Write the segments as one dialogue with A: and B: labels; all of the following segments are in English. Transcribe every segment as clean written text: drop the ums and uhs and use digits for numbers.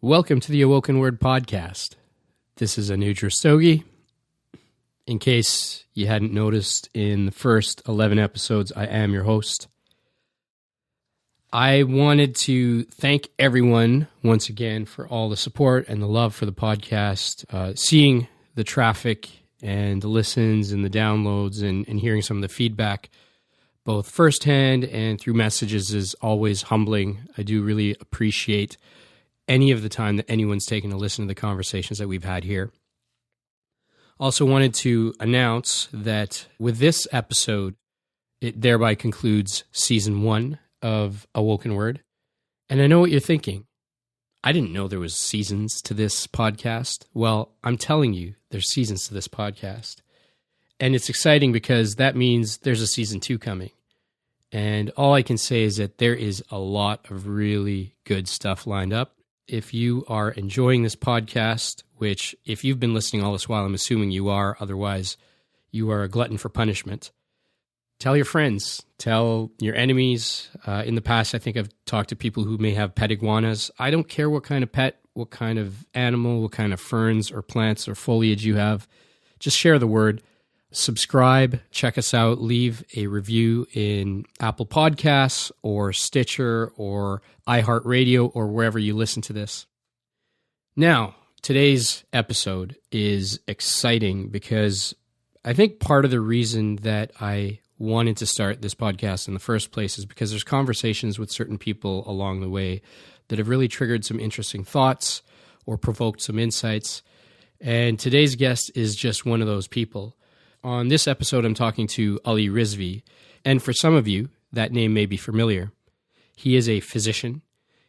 A: Welcome to the AwokenWord podcast. This is Anuj. In case you hadn't noticed, in the first 11 episodes, I am your host. I wanted to thank everyone once again for all the support and the love for the podcast. Seeing the traffic and the listens and the downloads and hearing some of the feedback, both firsthand and through messages, is always humbling. I do really appreciate any of the time that anyone's taken to listen to the conversations that we've had here. Also wanted to announce that with this episode, it thereby concludes season 1 of AwokenWord. And I know what you're thinking. I didn't know there was seasons to this podcast. Well, I'm telling you, there's seasons to this podcast. And it's exciting because that means there's a season 2 coming. And all I can say is that there is a lot of really good stuff lined up. If you are enjoying this podcast, which if you've been listening all this while, I'm assuming you are, otherwise you are a glutton for punishment, tell your friends, tell your enemies. In the past, I think I've talked to people who may have pet iguanas. I don't care what kind of pet, what kind of animal, what kind of ferns or plants or foliage you have. Just share the word. Subscribe, check us out, leave a review in Apple Podcasts or Stitcher or iHeartRadio or wherever you listen to this. Now, today's episode is exciting because I think part of the reason that I wanted to start this podcast in the first place is because there's conversations with certain people along the way that have really triggered some interesting thoughts or provoked some insights. And today's guest is just one of those people. On this episode, I'm talking to Ali Rizvi, and for some of you, that name may be familiar. He is a physician.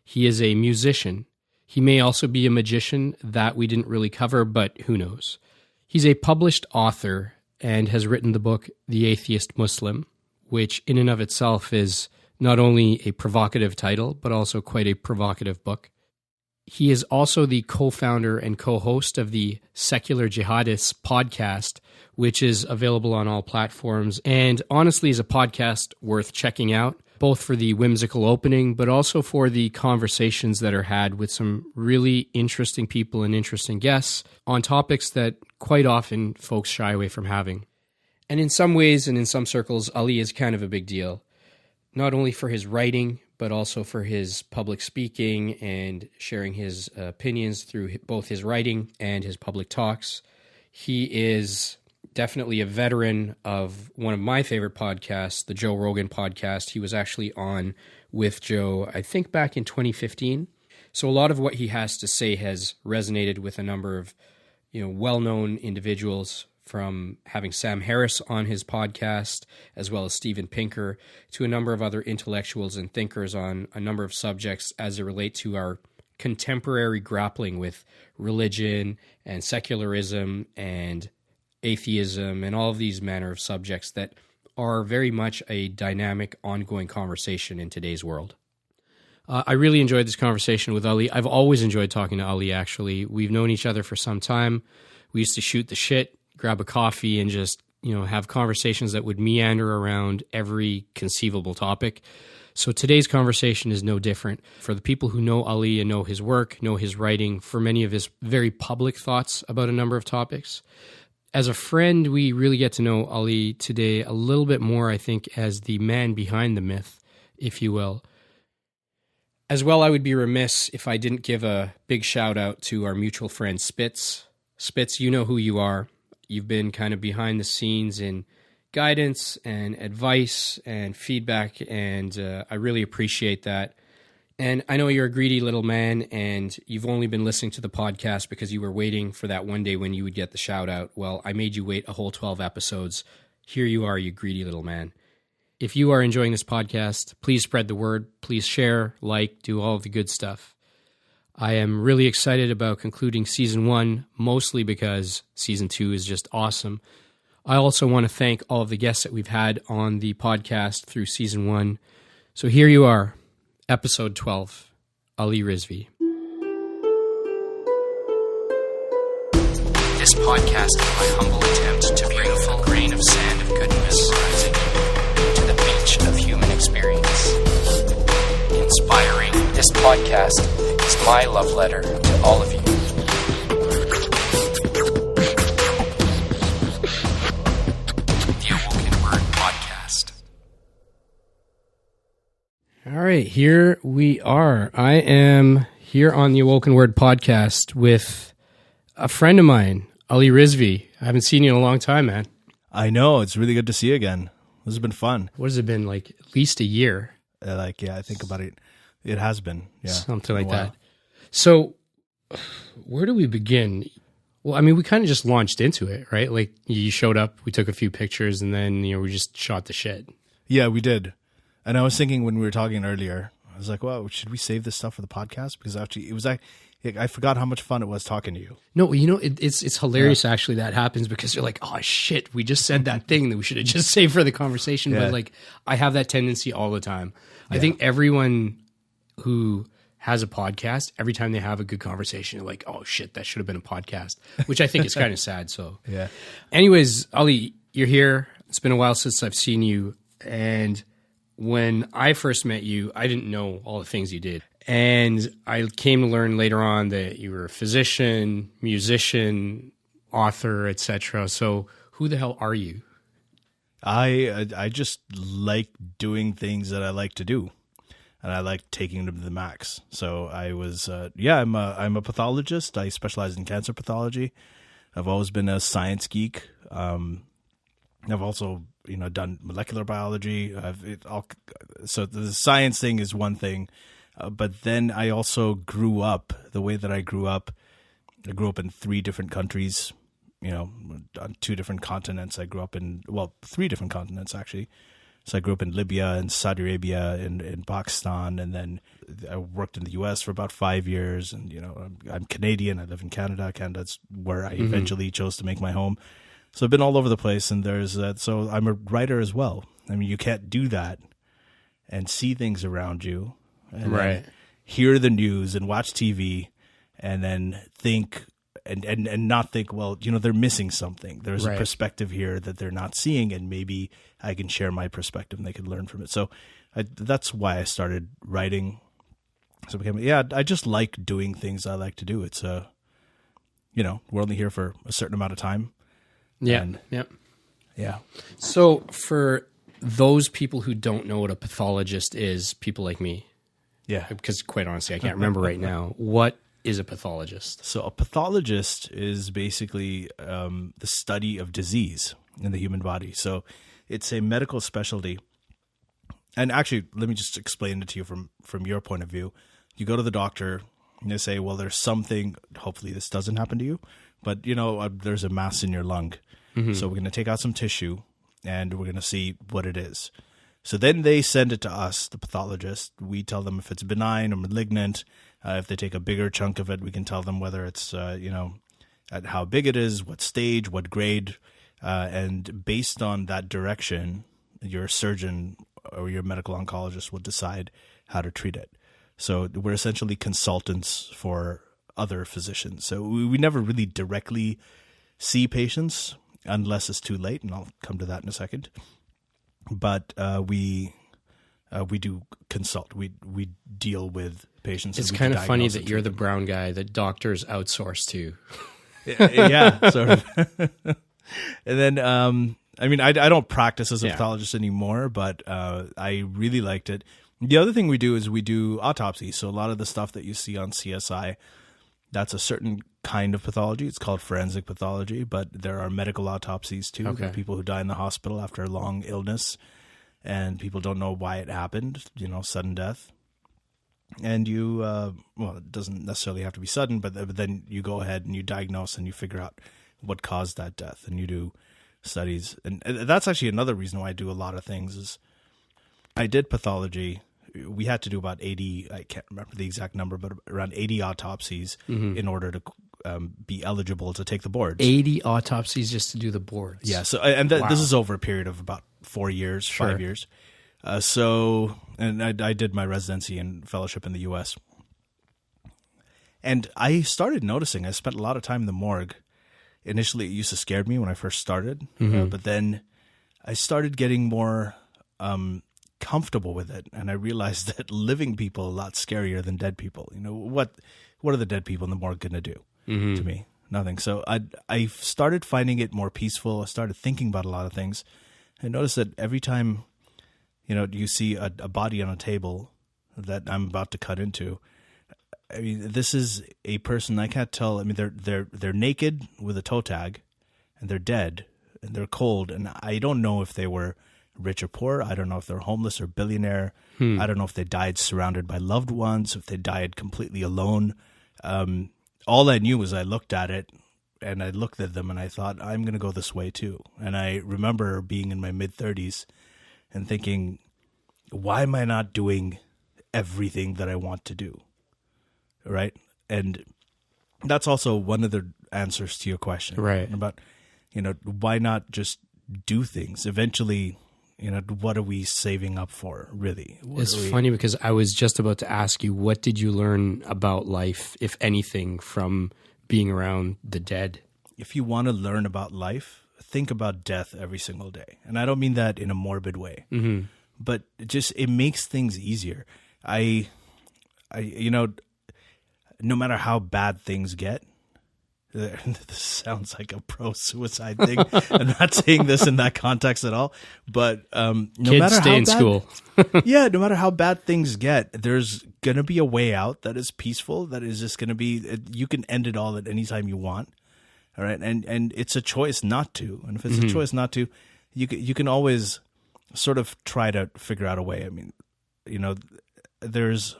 A: He is a musician. He may also be a magician. That we didn't really cover, but who knows. He's a published author and has written the book, The Athiest Muslim, which in and of itself is not only a provocative title, but also quite a provocative book. He is also the co-founder and co-host of the Secular Jihadists podcast, which is available on all platforms, and honestly is a podcast worth checking out, both for the whimsical opening, but also for the conversations that are had with some really interesting people and interesting guests on topics that quite often folks shy away from having. And in some ways and in some circles, Ali is kind of a big deal, not only for his writing, but also for his public speaking and sharing his opinions through both his writing and his public talks. He is definitely a veteran of one of my favorite podcasts, the Joe Rogan podcast. He was actually on with Joe, I think back in 2015. So a lot of what he has to say has resonated with a number of, well-known individuals, from having Sam Harris on his podcast, as well as Steven Pinker, to a number of other intellectuals and thinkers on a number of subjects as they relate to our contemporary grappling with religion and secularism and atheism and all of these manner of subjects that are very much a dynamic, ongoing conversation in today's world. I really enjoyed this conversation with Ali. I've always enjoyed talking to Ali, actually. We've known each other for some time. We used to shoot the shit, grab a coffee, and just, have conversations that would meander around every conceivable topic. So today's conversation is no different. For the people who know Ali and know his work, know his writing, for many of his very public thoughts about a number of topics. As a friend, we really get to know Ali today a little bit more, I think, as the man behind the myth, if you will. As well, I would be remiss if I didn't give a big shout out to our mutual friend Spitz. Spitz, you know who you are. You've been kind of behind the scenes in guidance and advice and feedback, and I really appreciate that. And I know you're a greedy little man, and you've only been listening to the podcast because you were waiting for that one day when you would get the shout out. Well, I made you wait a whole 12 episodes. Here you are, you greedy little man. If you are enjoying this podcast, please spread the word. Please share, like, do all of the good stuff. I am really excited about concluding season 1, mostly because season 2 is just awesome. I also want to thank all of the guests that we've had on the podcast through season 1. So here you are, episode 12, Ali Rizvi. This podcast is my humble attempt to bring a grain of sand of goodness rising to the beach of human experience. Inspiring. This podcast is my love letter to all of you. The AwokenWord podcast. All right, here we are. I am here on the AwokenWord podcast with a friend of mine, Ali Rizvi. I haven't seen you in a long time, man.
B: I know. It's really good to see you again. This has been fun.
A: What has it been, like at least a year?
B: I think about it. It has been. Yeah.
A: Something like that. So where do we begin? Well, I mean, we kind of just launched into it, right? Like you showed up, we took a few pictures, and then, we just shot the shit.
B: Yeah, we did. And I was thinking when we were talking earlier, I was like, well, should we save this stuff for the podcast? Because actually, it was like, I forgot how much fun it was talking to you.
A: No, it's hilarious actually that happens because you're like, oh shit, we just said that thing that we should have just saved for the conversation.
B: Yeah.
A: But like, I have that tendency all the time. I think everyone who has a podcast, every time they have a good conversation, they're like, oh shit, that should have been a podcast, which I think is kind of sad. So
B: yeah.
A: Anyways, Ali, you're here. It's been a while since I've seen you. And when I first met you, I didn't know all the things you did. And I came to learn later on that you were a physician, musician, author, etc. So who the hell are you?
B: I just like doing things that I like to do, and I like taking them to the max. So I was, I'm a pathologist. I specialize in cancer pathology. I've always been a science geek. I've also, done molecular biology. So the science thing is one thing. But then I also grew up the way that I grew up. I grew up in 3 different countries, on 2 different continents. I grew up in, 3 different continents, actually. So I grew up in Libya and Saudi Arabia and in Pakistan. And then I worked in the U.S. for about 5 years. And, I'm Canadian. I live in Canada. Canada's where I eventually chose to make my home. So I've been all over the place. And so I'm a writer as well. I mean, you can't do that and see things around you. And
A: right.
B: Hear the news and watch TV and then think and not think, well, they're missing something. There's a perspective here that they're not seeing, and maybe I can share my perspective and they can learn from it. So that's why I started writing. So I just like doing things I like to do. It's we're only here for a certain amount of time.
A: Yeah.
B: And, yeah.
A: So for those people who don't know what a pathologist is, people like me,
B: yeah,
A: because quite honestly, I can't remember right now. What is a pathologist?
B: So a pathologist is basically the study of disease in the human body. So it's a medical specialty. And actually, let me just explain it to you from your point of view. You go to the doctor and they say, well, there's something, hopefully this doesn't happen to you, but there's a mass in your lung. Mm-hmm. So we're going to take out some tissue and we're going to see what it is. So then they send it to us, the pathologist. We tell them if it's benign or malignant. If they take a bigger chunk of it, we can tell them whether it's, at how big it is, what stage, what grade. And based on that direction, your surgeon or your medical oncologist will decide how to treat it. So we're essentially consultants for other physicians. So we never really directly see patients unless it's too late, and I'll come to that in a second. But we do consult. We deal with patients.
A: It's kind of funny that you're the brown guy that doctors outsource to.
B: Yeah, sort of. And then, I don't practice as a pathologist anymore, but I really liked it. The other thing we do is we do autopsy. So a lot of the stuff that you see on CSI, that's a certain kind of pathology. It's called forensic pathology, but there are medical autopsies too.
A: Okay.
B: There are people who die in the hospital after a long illness and people don't know why it happened, sudden death. And it doesn't necessarily have to be sudden, but then you go ahead and you diagnose and you figure out what caused that death, and you do studies. And that's actually another reason why I do a lot of things is I did pathology. We had to do about 80, I can't remember the exact number, but around 80 autopsies in order to be eligible to take the boards.
A: 80 autopsies just to do the boards.
B: Yeah. So, this is over a period of about 4 years, 5 years. And I did my residency and fellowship in the U.S. And I started noticing, I spent a lot of time in the morgue. Initially, it used to scare me when I first started, but then I started getting more comfortable with it, and I realized that living people are a lot scarier than dead people. what are the dead people in the morgue going to do to me? Nothing. So I started finding it more peaceful. I started thinking about a lot of things. I noticed that every time, you see a body on a table that I'm about to cut into, I mean, this is a person I can't tell. I mean, they're naked with a toe tag, and they're dead, and they're cold, and I don't know if they were rich or poor. I don't know if they're homeless or billionaire. I don't know if they died surrounded by loved ones, if they died completely alone. All I knew was I looked at it, and I looked at them, and I thought, I'm going to go this way too. And I remember being in my mid-30s and thinking, why am I not doing everything that I want to do? Right? And that's also one of the answers to your question.
A: Right.
B: About, why not just do things? Eventually, what are we saving up for, really?
A: It's funny because I was just about to ask you, what did you learn about life, if anything, from being around the dead?
B: If you want to learn about life, think about death every single day. And I don't mean that in a morbid way, but it makes things easier. No matter how bad things get, this sounds like a pro-suicide thing. I'm not saying this in that context at all, but no
A: Kids
B: matter
A: stay
B: how
A: in
B: bad,
A: school.
B: yeah, no matter how bad things get, there's going to be a way out that is peaceful, that is just going to be, you can end it all at any time you want. All right. And it's a choice not to. And if it's a choice not to, you can always sort of try to figure out a way. I mean, there's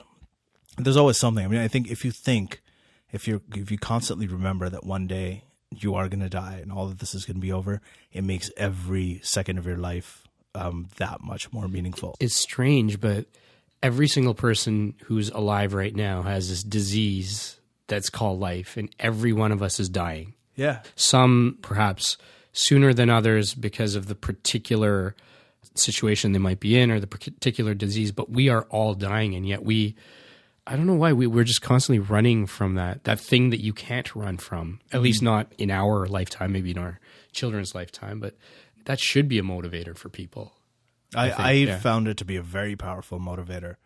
B: always something. I mean, I think if you constantly remember that one day you are going to die and all of this is going to be over, it makes every second of your life that much more meaningful.
A: It's strange, but every single person who's alive right now has this disease that's called life, and every one of us is dying.
B: Yeah. Some
A: perhaps sooner than others because of the particular situation they might be in or the particular disease, but we are all dying, and yet I don't know why we're just constantly running from that thing that you can't run from, at least not in our lifetime, maybe in our children's lifetime, but that should be a motivator for people.
B: I found it to be a very powerful motivator.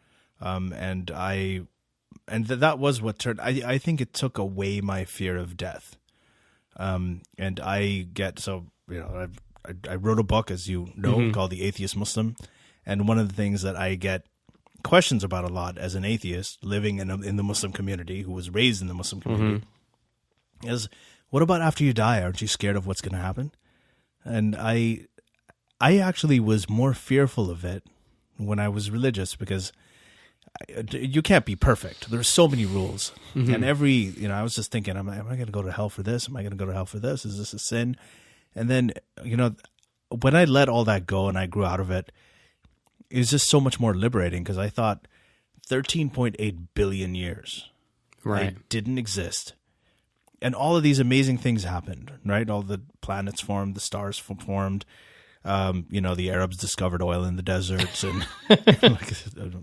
B: That was what turned, I think it took away my fear of death. And I wrote a book, as you know, called The Athiest Muslim. And one of the things that I get questions about a lot as an atheist living in the Muslim community, who was raised in the Muslim community, is, what about after you die? Aren't you scared of what's going to happen? And I actually was more fearful of it when I was religious, because you can't be perfect. There's so many rules. And I was just thinking, am I going to go to hell for this? Am I going to go to hell for this? Is this a sin? And then, when I let all that go and I grew out of it, it was just so much more liberating, because I thought 13.8 billion years I didn't exist. And all of these amazing things happened, right? All the planets formed, the stars formed. The Arabs discovered oil in the deserts, and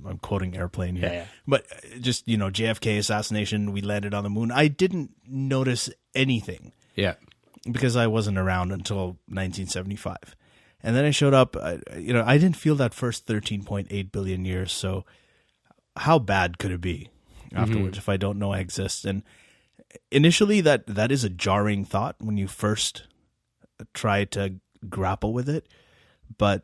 B: I'm quoting Airplane here. Yeah. But just, JFK assassination, we landed on the moon. I didn't notice anything.
A: Yeah.
B: Because I wasn't around until 1975. And then I showed up, I didn't feel that first 13.8 billion years. So how bad could it be afterwards if I don't know I exist? And initially that is a jarring thought when you first try to grapple with it. But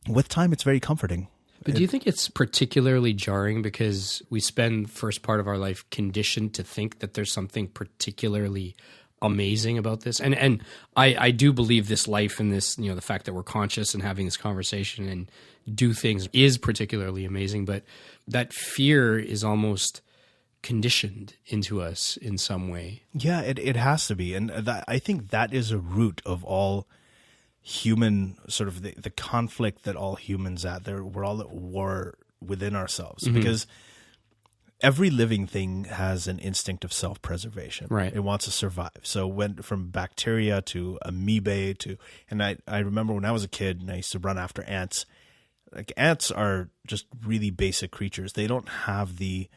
B: with time, it's very comforting.
A: But do you think it's particularly jarring because we spend the first part of our life conditioned to think that there's something particularly amazing about this? And I do believe this life and this, the fact that we're conscious and having this conversation and do things is particularly amazing, but that fear is almost conditioned into us in some way.
B: Yeah, it has to be. And I think that is a root of all human, sort of the conflict that all humans we're all at war within ourselves, because every living thing has an instinct of self-preservation.
A: Right.
B: It wants to survive. So from bacteria to amoeba and I remember when I was a kid and I used to run after ants. Like, ants are just really basic creatures. They don't have the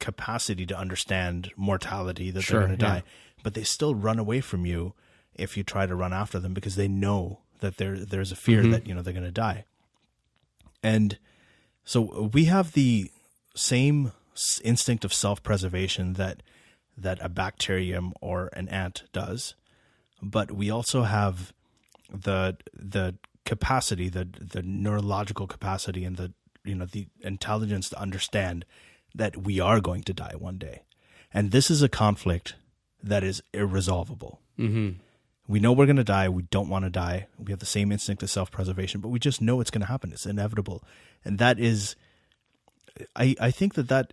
B: capacity to understand mortality, that they're going to die, but they still run away from you if you try to run after them, because they know that there's a fear that they're going to die. And so we have the same instinct of self-preservation that a bacterium or an ant does, but we also have the capacity, the neurological capacity, and the intelligence to understand that we are going to die one day, and this is a conflict that is irresolvable.
A: Mm-hmm.
B: We know we're going to die. We don't want to die. We have the same instinct of self-preservation, but we just know it's going to happen. It's inevitable, and that is, I think that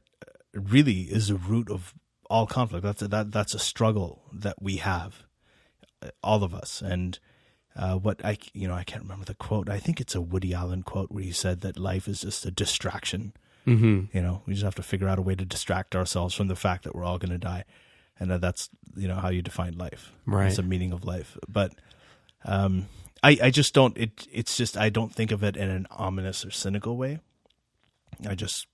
B: really is the root of all conflict. That's a struggle that we have, all of us. And what I can't remember the quote. I think it's a Woody Allen quote where he said that life is just a distraction.
A: Mm-hmm.
B: We just have to figure out a way to distract ourselves from the fact that we're all going to die, and that's how you define life.
A: Right,
B: it's a meaning of life. But I just don't. It's just I don't think of it in an ominous or cynical way. I just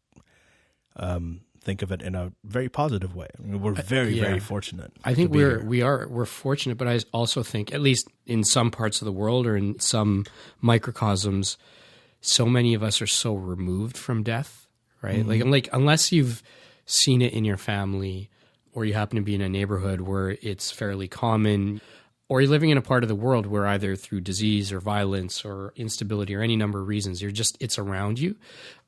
B: think of it in a very positive way. I mean, we're very fortunate.
A: I think we're fortunate, but I also think, at least in some parts of the world or in some microcosms, so many of us are so removed from death, right?
B: Mm-hmm.
A: Like unless you've seen it in your family, or you happen to be in a neighborhood where it's fairly common, or you're living in a part of the world where either through disease or violence or instability or any number of reasons, it's around you.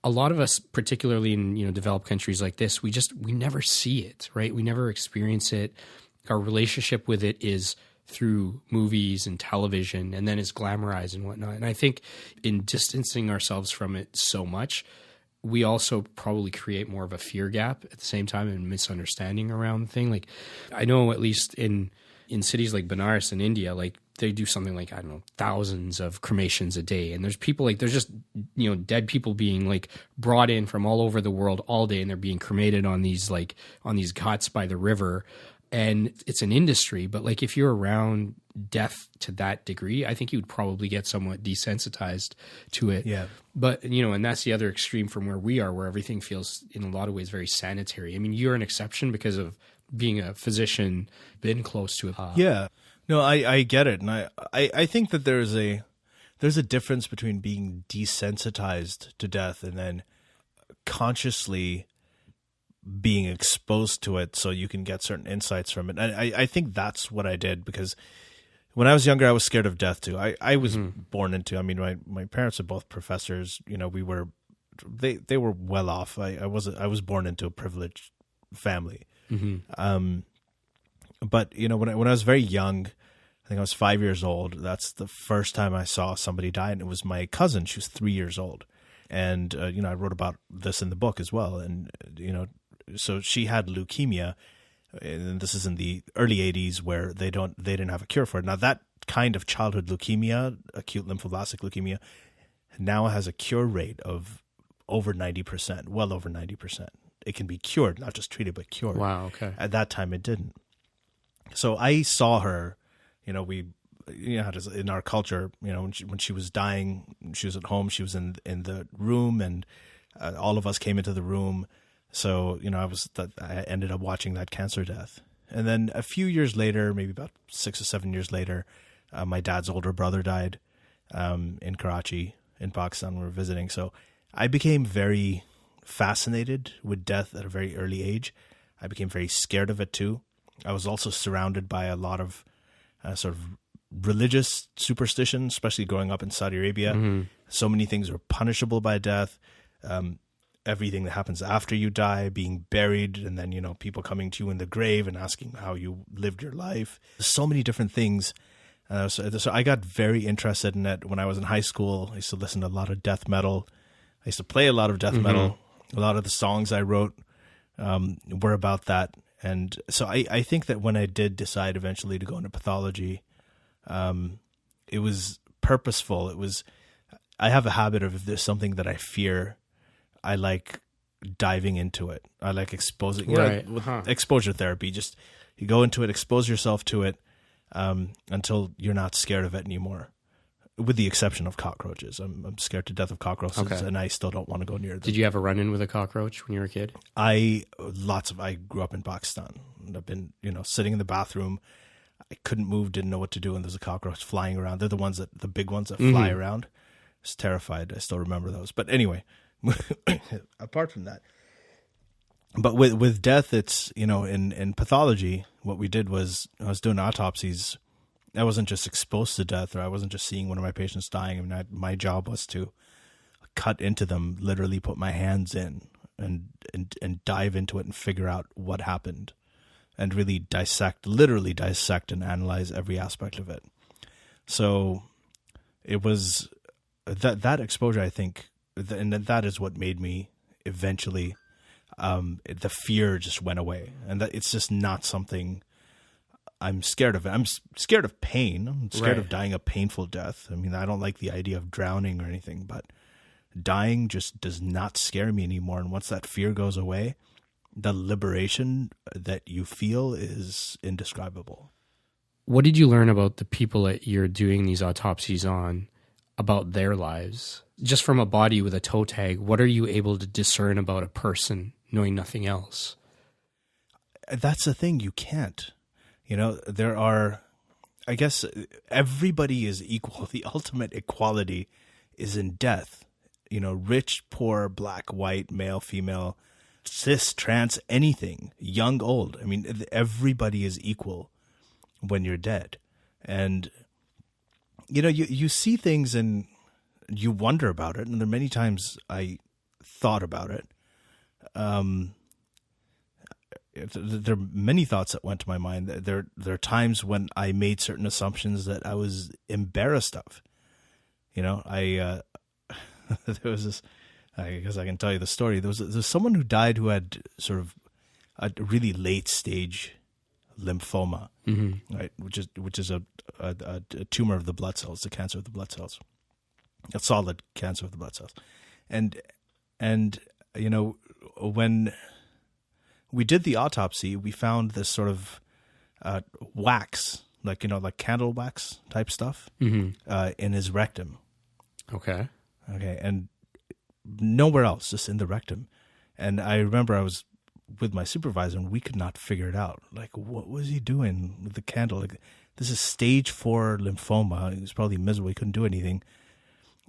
A: A lot of us, particularly in developed countries like this, we never see it, right? We never experience it. Our relationship with it is through movies and television, and then it's glamorized and whatnot. And I think in distancing ourselves from it so much, we also probably create more of a fear gap at the same time and misunderstanding around the thing. Like, I know at least in cities like Benares in India, like they do something like, I don't know, thousands of cremations a day. And there's people there's just, dead people being like brought in from all over the world all day, and they're being cremated on these ghats by the river. And it's an industry, but like if you're around death to that degree, I think you would probably get somewhat desensitized to it.
B: Yeah.
A: But, and that's the other extreme from where we are, where everything feels in a lot of ways very sanitary. I mean, you're an exception because of being a physician, been close to it.
B: Yeah. No, I get it. And I think that there's a difference between being desensitized to death and then consciously being exposed to it so you can get certain insights from it. And I think that's what I did, because when I was younger, I was scared of death too. I was born into, I mean, my parents are both professors. They were well off. I was born into a privileged family.
A: Mm-hmm.
B: But when I was very young, I think I was 5 years old. That's the first time I saw somebody die, and it was my cousin. She was 3 years old, and I wrote about this in the book as well. And so she had leukemia, and this is in the early 80s, where they didn't have a cure for it. Now that kind of childhood leukemia, acute lymphoblastic leukemia, now has a cure rate of over 90%, well over 90%. It can be cured, not just treated, but cured.
A: Wow. Okay.
B: At that time, it didn't. So I saw her. In our culture, when she was dying, she was at home. She was in the room, and all of us came into the room. So I ended up watching that cancer death. And then a few years later, maybe about 6 or 7 years later, my dad's older brother died in Karachi, in Pakistan. We were visiting. So I became very fascinated with death at a very early age. I became very scared of it too. I was also surrounded by a lot of sort of religious superstition, especially growing up in Saudi Arabia.
A: Mm-hmm.
B: So many things are punishable by death. Everything that happens after you die, being buried, and then, people coming to you in the grave and asking how you lived your life. So many different things. So I got very interested in it when I was in high school. I used to listen to a lot of death metal. I used to play a lot of death metal. A lot of the songs I wrote were about that. And so I think that when I did decide eventually to go into pathology, it was purposeful. I have a habit of, if there's something that I fear, I like diving into it. I like exposing, exposure therapy. Just you go into it, expose yourself to it until you're not scared of it ananymore. With the exception of cockroaches. I'm scared to death of cockroaches, and I still don't want to go near them.
A: Did you have a run-in with a cockroach when you were a kid?
B: I grew up in Pakistan. I've been, sitting in the bathroom. I couldn't move, didn't know what to do, and there's a cockroach flying around. They're the big ones that fly around. I was terrified. I still remember those. But anyway, apart from that, But with death, it's, in pathology, what we did was I was doing autopsies. I wasn't just exposed to death, or I wasn't just seeing one of my patients dying. I mean, my job was to cut into them, literally put my hands in and dive into it and figure out what happened, and really literally dissect and analyze every aspect of it. So it was that exposure, I think, and that is what made me eventually, the fear just went away, and that it's just not something I'm scared of. I'm scared of pain. I'm scared of dying a painful death. I mean, I don't like the idea of drowning or anything, but dying just does not scare me anymore. And once that fear goes away, the liberation that you feel is indescribable.
A: What did you learn about the people that you're doing these autopsies on, about their lives? Just from a body with a toe tag, what are you able to discern about a person knowing nothing else?
B: That's the thing. You can't. There are, I guess, everybody is equal. The ultimate equality is in death. Rich, poor, black, white, male, female, cis, trans, anything, young, old. I mean, everybody is equal when you're dead. And, you see things and you wonder about it. And there are many times I thought about it. There are many thoughts that went to my mind. There are times when I made certain assumptions that I was embarrassed of. There was this, I guess I can tell you the story. There was someone who died who had sort of a really late stage lymphoma, right? Which is a tumor of the blood cells, the cancer of the blood cells, a solid cancer of the blood cells. And when we did the autopsy, we found this sort of wax, like candle wax type stuff, in his rectum.
A: Okay,
B: and nowhere else, just in the rectum. And I remember I was with my supervisor, and we could not figure it out. Like, what was he doing with the candle? Like, this is stage 4 lymphoma. He was probably miserable. He couldn't do anything.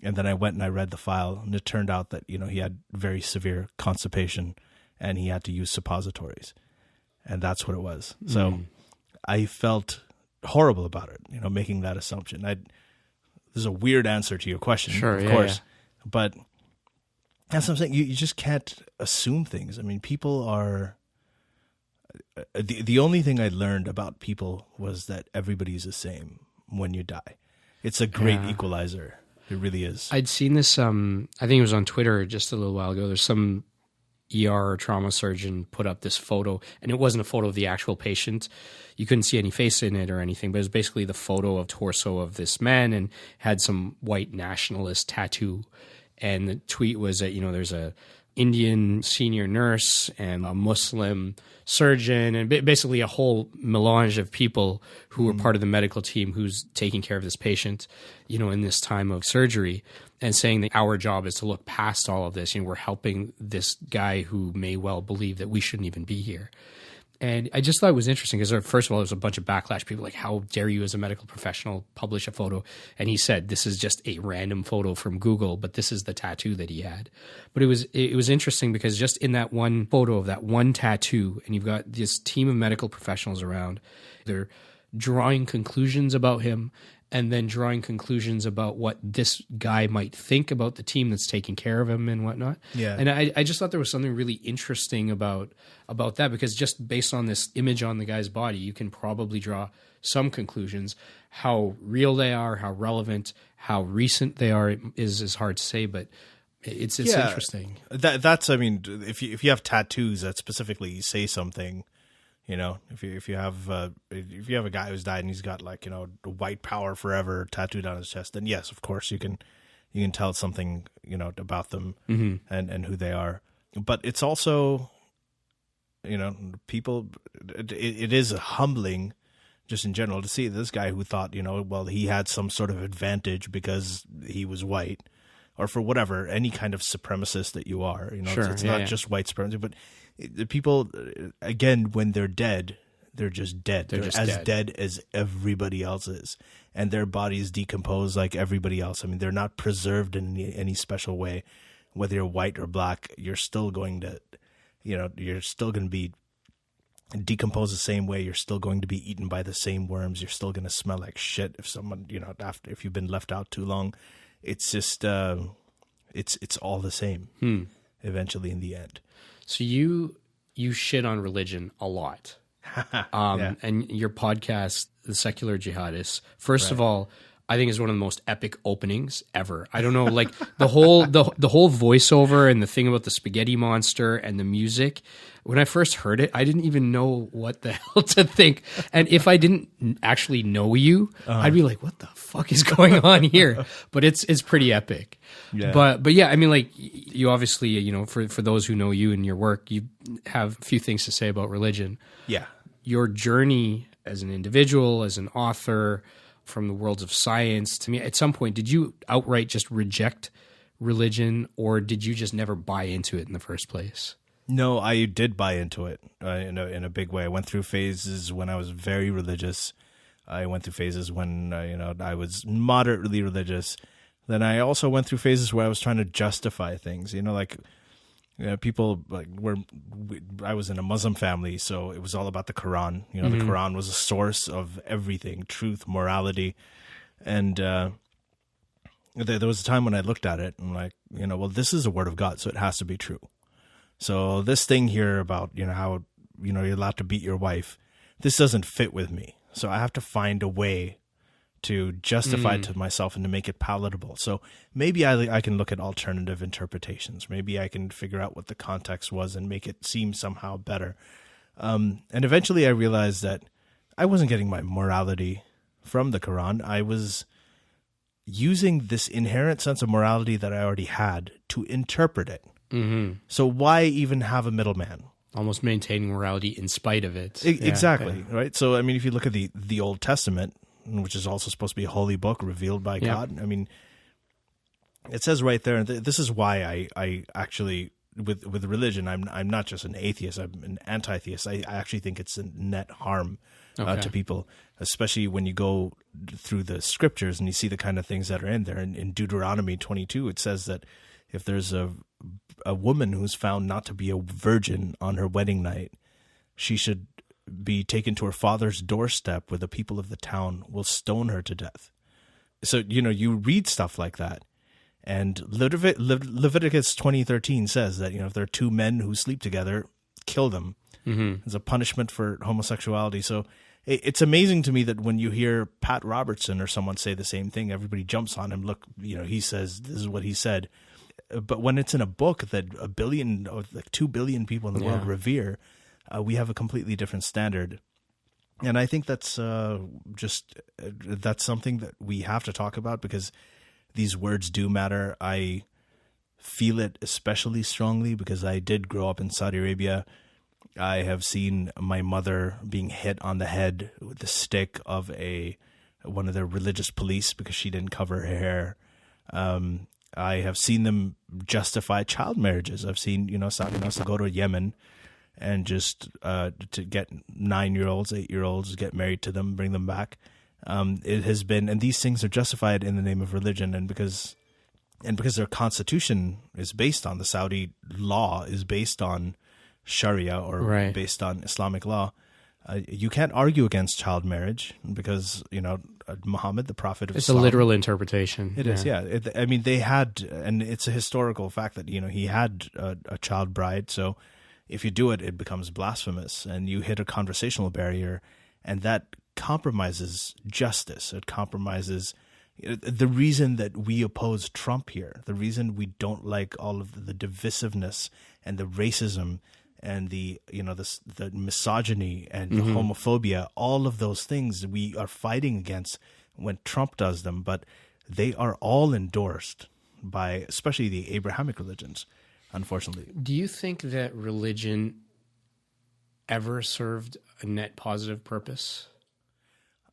B: And then I went and I read the file, and it turned out that, he had very severe constipation, and he had to use suppositories. And that's what it was. So I felt horrible about it, making that assumption. This is a weird answer to your question,
A: sure,
B: of course. Yeah. But that's what I'm saying. You just can't assume things. I mean, people are... The only thing I learned about people was that everybody's the same when you die. It's a great equalizer. It really is.
A: I'd seen this, I think it was on Twitter just a little while ago. There's some ER or trauma surgeon put up this photo, and it wasn't a photo of the actual patient. You couldn't see any face in it or anything, but it was basically the photo of torso of this man, and had some white nationalist tattoo. And the tweet was that, there's a Indian senior nurse and a Muslim surgeon, and basically a whole melange of people who were part of the medical team who's taking care of this patient, in this time of surgery, and saying that our job is to look past all of this. We're helping this guy who may well believe that we shouldn't even be here. And I just thought it was interesting because, first of all, there was a bunch of backlash. People like, how dare you as a medical professional publish a photo? And he said, this is just a random photo from Google, but this is the tattoo that he had. But it was interesting because just in that one photo of that one tattoo, and you've got this team of medical professionals around, they're drawing conclusions about him, and then drawing conclusions about what this guy might think about the team that's taking care of him and whatnot.
B: Yeah.
A: And I just thought there was something really interesting about that, because just based on this image on the guy's body, you can probably draw some conclusions. How real they are, how relevant, how recent they are is hard to say, but it's interesting.
B: That's, I mean, if you have tattoos that specifically say something, if you have a guy who's died and he's got white power forever tattooed on his chest, then yes, of course you can tell something about them and who they are. But it's also people. It is humbling, just in general, to see this guy who thought well, he had some sort of advantage because he was white, or for whatever, any kind of supremacist that you are.
A: Sure,
B: it's not just white supremacy, but the people, again, when they're dead, they're just dead. They're just as dead as everybody else is. And their bodies decompose like everybody else. I mean, they're not preserved in any special way. Whether you're white or black, you're still going to you're still going to be decomposed the same way. You're still going to be eaten by the same worms. You're still going to smell like shit if someone, if you've been left out too long. It's just, it's all the same eventually in the end.
A: So you shit on religion a lot. And your podcast, The Secular Jihadists, first of all, I think is one of the most epic openings ever. I don't know, like the whole voiceover and the thing about the spaghetti monster and the music. When I first heard it, I didn't even know what the hell to think. And if I didn't actually know you, I'd be like, what the fuck is going on here? But it's pretty epic. Yeah. But yeah, I mean, like, you obviously, for those who know you and your work, you have a few things to say about religion.
B: Yeah.
A: Your journey as an individual, as an author, from the worlds of science, to me, at some point, did you outright just reject religion, or did you just never buy into it in the first place?
B: No, I did buy into it in a big way. I went through phases when I was very religious. I went through phases when I was moderately religious. Then I also went through phases where I was trying to justify things. People I was in a Muslim family, so it was all about the Quran. The Quran was a source of everything, truth, morality. And there was a time when I looked at it and like, well, this is a word of God, so it has to be true. So this thing here about, how, you're allowed to beat your wife, this doesn't fit with me. So I have to find a way to justify it to myself and to make it palatable. So maybe I can look at alternative interpretations. Maybe I can figure out what the context was and make it seem somehow better. And eventually I realized that I wasn't getting my morality from the Quran. I was using this inherent sense of morality that I already had to interpret it. Mm-hmm. So why even have a middleman?
A: Almost maintaining morality in spite of it.
B: Exactly, right? So, I mean, if you look at the Old Testament, which is also supposed to be a holy book revealed by God. I mean, it says right there, and this is why I actually, with religion, I'm not just an atheist, I'm an anti-theist. I actually think it's a net harm to people, especially when you go through the scriptures and you see the kind of things that are in there. In Deuteronomy 22, it says that if there's a woman who's found not to be a virgin on her wedding night, she should be taken to her father's doorstep where the people of the town will stone her to death. So, you read stuff like that. And Leviticus 20:13 says that, if there are two men who sleep together, kill them. Mm-hmm. As a punishment for homosexuality. So it's amazing to me that when you hear Pat Robertson or someone say the same thing, everybody jumps on him. Look, he says this is what he said. But when it's in a book that 1 billion or like 2 billion people in the world revere, we have a completely different standard. And I think that's that's something that we have to talk about because these words do matter. I feel it especially strongly because I did grow up in Saudi Arabia. I have seen my mother being hit on the head with the stick of one of their religious police because she didn't cover her hair. I have seen them justify child marriages. I've seen, Saudi go to Yemen and just to get 9-year-olds, 8-year-olds, get married to them, bring them back. It has been, and these things are justified in the name of religion, and because their constitution is based on the Saudi law, is based on Sharia or based on Islamic law. You can't argue against child marriage because, Muhammad, the prophet of Islam.
A: It's a literal interpretation.
B: It is, yeah. I mean, they had, and it's a historical fact that, he had a child bride. So if you do it, it becomes blasphemous and you hit a conversational barrier, and that compromises justice. It compromises the reason that we oppose Trump here, the reason we don't like all of the divisiveness and the racism and the misogyny and the homophobia, all of those things we are fighting against when Trump does them, but they are all endorsed by especially the Abrahamic religions, unfortunately.
A: Do you think that religion ever served a net positive purpose?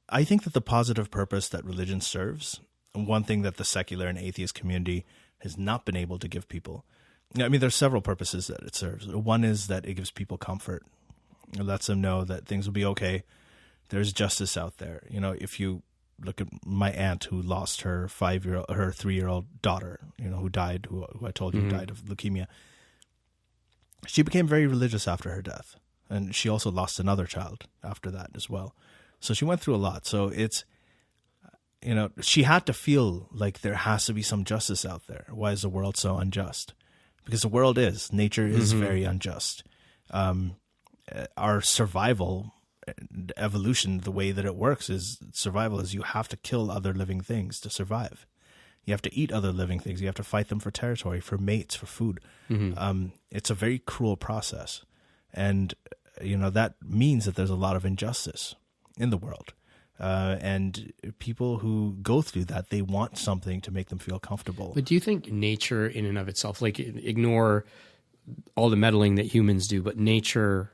B: I think that the positive purpose that religion serves, and one thing that the secular and atheist community has not been able to give people, I mean, there's several purposes that it serves. One is that it gives people comfort. It lets them know that things will be okay. There's justice out there. If you look at my aunt who lost her 3-year-old daughter, who died, who I told you died of leukemia. she became very religious after her death. And she also lost another child after that as well. So she went through a lot. So it's, she had to feel like there has to be some justice out there. Why is the world so unjust? Because the world is. Nature is very unjust. Our survival, evolution, the way that it works is survival is you have to kill other living things to survive. You have to eat other living things. You have to fight them for territory, for mates, for food. It's a very cruel process. And, that means that there's a lot of injustice in the world. And people who go through that, they want something to make them feel comfortable.
A: But do you think nature in and of itself, like ignore all the meddling that humans do, but nature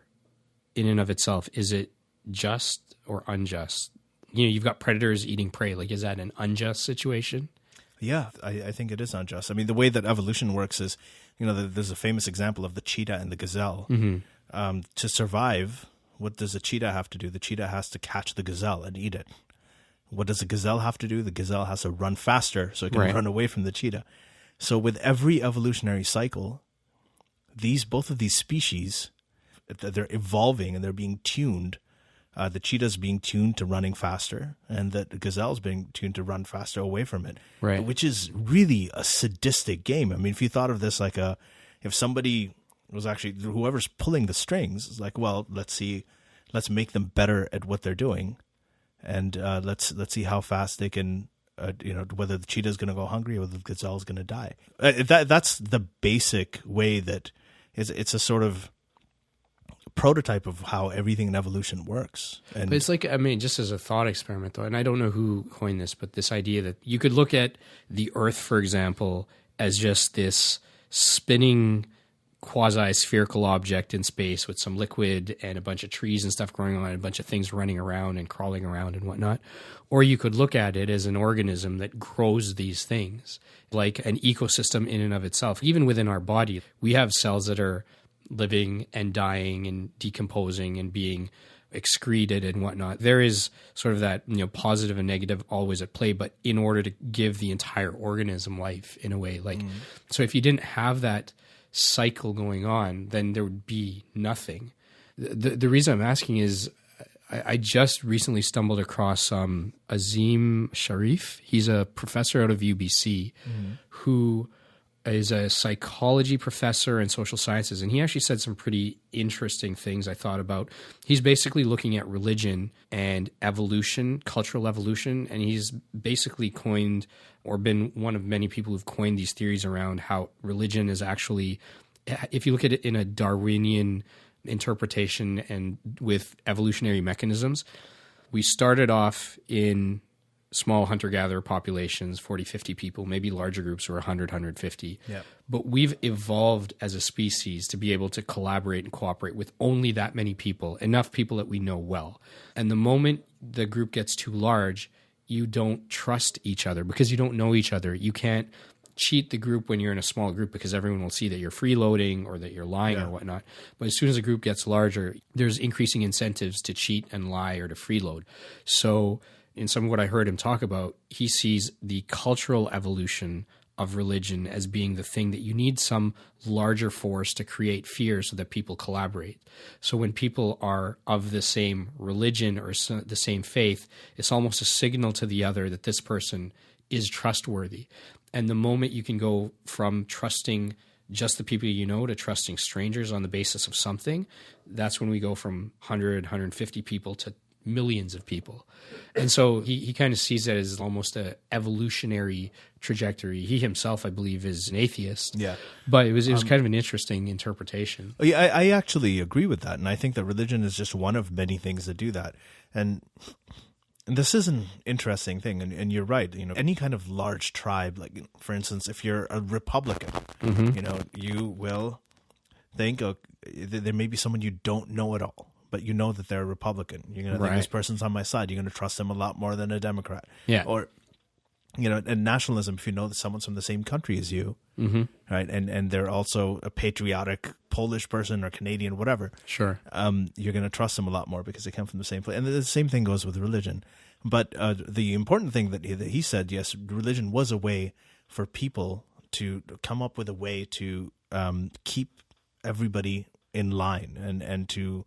A: in and of itself, is it just or unjust? You've got predators eating prey. Like, is that an unjust situation?
B: Yeah, I think it is unjust. I mean, the way that evolution works is, there's a famous example of the cheetah and the gazelle. To survive, what does a cheetah have to do? The cheetah has to catch the gazelle and eat it. What does the gazelle have to do? The gazelle has to run faster so it can run away from the cheetah. So with every evolutionary cycle, both of these species, they're evolving and they're being tuned. The cheetah's being tuned to running faster, and the gazelle's being tuned to run faster away from it, which is really a sadistic game. I mean, if you thought of this like if somebody was actually, whoever's pulling the strings is like, well, let's make them better at what they're doing, and let's see how fast they can, whether the cheetah's going to go hungry or whether the gazelle's going to die. That's the basic way that it's a sort of prototype of how everything in evolution works. And
A: but it's like, just as a thought experiment though, and I don't know who coined this, but this idea that you could look at the Earth, for example, as just this spinning quasi-spherical object in space with some liquid and a bunch of trees and stuff growing on, and a bunch of things running around and crawling around and whatnot. Or you could look at it as an organism that grows these things, like an ecosystem in and of itself. Even within our body, we have cells that are living and dying and decomposing and being excreted and whatnot. There is sort of that, positive and negative always at play, but in order to give the entire organism life in a way, so if you didn't have that cycle going on, then there would be nothing. The reason I'm asking is I just recently stumbled across Azim Sharif. He's a professor out of UBC who is a psychology professor and social sciences, and he actually said some pretty interesting things I thought about. He's basically looking at religion and evolution, cultural evolution, and he's basically coined or been one of many people who've coined these theories around how religion is actually, if you look at it in a Darwinian interpretation and with evolutionary mechanisms, we started off in small hunter-gatherer populations, 40, 50 people, maybe larger groups or 100, 150.
B: Yeah.
A: But we've evolved as a species to be able to collaborate and cooperate with only that many people, enough people that we know well. And the moment the group gets too large, you don't trust each other because you don't know each other. You can't cheat the group when you're in a small group because everyone will see that you're freeloading or that you're lying or whatnot. But as soon as a group gets larger, there's increasing incentives to cheat and lie or to freeload. So in some of what I heard him talk about, he sees the cultural evolution of religion as being the thing that you need some larger force to create fear so that people collaborate. So when people are of the same religion or the same faith, it's almost a signal to the other that this person is trustworthy. And the moment you can go from trusting just the people you know to trusting strangers on the basis of something, that's when we go from 100, 150 people to millions of people. And so he kind of sees that as almost a evolutionary trajectory. He himself, I believe, is an atheist. Yeah. But it was kind of an interesting interpretation.
B: Yeah, I actually agree with that. And I think that religion is just one of many things that do that. And this is an interesting thing. And you're right. Any kind of large tribe, like, for instance, if you're a Republican, you will think, there may be someone you don't know at all, but you know that they're a Republican. You're going to think this person's on my side. You're going to trust them a lot more than a Democrat.
A: Yeah.
B: Or, and nationalism, if you know that someone's from the same country as you, right, and they're also a patriotic Polish person or Canadian, whatever.
A: Sure.
B: You're going to trust them a lot more because they come from the same place. And the same thing goes with religion. But the important thing that he said, yes, religion was a way for people to come up with a way to keep everybody in line and to,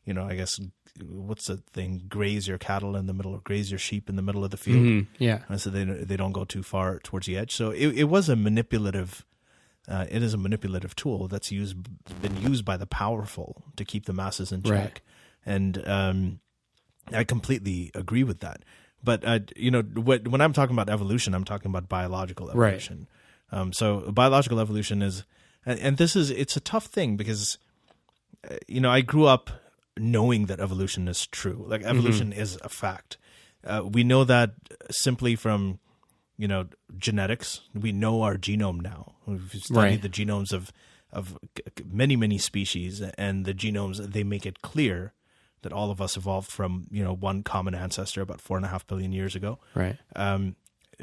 B: I guess, what's the thing? Graze your cattle in the middle, or graze your sheep in the middle of the field.
A: Mm-hmm. Yeah.
B: And so they don't go too far towards the edge. So it was a manipulative. It is a manipulative tool that's been used by the powerful to keep the masses in check. Right. And I completely agree with that. But when I'm talking about evolution, I'm talking about biological evolution. Right. So biological evolution is, and it's a tough thing because, I grew up knowing that evolution is true. Like evolution is a fact. We know that simply from, genetics. We know our genome now. We've studied the genomes of many, many species, and the genomes, they make it clear that all of us evolved from, one common ancestor about 4.5 billion years ago.
A: Right.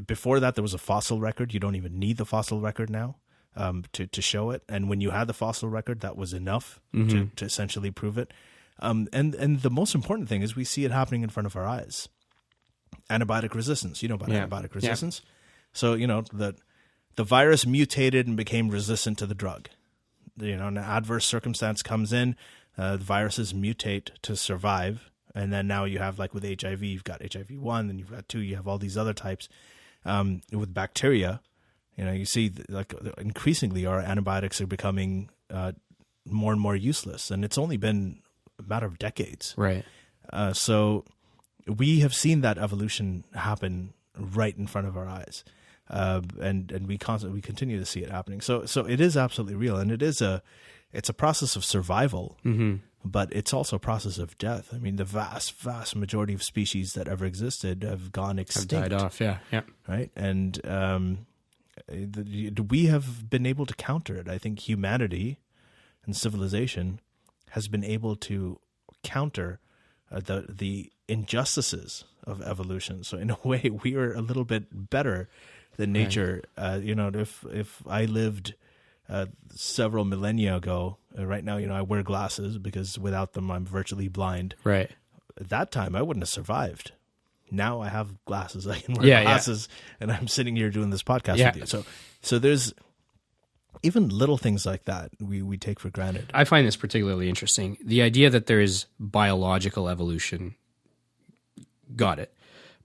B: Before that, there was a fossil record. You don't even need the fossil record now to show it. And when you had the fossil record, that was enough to essentially prove it. And the most important thing is we see it happening in front of our eyes. Antibiotic resistance. You know about antibiotic resistance? Yeah. So, the virus mutated and became resistant to the drug. An adverse circumstance comes in, the viruses mutate to survive. And then now you have, like with HIV, you've got HIV-1, then you've got 2, you have all these other types. With bacteria, you see like increasingly our antibiotics are becoming more and more useless. And it's only been a matter of decades.
A: Right.
B: So we have seen that evolution happen right in front of our eyes. And we continue to see it happening. So it is absolutely real. And it's a process of survival, but it's also a process of death. I mean, the vast, vast majority of species that ever existed have gone extinct.
A: Have died off, yeah.
B: Right? And we have been able to counter it. I think humanity and civilization has been able to counter the injustices of evolution. So in a way, we are a little bit better than nature. Right. If I lived several millennia ago, right now, I wear glasses because without them, I'm virtually blind.
A: Right.
B: At that time, I wouldn't have survived. Now I have glasses. I can wear glasses, and I'm sitting here doing this podcast with you. So there's even little things like that we take for granted.
A: I find this particularly interesting. The idea that there is biological evolution, got it.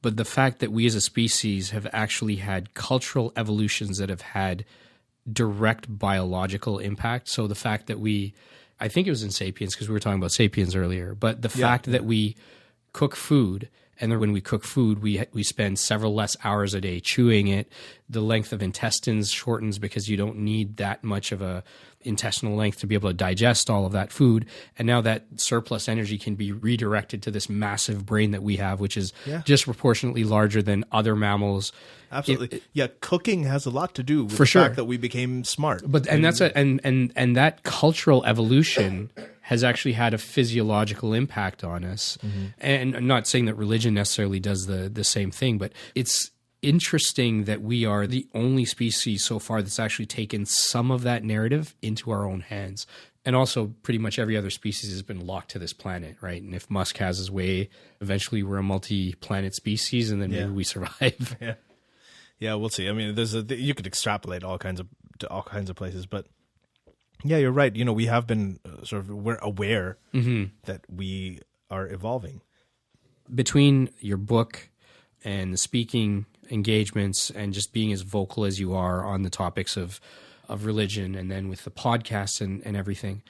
A: But the fact that we as a species have actually had cultural evolutions that have had direct biological impact. So the fact that I think it was in Sapiens because we were talking about Sapiens earlier, but the fact that we cook food, and then when we cook food, we spend several less hours a day chewing it. The length of intestines shortens because you don't need that much of a intestinal length to be able to digest all of that food. And now that surplus energy can be redirected to this massive brain that we have, which is disproportionately larger than other mammals.
B: Absolutely. Cooking has a lot to do with the fact that we became smart.
A: But and that cultural evolution has actually had a physiological impact on us. Mm-hmm. And I'm not saying that religion necessarily does the same thing, but it's interesting that we are the only species so far that's actually taken some of that narrative into our own hands. And also pretty much every other species has been locked to this planet, right? And if Musk has his way, eventually we're a multi-planet species and then maybe we survive.
B: Yeah, we'll see. I mean, you could extrapolate to all kinds of places, but yeah, you're right. We have been we're aware that we are evolving.
A: Between your book and the speaking engagements and just being as vocal as you are on the topics of religion, and then with the podcasts and everything,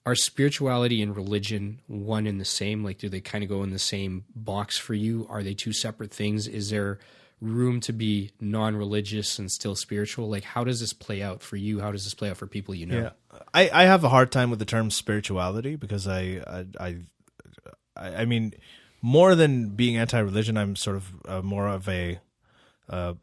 A: are spirituality and religion one and the same? Like, do they kind of go in the same box for you? Are they two separate things? Is there room to be non-religious and still spiritual? Like, how does this play out for you? How does this play out for people you know?
B: Yeah. I have a hard time with the term spirituality because I mean, more than being anti-religion, I'm sort of more of a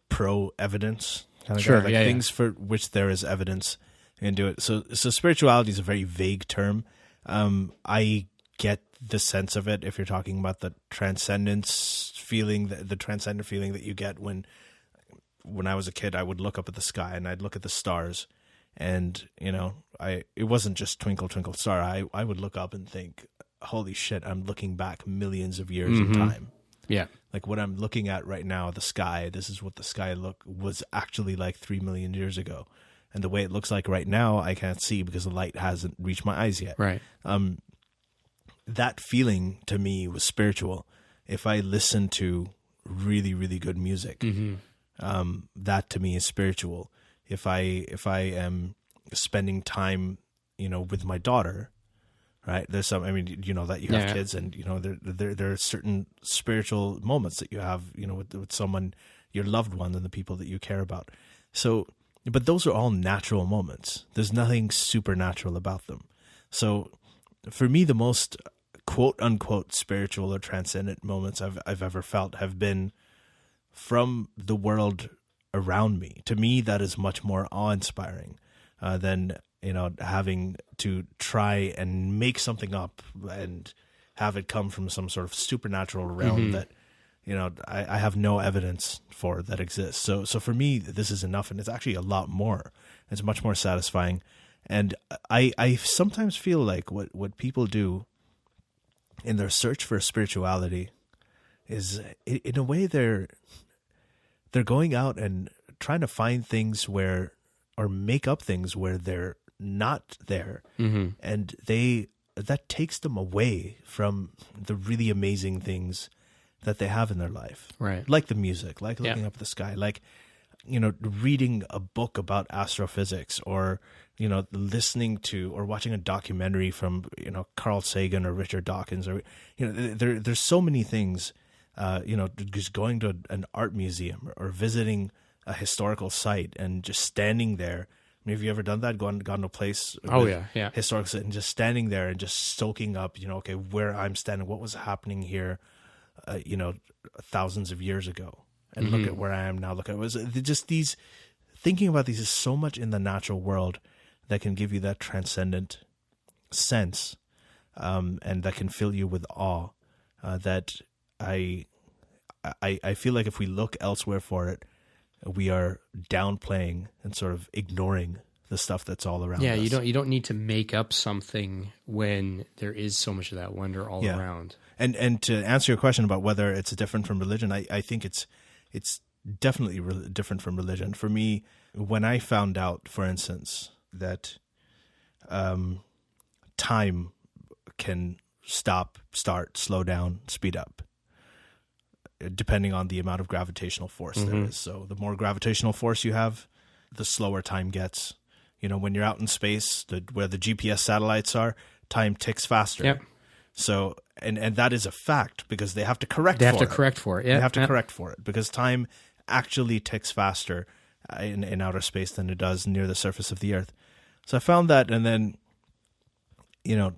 B: pro-evidence kind of guy. Like things for which there is evidence into it. So spirituality is a very vague term. I get the sense of it if you're talking about the transcendence feeling, the transcendent feeling that you get when I was a kid. I would look up at the sky and I'd look at the stars, and it wasn't just twinkle twinkle star. I would look up and think, holy shit, I'm looking back millions of years in time.
A: Yeah.
B: Like what I'm looking at right now, the sky, this is what the sky was actually like 3 million years ago. And the way it looks like right now, I can't see because the light hasn't reached my eyes yet.
A: Right.
B: That feeling to me was spiritual. If I listen to really, really good music, that to me is spiritual. If I am spending time, with my daughter, right? There's some, that you have kids, and there are certain spiritual moments that you have, with someone, your loved one, and the people that you care about. So, but those are all natural moments. There's nothing supernatural about them. So, for me, the most quote unquote spiritual or transcendent moments I've ever felt have been from the world around me. To me, that is much more awe-inspiring than having to try and make something up and have it come from some sort of supernatural realm that I have no evidence for that exists. So for me, this is enough, and it's actually a lot more. It's much more satisfying, and I sometimes feel like what people do in their search for spirituality is, in a way, they're going out and trying to find things or make up things where they're not there. And that takes them away from the really amazing things that they have in their life.
A: Right.
B: Like the music, like looking up at the sky, like, reading a book about astrophysics, or, listening to or watching a documentary from, Carl Sagan or Richard Dawkins, or, there's so many things, just going to an art museum or visiting a historical site and just standing there. I mean, have you ever done that? Gone to a place? Historical site, and just standing there and just soaking up, okay, where I'm standing, what was happening here, thousands of years ago, and look at where I am now. Look at it was just these, thinking about these is so much in the natural world that can give you that transcendent sense, and that can fill you with awe, that I feel like if we look elsewhere for it, we are downplaying and sort of ignoring the stuff that's all around us.
A: Yeah, you don't need to make up something when there is so much of that wonder all around.
B: And to answer your question about whether it's different from religion, I think it's definitely different from religion. For me, when I found out, for instance, that time can stop, start, slow down, speed up, depending on the amount of gravitational force there is. So the more gravitational force you have, the slower time gets. When you're out in space, where the GPS satellites are, time ticks faster.
A: Yep.
B: So, and that is a fact, because they have to correct for it.
A: They have to correct for it. Yeah.
B: They have to correct for it, because time actually ticks faster in outer space than it does near the surface of the Earth. So I found that, and then, I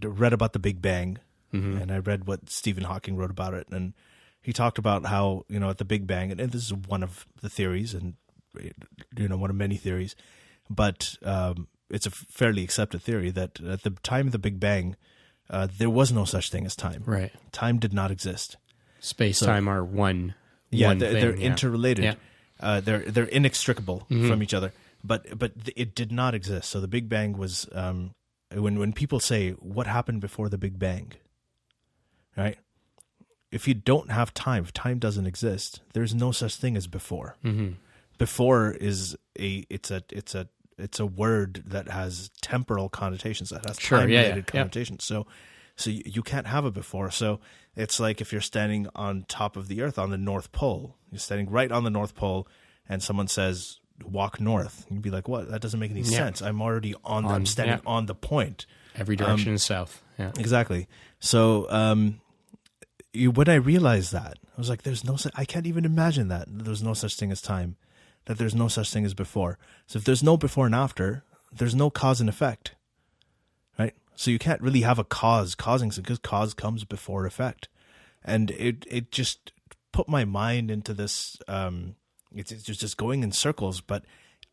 B: read about the Big Bang, and I read what Stephen Hawking wrote about it, and he talked about how, at the Big Bang, and this is one of the theories, and, one of many theories, but it's a fairly accepted theory that at the time of the Big Bang, there was no such thing as time.
A: Right.
B: Time did not exist.
A: Space-time are one
B: they're
A: thing,
B: interrelated. Yeah. They're inextricable from each other, but it did not exist. So the Big Bang was, when people say, what happened before the Big Bang, right? If you don't have time, if time doesn't exist, there's no such thing as before. Before is it's a word that has temporal connotations, that has time-related connotations. So you can't have a before. So it's like if you're standing on top of the Earth on the North Pole, you're standing right on the North Pole, and someone says, walk north. You'd be like, what? That doesn't make any sense. I'm already I'm standing on the point.
A: Every direction is south. Yeah.
B: Exactly. So when I realized that, I was like, I can't even imagine that. There's no such thing as time. That there's no such thing as before. So if there's no before and after, there's no cause and effect, right? So you can't really have a cause causing something, because cause comes before effect. And it just put my mind into this, it's just going in circles, but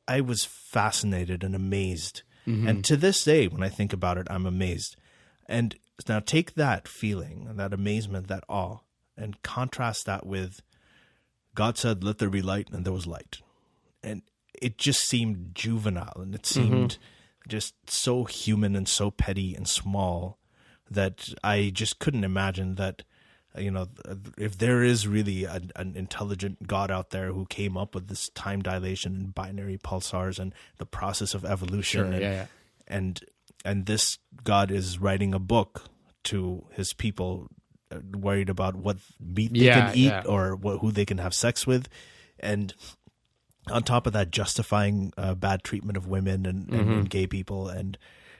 B: I was fascinated and amazed. And to this day, when I think about it, I'm amazed. And now take that feeling, that amazement, that awe, and contrast that with God said, let there be light, and there was light. And it just seemed juvenile, and it seemed just so human and so petty and small that I just couldn't imagine that if there is really an intelligent God out there who came up with this time dilation and binary pulsars and the process of evolution, and this God is writing a book to his people, worried about what meat they can eat or who they can have sex with, and on top of that, justifying bad treatment of women and gay people and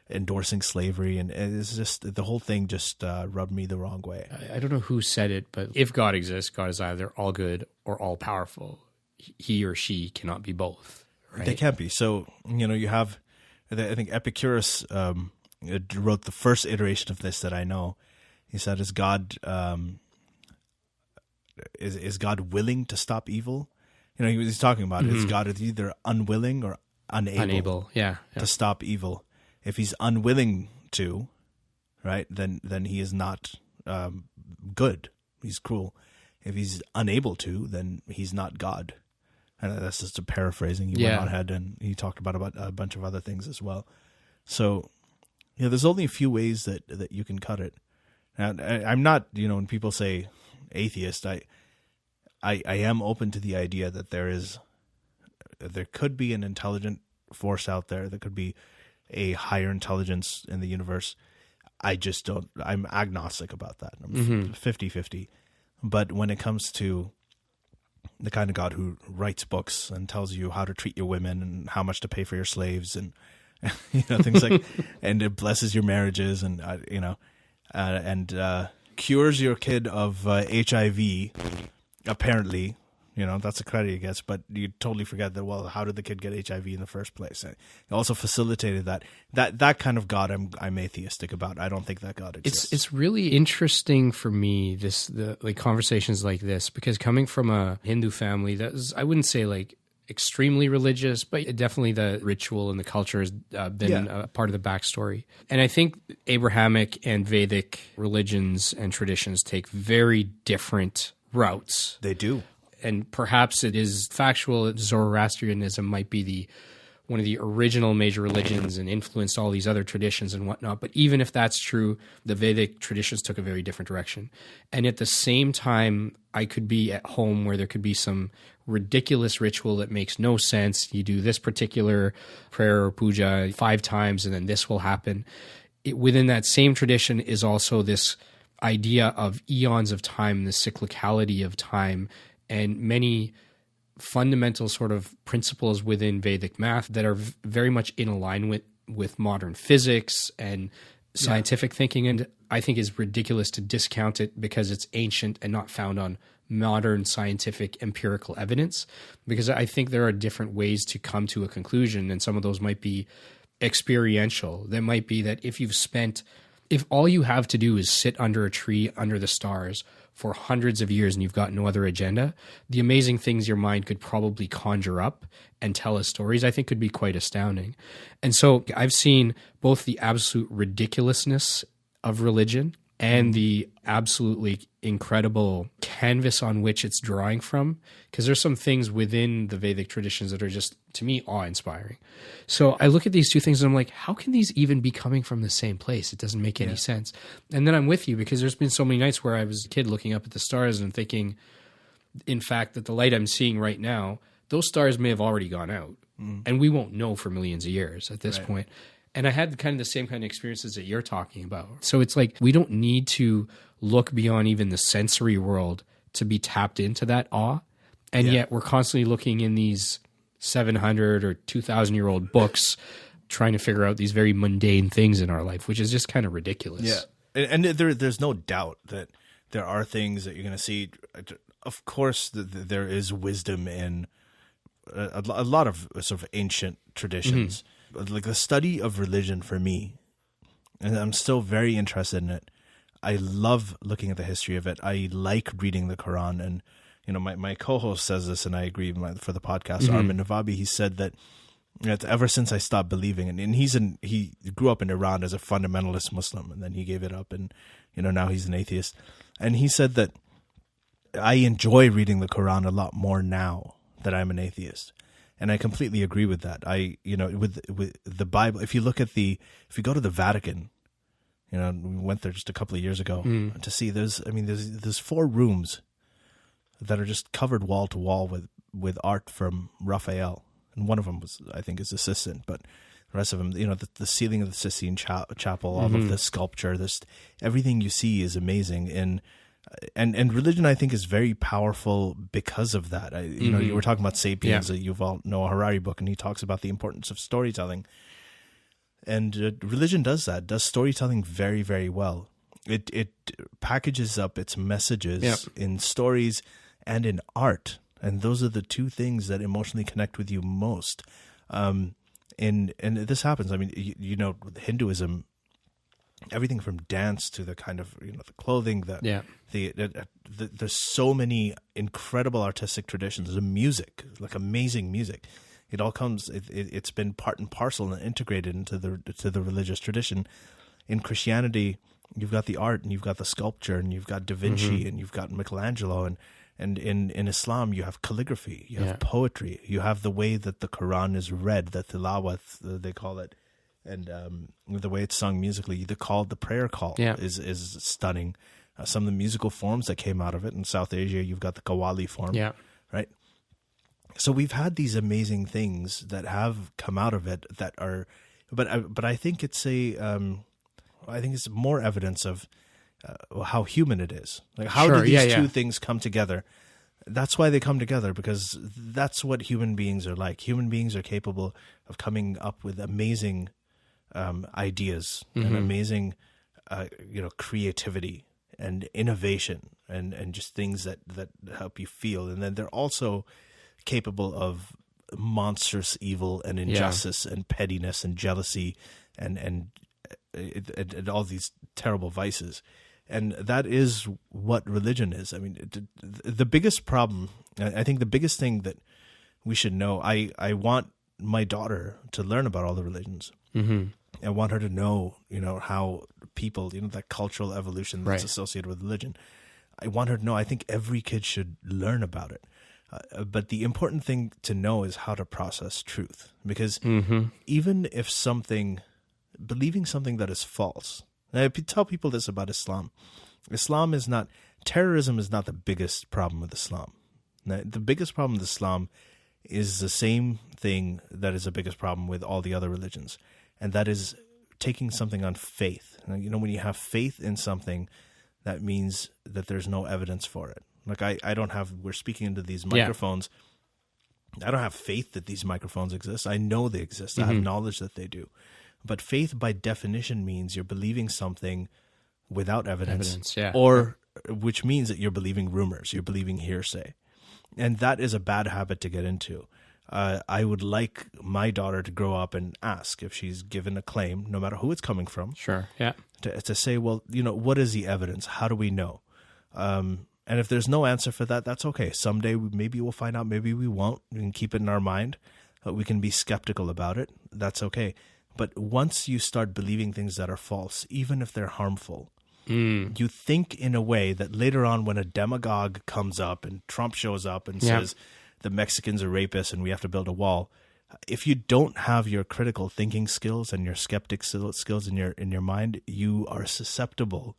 B: endorsing slavery, and it's just the whole thing just rubbed me the wrong way.
A: I don't know who said it, but if God exists, God is either all good or all powerful. He or she cannot be both. Right?
B: They can't be. So you have, I think Epicurus wrote the first iteration of this that I know. He said, "Is God is God willing to stop evil?" He's talking about is God is either unwilling or unable to stop evil. If he's unwilling to, right, then he is not good. He's cruel. If he's unable to, then he's not God. And that's just a paraphrasing. He went on ahead and he talked about a bunch of other things as well. So, there's only a few ways that you can cut it. And I'm not, when people say atheist, I am open to the idea that there could be an intelligent force out there. There could be a higher intelligence in the universe. I'm agnostic about that. I'm 50-50. But when it comes to the kind of God who writes books and tells you how to treat your women and how much to pay for your slaves and things like, and it blesses your marriages and cures your kid of HIV, apparently. That's a credit he gets, but you totally forget that, well, how did the kid get HIV in the first place? He also facilitated that. That kind of God I'm atheistic about. I don't think that God exists.
A: It's really interesting for me, conversations like this, because coming from a Hindu family that was, I wouldn't say like extremely religious, but definitely the ritual and the culture has been a part of the backstory. And I think Abrahamic and Vedic religions and traditions take very different routes.
B: They do.
A: And perhaps it is factual. Zoroastrianism might be one of the original major religions and influenced all these other traditions and whatnot. But even if that's true, the Vedic traditions took a very different direction. And at the same time, I could be at home where there could be some ridiculous ritual that makes no sense. You do this particular prayer or puja 5 times, and then this will happen. Within that same tradition is also this idea of eons of time, the cyclicality of time, and many fundamental sort of principles within Vedic math that are very much in alignment with modern physics and scientific thinking. And I think it's ridiculous to discount it because it's ancient and not found on modern scientific empirical evidence, because I think there are different ways to come to a conclusion, and some of those might be experiential. There might be that if all you have to do is sit under a tree under the stars for hundreds of years and you've got no other agenda, the amazing things your mind could probably conjure up and tell as stories, I think could be quite astounding. And so I've seen both the absolute ridiculousness of religion and the absolutely incredible canvas on which it's drawing from, because there's some things within the Vedic traditions that are just, to me, awe-inspiring. So I look at these two things and I'm like, how can these even be coming from the same place? It doesn't make any sense. And then I'm with you, because there's been so many nights where I was a kid looking up at the stars and thinking, in fact, that the light I'm seeing right now, those stars may have already gone out. And we won't know for millions of years at this point. And I had kind of the same kind of experiences that you're talking about. So it's like, we don't need to look beyond even the sensory world to be tapped into that awe. And yet we're constantly looking in these 700 or 2,000-year-old books trying to figure out these very mundane things in our life, which is just kind of ridiculous.
B: Yeah. And there's no doubt that there are things that you're going to see. Of course, there is wisdom in a lot of sort of ancient traditions. Like the study of religion for me, and I'm still very interested in it. I love looking at the history of it. I like reading the Quran. And, my co-host says this, and I agree for the podcast, Armin Navabi, he said that ever since I stopped believing, and he grew up in Iran as a fundamentalist Muslim, and then he gave it up, and, now he's an atheist. And he said that I enjoy reading the Quran a lot more now that I'm an atheist. And I completely agree with that. With the Bible, if you go to the Vatican, You know, we went there just a couple of years ago to see. There's 4 rooms that are just covered wall to wall with art from Raphael, and one of them was, I think, his assistant, but the rest of them, you know, the ceiling of the Sistine Chapel, all of the sculpture, everything you see is amazing. And religion, I think, is very powerful because of that. You know, you were talking about *Sapiens*, the Yuval Noah Harari book, and he talks about the importance of storytelling. And religion does storytelling very, very well. It packages up its messages in stories and in art, and those are the 2 things that emotionally connect with you most. And this happens. I mean, you know, Hinduism, everything from dance to the kind of, you know, the clothing, there's so many incredible artistic traditions. The music, like amazing music. It all comes. It's been part and parcel and integrated into the religious tradition. In Christianity, you've got the art and you've got the sculpture and you've got Da Vinci and you've got Michelangelo, and in Islam you have calligraphy, you have poetry, you have the way that the Quran is read, the tilawat they call it, and the way it's sung musically. The prayer call is stunning. Some of the musical forms that came out of it in South Asia, you've got the Qawwali form, right? So we've had these amazing things that have come out of it that are, but I think it's it's more evidence of how human it is. Like, how do these 2 things come together? That's why they come together, because that's what human beings are like. Human beings are capable of coming up with amazing ideas and amazing, creativity and innovation and just things that help you feel. And then they're also capable of monstrous evil and injustice and pettiness and jealousy and all these terrible vices. And that is what religion is. I mean, the biggest problem, I think the biggest thing that we should know, I want my daughter to learn about all the religions. I want her to know, you know, how people, you know, that cultural evolution that's associated with religion. I want her to know, I think every kid should learn about it. But the important thing to know is how to process truth. Because even if believing something that is false, I tell people this about Islam. Terrorism is not the biggest problem with Islam. Now, the biggest problem with Islam is the same thing that is the biggest problem with all the other religions. And that is taking something on faith. You know, when you have faith in something, that means that there's no evidence for it. Like we're speaking into these microphones. I don't have faith that these microphones exist. I know they exist. I have knowledge that they do. But faith by definition means you're believing something without evidence or which means that you're believing rumors, you're believing hearsay. And that is a bad habit to get into. I would like my daughter to grow up and ask if she's given a claim, no matter who it's coming from.
A: Sure, yeah.
B: To say, well, you know, what is the evidence? How do we know? And if there's no answer for that, that's okay. Someday maybe we'll find out, maybe we won't. We can keep it in our mind. We can be skeptical about it. That's okay. But once you start believing things that are false, even if they're harmful, you think in a way that later on when a demagogue comes up and Trump shows up and says the Mexicans are rapists and we have to build a wall, if you don't have your critical thinking skills and your skeptic skills in your mind, you are susceptible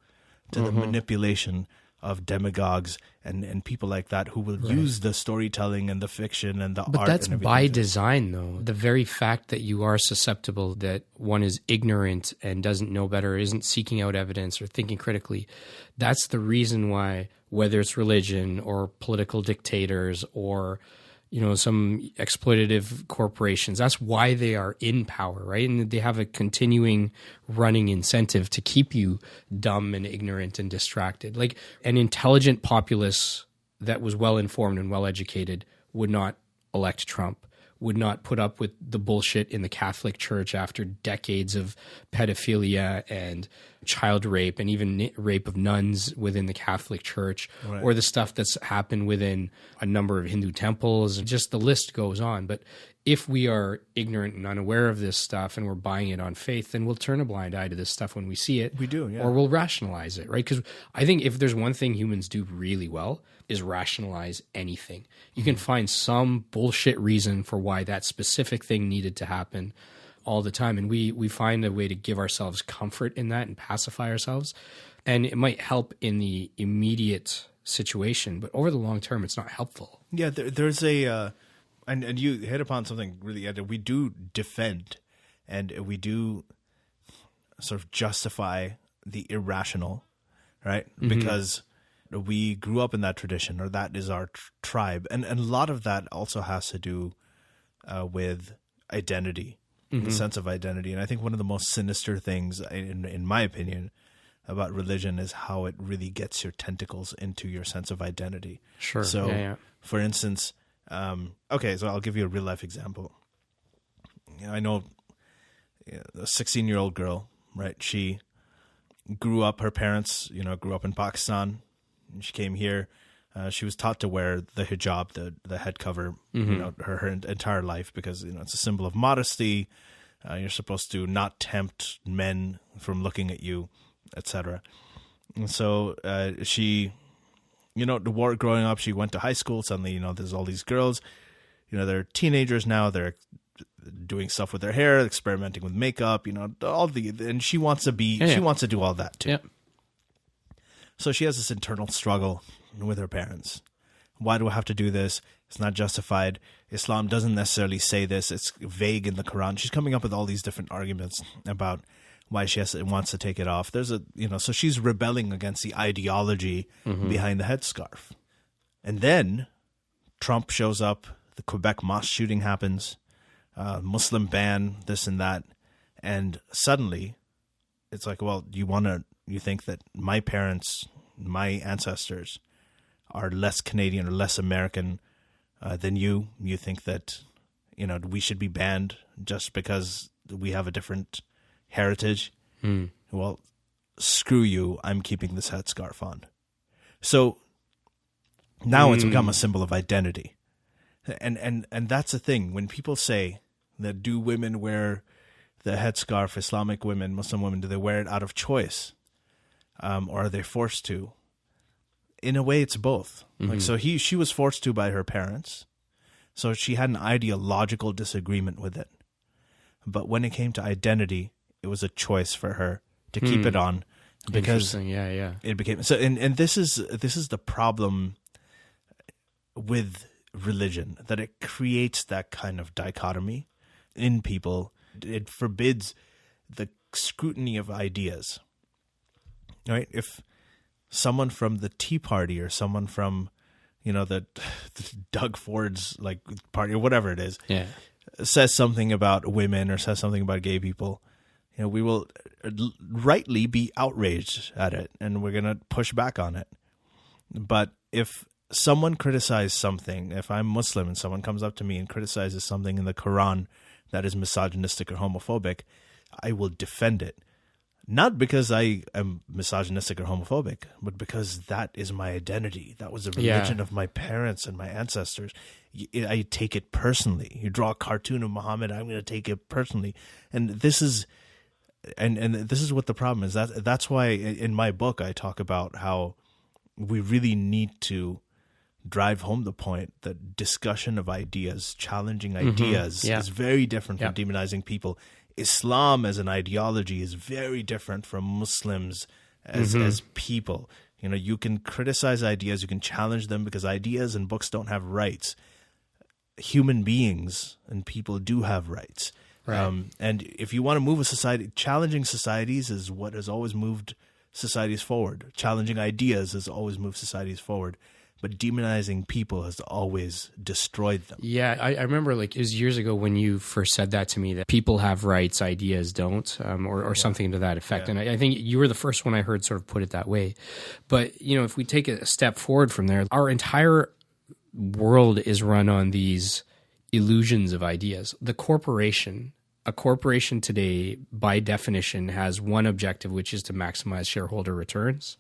B: to the manipulation of demagogues and people like that who will use the storytelling and the fiction and the art.
A: But that's
B: and
A: by design, though. The very fact that you are susceptible, that one is ignorant and doesn't know better, isn't seeking out evidence or thinking critically, that's the reason why, whether it's religion or political dictators or, you know, some exploitative corporations, that's why they are in power, right? And they have a continuing running incentive to keep you dumb and ignorant and distracted. Like an intelligent populace that was well-informed and well-educated would not elect Trump, would not put up with the bullshit in the Catholic Church after decades of pedophilia and child rape and even rape of nuns within the Catholic Church, or the stuff that's happened within a number of Hindu temples. Just the list goes on. But if we are ignorant and unaware of this stuff and we're buying it on faith, then we'll turn a blind eye to this stuff when we see it.
B: We do, yeah.
A: Or we'll rationalize it, right? Because I think if there's one thing humans do really well is rationalize anything. You can find some bullshit reason for why that specific thing needed to happen, all the time. And we find a way to give ourselves comfort in that and pacify ourselves. And it might help in the immediate situation, but over the long term, it's not helpful.
B: Yeah, there's a, and you hit upon something really, we do defend and we do sort of justify the irrational, right? Because we grew up in that tradition, or that is our tribe. And a lot of that also has to do with identity, the sense of identity. And I think one of the most sinister things, in my opinion, about religion is how it really gets your tentacles into your sense of identity.
A: Sure.
B: So, for instance, okay, so I'll give you a real life example. I know a 16-year-old girl, right? She grew up, her parents, grew up in Pakistan. And she came here. She was taught to wear the hijab, the head cover, her entire life, because, it's a symbol of modesty. You're supposed to not tempt men from looking at you, etc. And so she, growing up, she went to high school. Suddenly, there's all these girls, they're teenagers now. They're doing stuff with their hair, experimenting with makeup, and she wants to she wants to do all that too.
A: Yep.
B: So she has this internal struggle with her parents. Why do I have to do this? It's not justified. Islam doesn't necessarily say this. It's vague in the Quran. She's coming up with all these different arguments about why she wants to take it off. So she's rebelling against the ideology behind the headscarf. And then Trump shows up, the Quebec mosque shooting happens, Muslim ban, this and that. And suddenly it's like, well, you think that my parents, my ancestors are less Canadian or less American than you. You think that, we should be banned just because we have a different heritage. Well, screw you. I'm keeping this headscarf on. So now it's become a symbol of identity. And that's the thing. When people say that, do women wear the headscarf, Islamic women, Muslim women, do they wear it out of choice? Or are they forced to? In a way, it's both. So she was forced to by her parents. So she had an ideological disagreement with it. But when it came to identity, it was a choice for her to keep it on, because it became so. And this is the problem with religion, that it creates that kind of dichotomy in people. It forbids the scrutiny of ideas. Right? If someone from the Tea Party or someone from, the Doug Ford's party or whatever it is, says something about women or says something about gay people, we will rightly be outraged at it, and we're going to push back on it. But if someone criticizes something, if I'm Muslim and someone comes up to me and criticizes something in the Quran that is misogynistic or homophobic, I will defend it. Not because I am misogynistic or homophobic, but because that is my identity. That was the religion of my parents and my ancestors. I take it personally. You draw a cartoon of Muhammad, I'm going to take it personally. And this is what the problem is. That's why in my book I talk about how we really need to drive home the point that discussion of ideas, challenging ideas, is very different from demonizing people. Islam as an ideology is very different from Muslims as people. You can criticize ideas, you can challenge them, because ideas and books don't have rights. Human beings and people do have rights. Right. And if you want to move a society, challenging societies is what has always moved societies forward. Challenging ideas has always moved societies forward. But demonizing people has always destroyed them. Yeah,
A: I remember it was years ago when you first said that to me, that people have rights, ideas don't, or something to that effect. Yeah. And I think you were the first one I heard sort of put it that way. But, if we take a step forward from there, our entire world is run on these illusions of ideas. A corporation today, by definition, has one objective, which is to maximize shareholder returns.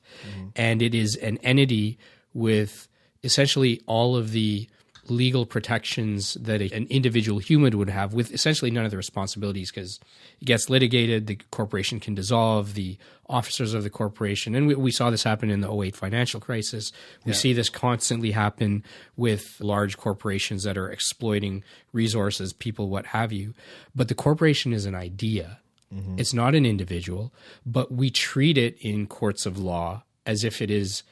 A: And it is an entity with essentially all of the legal protections that an individual human would have with essentially none of the responsibilities, because it gets litigated, the corporation can dissolve, the officers of the corporation. And we saw this happen in the '08 financial crisis. We see this constantly happen with large corporations that are exploiting resources, people, what have you. But the corporation is an idea. Mm-hmm. It's not an individual, but we treat it in courts of law as if it is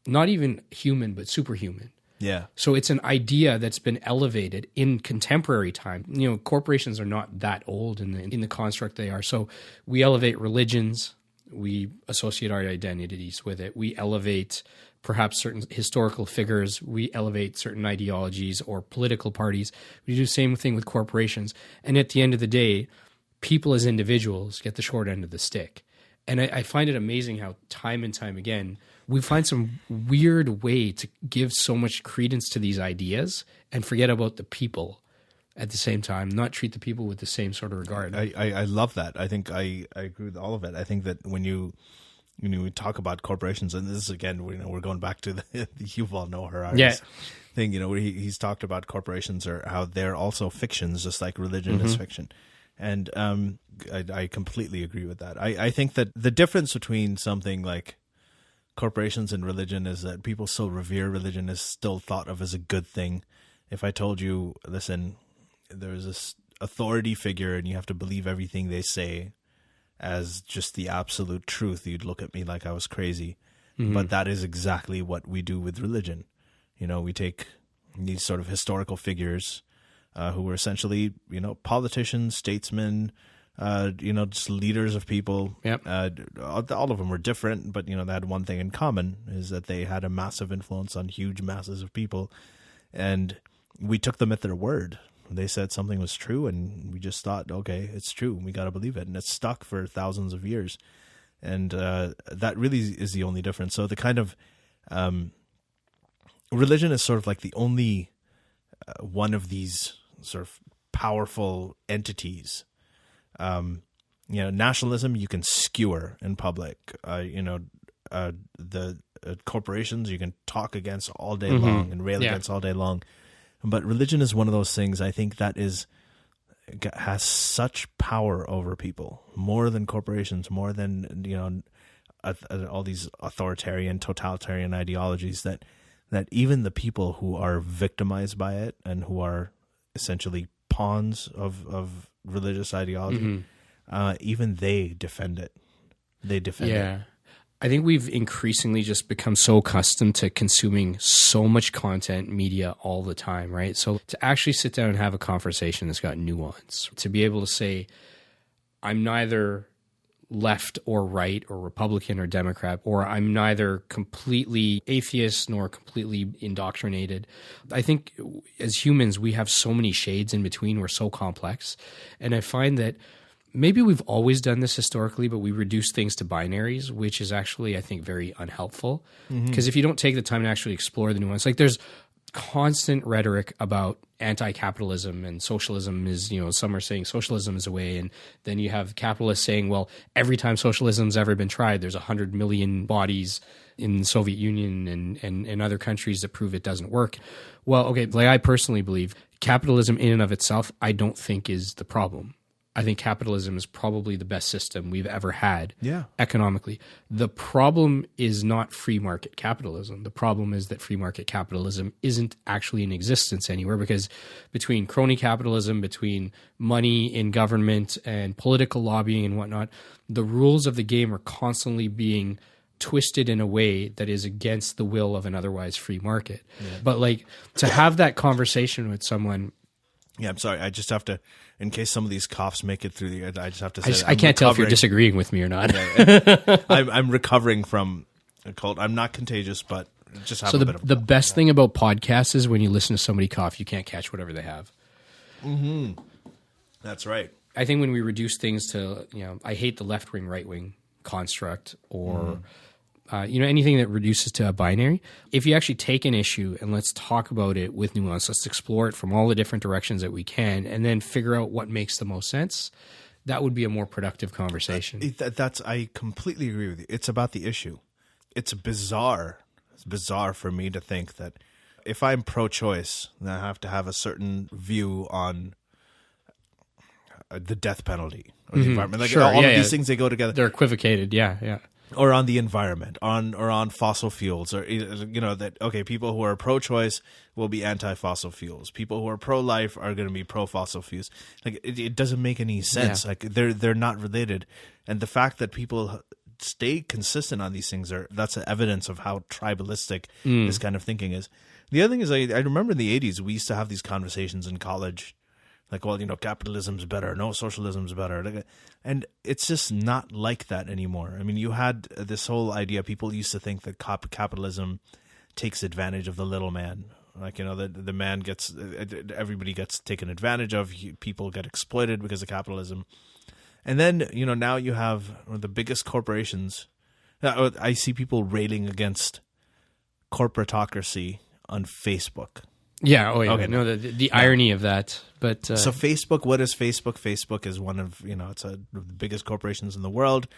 A: not even human, but superhuman.
B: Yeah.
A: So it's an idea that's been elevated in contemporary time. You know, corporations are not that old in the construct they are. So we elevate religions. We associate our identities with it. We elevate perhaps certain historical figures. We elevate certain ideologies or political parties. We do the same thing with corporations. And at the end of the day, people as individuals get the short end of the stick. And I find it amazing how time and time again, we find some weird way to give so much credence to these ideas and forget about the people at the same time, not treat the people with the same sort of regard.
B: I love that. I think I agree with all of it. I think that when you talk about corporations, and this is again, we're going back to the Yuval Noah Harari's thing, where he's talked about corporations or how they're also fictions, just like religion is fiction. And I completely agree with that. I think that the difference between something like corporations and religion is that people still revere religion, is still thought of as a good thing. If I told you, listen, there's this authority figure and you have to believe everything they say as just the absolute truth, you'd look at me like I was crazy. Mm-hmm. But that is exactly what we do with religion. We take these sort of historical figures who were essentially, politicians, statesmen, just leaders of people.
A: Yep.
B: All of them were different, but, they had one thing in common, is that they had a massive influence on huge masses of people. And we took them at their word. They said something was true, and we just thought, okay, it's true. We got to believe it. And it's stuck for thousands of years. And that really is the only difference. So the kind of religion is sort of like the only one of these sort of powerful entities. Nationalism you can skewer in public. The corporations you can talk against all day long and rail against all day long. But religion is one of those things, I think, that has such power over people, more than corporations, more than all these authoritarian, totalitarian ideologies, that even the people who are victimized by it and who are essentially pawns of religious ideology, even they defend it. They defend it.
A: I think we've increasingly just become so accustomed to consuming so much content, media all the time, right? So to actually sit down and have a conversation that's got nuance, to be able to say, I'm neither left or right or Republican or Democrat, or I'm neither completely atheist nor completely indoctrinated. I think as humans, we have so many shades in between. We're so complex. And I find that maybe we've always done this historically, but we reduce things to binaries, which is actually, I think, very unhelpful. Because if you don't take the time to actually explore the nuance, like there's constant rhetoric about anti-capitalism and socialism is, some are saying socialism is a way. And then you have capitalists saying, well, every time socialism's ever been tried, there's 100 million bodies in the Soviet Union and other countries that prove it doesn't work. Well, okay, like I personally believe capitalism in and of itself, I don't think is the problem. I think capitalism is probably the best system we've ever had economically. The problem is not free market capitalism. The problem is that free market capitalism isn't actually in existence anywhere, because between crony capitalism, between money in government and political lobbying and whatnot, the rules of the game are constantly being twisted in a way that is against the will of an otherwise free market. But like to have that conversation with someone.
B: Yeah, I'm sorry. I just have to, in case some of these coughs make it through I just have to say
A: I can't tell if you're disagreeing with me or not.
B: I'm recovering from a cold. I'm not contagious, but just have a bit of a
A: the best thing about podcasts is when you listen to somebody cough, you can't catch whatever they have.
B: Mm-hmm. That's right.
A: I think when we reduce things to, I hate the left-wing, right-wing construct or anything that reduces to a binary. If you actually take an issue and let's talk about it with nuance, let's explore it from all the different directions that we can, and then figure out what makes the most sense, that would be a more productive conversation.
B: I completely agree with you. It's about the issue. It's bizarre for me to think that if I'm pro-choice, then I have to have a certain view on the death penalty or the environment. Like all of these things, they go together.
A: They're equivocated. Yeah.
B: Or on the environment, on fossil fuels, or that people who are pro-choice will be anti-fossil fuels. People who are pro-life are going to be pro-fossil fuels. Like it doesn't make any sense. Yeah. Like they're not related, and the fact that people stay consistent on these things that's evidence of how tribalistic this kind of thinking is. The other thing is, I remember in the 80s we used to have these conversations in college. Like, well, capitalism's better. No, socialism's better. And it's just not like that anymore. I mean, you had this whole idea. People used to think that capitalism takes advantage of the little man. Like, the man everybody gets taken advantage of. People get exploited because of capitalism. And then, now you have the biggest corporations. I see people railing against corporatocracy on Facebook.
A: Yeah. Oh, yeah. Okay. No, the irony of that. But
B: so Facebook, what is Facebook? Facebook is one of it's the biggest corporations in the world.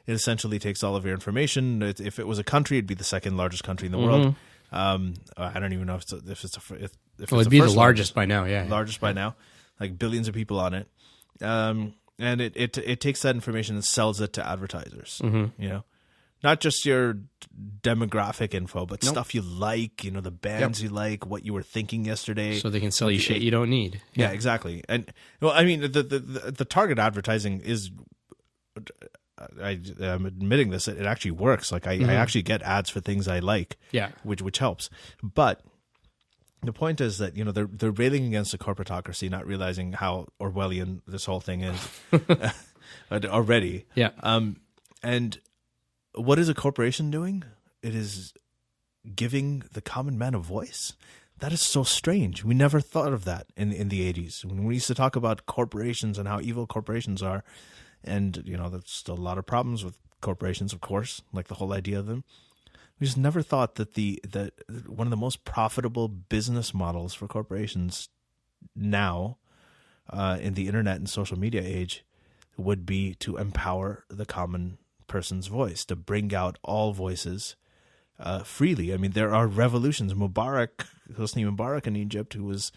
B: It essentially takes all of your information. If it was a country, it'd be the second largest country in the world. I don't even know if it's
A: it'd be the largest by now. Yeah,
B: largest by now, like billions of people on it. And it takes that information and sells it to advertisers. Not just your demographic info, but stuff you like, the bands you like, what you were thinking yesterday.
A: So they can sell you shit you don't need.
B: Yeah, exactly. And well, I mean, the target advertising is, I'm admitting this, it actually works. Like I actually get ads for things I like, which helps. But the point is that, they're railing against the corporatocracy, not realizing how Orwellian this whole thing is already.
A: Yeah.
B: And what is a corporation doing? It is giving the common man a voice. That is so strange. We never thought of that in the 80s. When we used to talk about corporations and how evil corporations are, and, there's still a lot of problems with corporations, of course, like the whole idea of them. We just never thought that that one of the most profitable business models for corporations now in the internet and social media age would be to empower the common person's voice, to bring out all voices freely. I mean, there are revolutions. Hosni Mubarak in Egypt, who was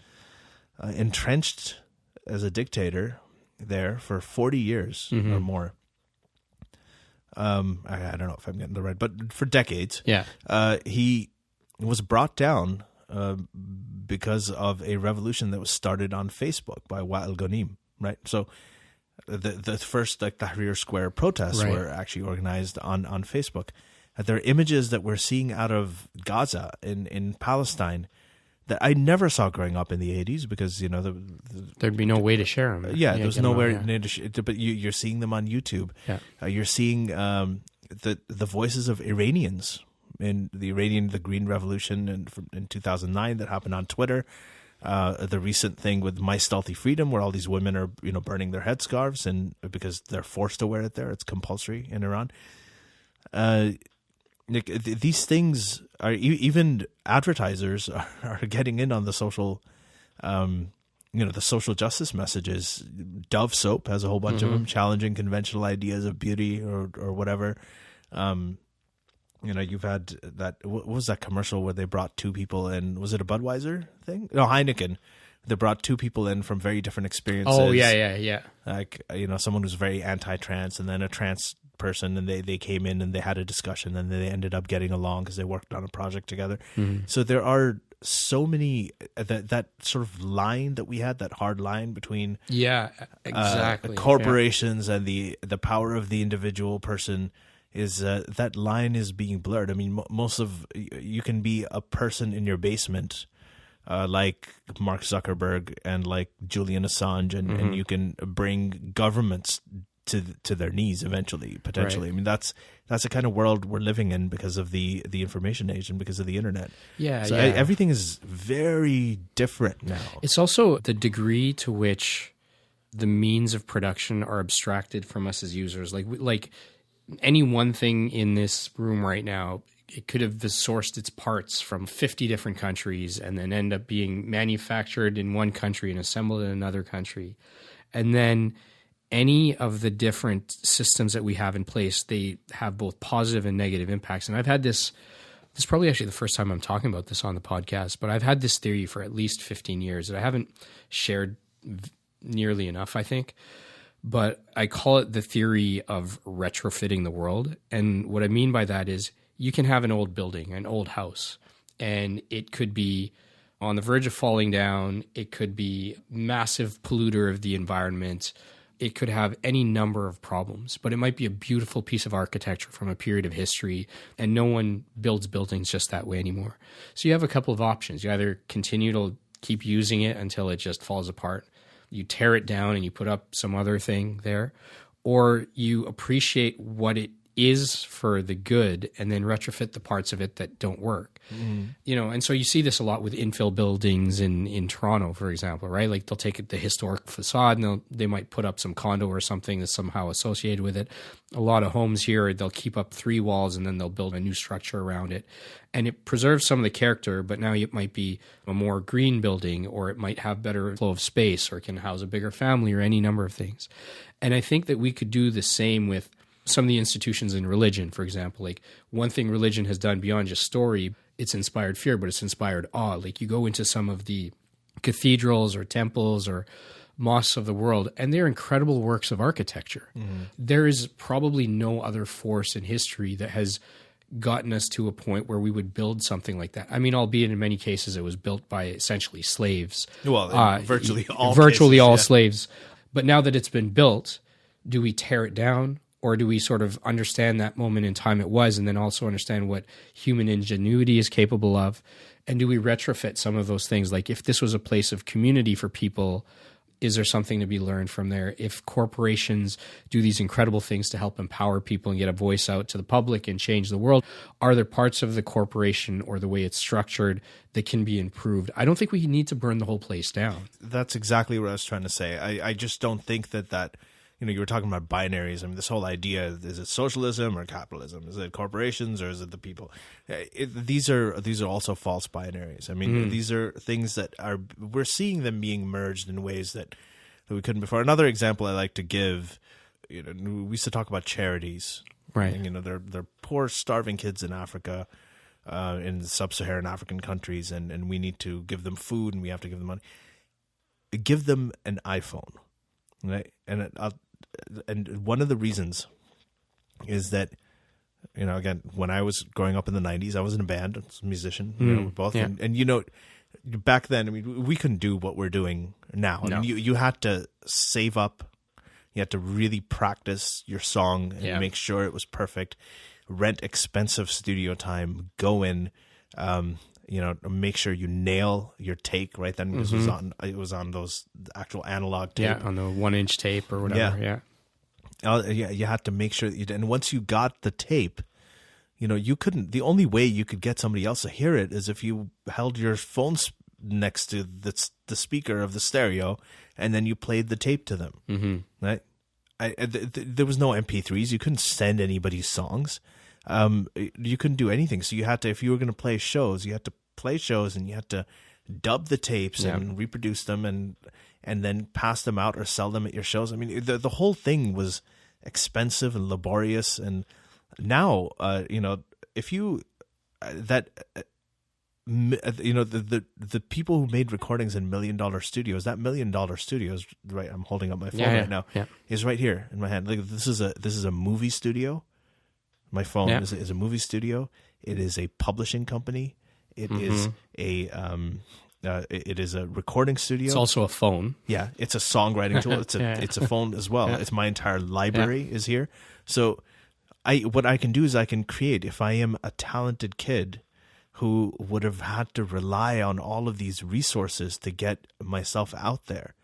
B: entrenched as a dictator there for 40 years or more. I don't know if I'm getting the right, but for decades.
A: Yeah.
B: He was brought down because of a revolution that was started on Facebook by Wa'il Ghanim, right? So the first Tahrir Square protests were actually organized on Facebook. There are images that we're seeing out of Gaza in Palestine that I never saw growing up in the 80s because,
A: there'd be no way to share them.
B: Yeah, there's nowhere to share, but you're seeing them on YouTube.
A: Yeah.
B: You're seeing the voices of Iranians in the Green Revolution in 2009 that happened on Twitter. The recent thing with My Stealthy Freedom, where all these women are, burning their headscarves and because they're forced to wear it there. It's compulsory in Iran. These things are even advertisers are getting in on the social, the social justice messages. Dove soap has a whole bunch of them challenging conventional ideas of beauty or whatever. You've had that. What was that commercial where they brought two people in? Was it a Budweiser thing? No, Heineken. They brought two people in from very different experiences.
A: Oh, yeah.
B: Like, someone who's very anti-trans and then a trans person, and they came in and they had a discussion and they ended up getting along because they worked on a project together. So there are so many, that sort of line that we had, that hard line between corporations and the power of the individual person is that line is being blurred. I mean, you can be a person in your basement like Mark Zuckerberg and like Julian Assange, and you can bring governments to their knees eventually, potentially. Right. I mean, that's the kind of world we're living in because of the information age and because of the internet. So everything is very different now.
A: It's also the degree to which the means of production are abstracted from us as users. Like any one thing in this room right now, it could have sourced its parts from 50 different countries and then end up being manufactured in one country and assembled in another country. And then any of the different systems that we have in place, they have both positive and negative impacts. And I've had this This is probably actually the first time I'm talking about this on the podcast, but I've had this theory for at least 15 years that I haven't shared nearly enough, I think. But I call it the theory of retrofitting the world. And what I mean by that is you can have an old building, an old house, and it could be on the verge of falling down. It could be massive polluter of the environment. It could have any number of problems, but it might be a beautiful piece of architecture from a period of history, and no one builds buildings just that way anymore. So you have a couple of options. You either continue to keep using it until it just falls apart, you tear it down and you put up some other thing there, or you appreciate what it is for the good and then retrofit the parts of it that don't work. And so you see this a lot with infill buildings in Toronto, for example, right? Like they'll take the historic facade and they might put up some condo or something that's somehow associated with it. A lot of homes here, they'll keep up 3 walls and then they'll build a new structure around it. And it preserves some of the character, but now it might be a more green building, or it might have better flow of space, or it can house a bigger family, or any number of things. And I think that we could do the same with some of the institutions in religion, for example. Like one thing religion has done beyond just story, it's inspired fear, but it's inspired awe. Like you go into some of the cathedrals or temples or mosques of the world, and they're incredible works of architecture. There is probably no other force in history that has gotten us to a point where we would build something like that. I mean, albeit in many cases it was built by essentially slaves.
B: Well, virtually all
A: slaves. But now that it's been built, do we tear it down? Or do we sort of understand that moment in time it was, and then also understand what human ingenuity is capable of? And do we retrofit some of those things? Like if this was a place of community for people, is there something to be learned from there? If corporations do these incredible things to help empower people and get a voice out to the public and change the world, are there parts of the corporation or the way it's structured that can be improved? I don't think we need to burn the whole place down.
B: That's exactly what I was trying to say. I just don't think that you were talking about binaries. I mean, this whole idea, is it socialism or capitalism? Is it corporations or is it the people? These are also false binaries. I mean, these are things that we're seeing them being merged in ways that we couldn't before. Another example I like to give, we used to talk about charities.
A: Right.
B: And, they're poor, starving kids in Africa, in sub-Saharan African countries, and we need to give them food and we have to give them money. Give them an iPhone, right? And one of the reasons is that, again, when I was growing up in the 90s, I was in a band, I was a musician, both. Yeah. And back then, I mean, we couldn't do what we're doing now. No. I mean, you had to save up. You had to really practice your song and make sure it was perfect. Rent expensive studio time. Go in, make sure you nail your take right then. This was on those actual analog tape.
A: Yeah, on the 1-inch tape or whatever. Yeah.
B: You had to make sure that and once you got the tape, you couldn't. The only way you could get somebody else to hear it is if you held your phone next to the speaker of the stereo, and then you played the tape to them. Right? There was no MP3s. You couldn't send anybody songs. You couldn't do anything. So you had to, if you were going to play shows, you had to play shows and you had to dub the tapes and reproduce them and then pass them out or sell them at your shows. I mean, the whole thing was expensive and laborious. And now, if you the people who made recordings in $1 million studios, that $1 million studios, right? I'm holding up my phone right now, is right here in my hand. Like this is a movie studio. My phone is a movie studio. It is a publishing company. It is it is a recording studio.
A: It's also a phone.
B: Yeah, it's a songwriting tool. It's a phone as well. It's my entire library is here. So what I can do is I can create, if I am a talented kid who would have had to rely on all of these resources to get myself out there,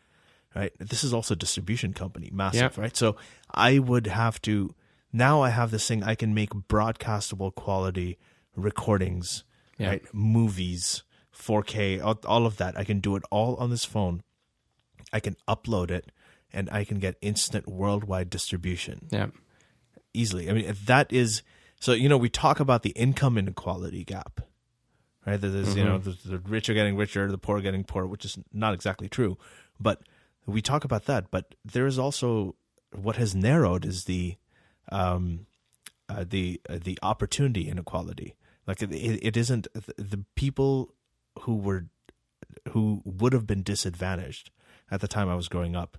B: right? This is also a distribution company, massive, right? So I would have to, now I have this thing, I can make broadcastable quality recordings, right? Movies, 4K, all of that. I can do it all on this phone. I can upload it and I can get instant worldwide distribution. Easily. I mean, that is, so, we talk about the income inequality gap, right? There's, the rich are getting richer, the poor are getting poorer, which is not exactly true. But we talk about that. But there is also, what has narrowed is the opportunity inequality, Like it isn't the people who would have been disadvantaged at the time I was growing up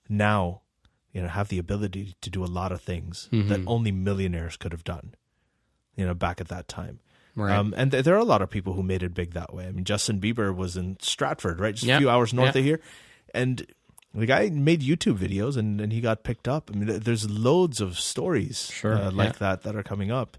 B: now, have the ability to do a lot of things that only millionaires could have done, back at that time.
A: Right.
B: And there are a lot of people who made it big that way. I mean, Justin Bieber was in Stratford, right? Just a few hours north of here. And the guy made YouTube videos and he got picked up. I mean, there's loads of stories like that are coming up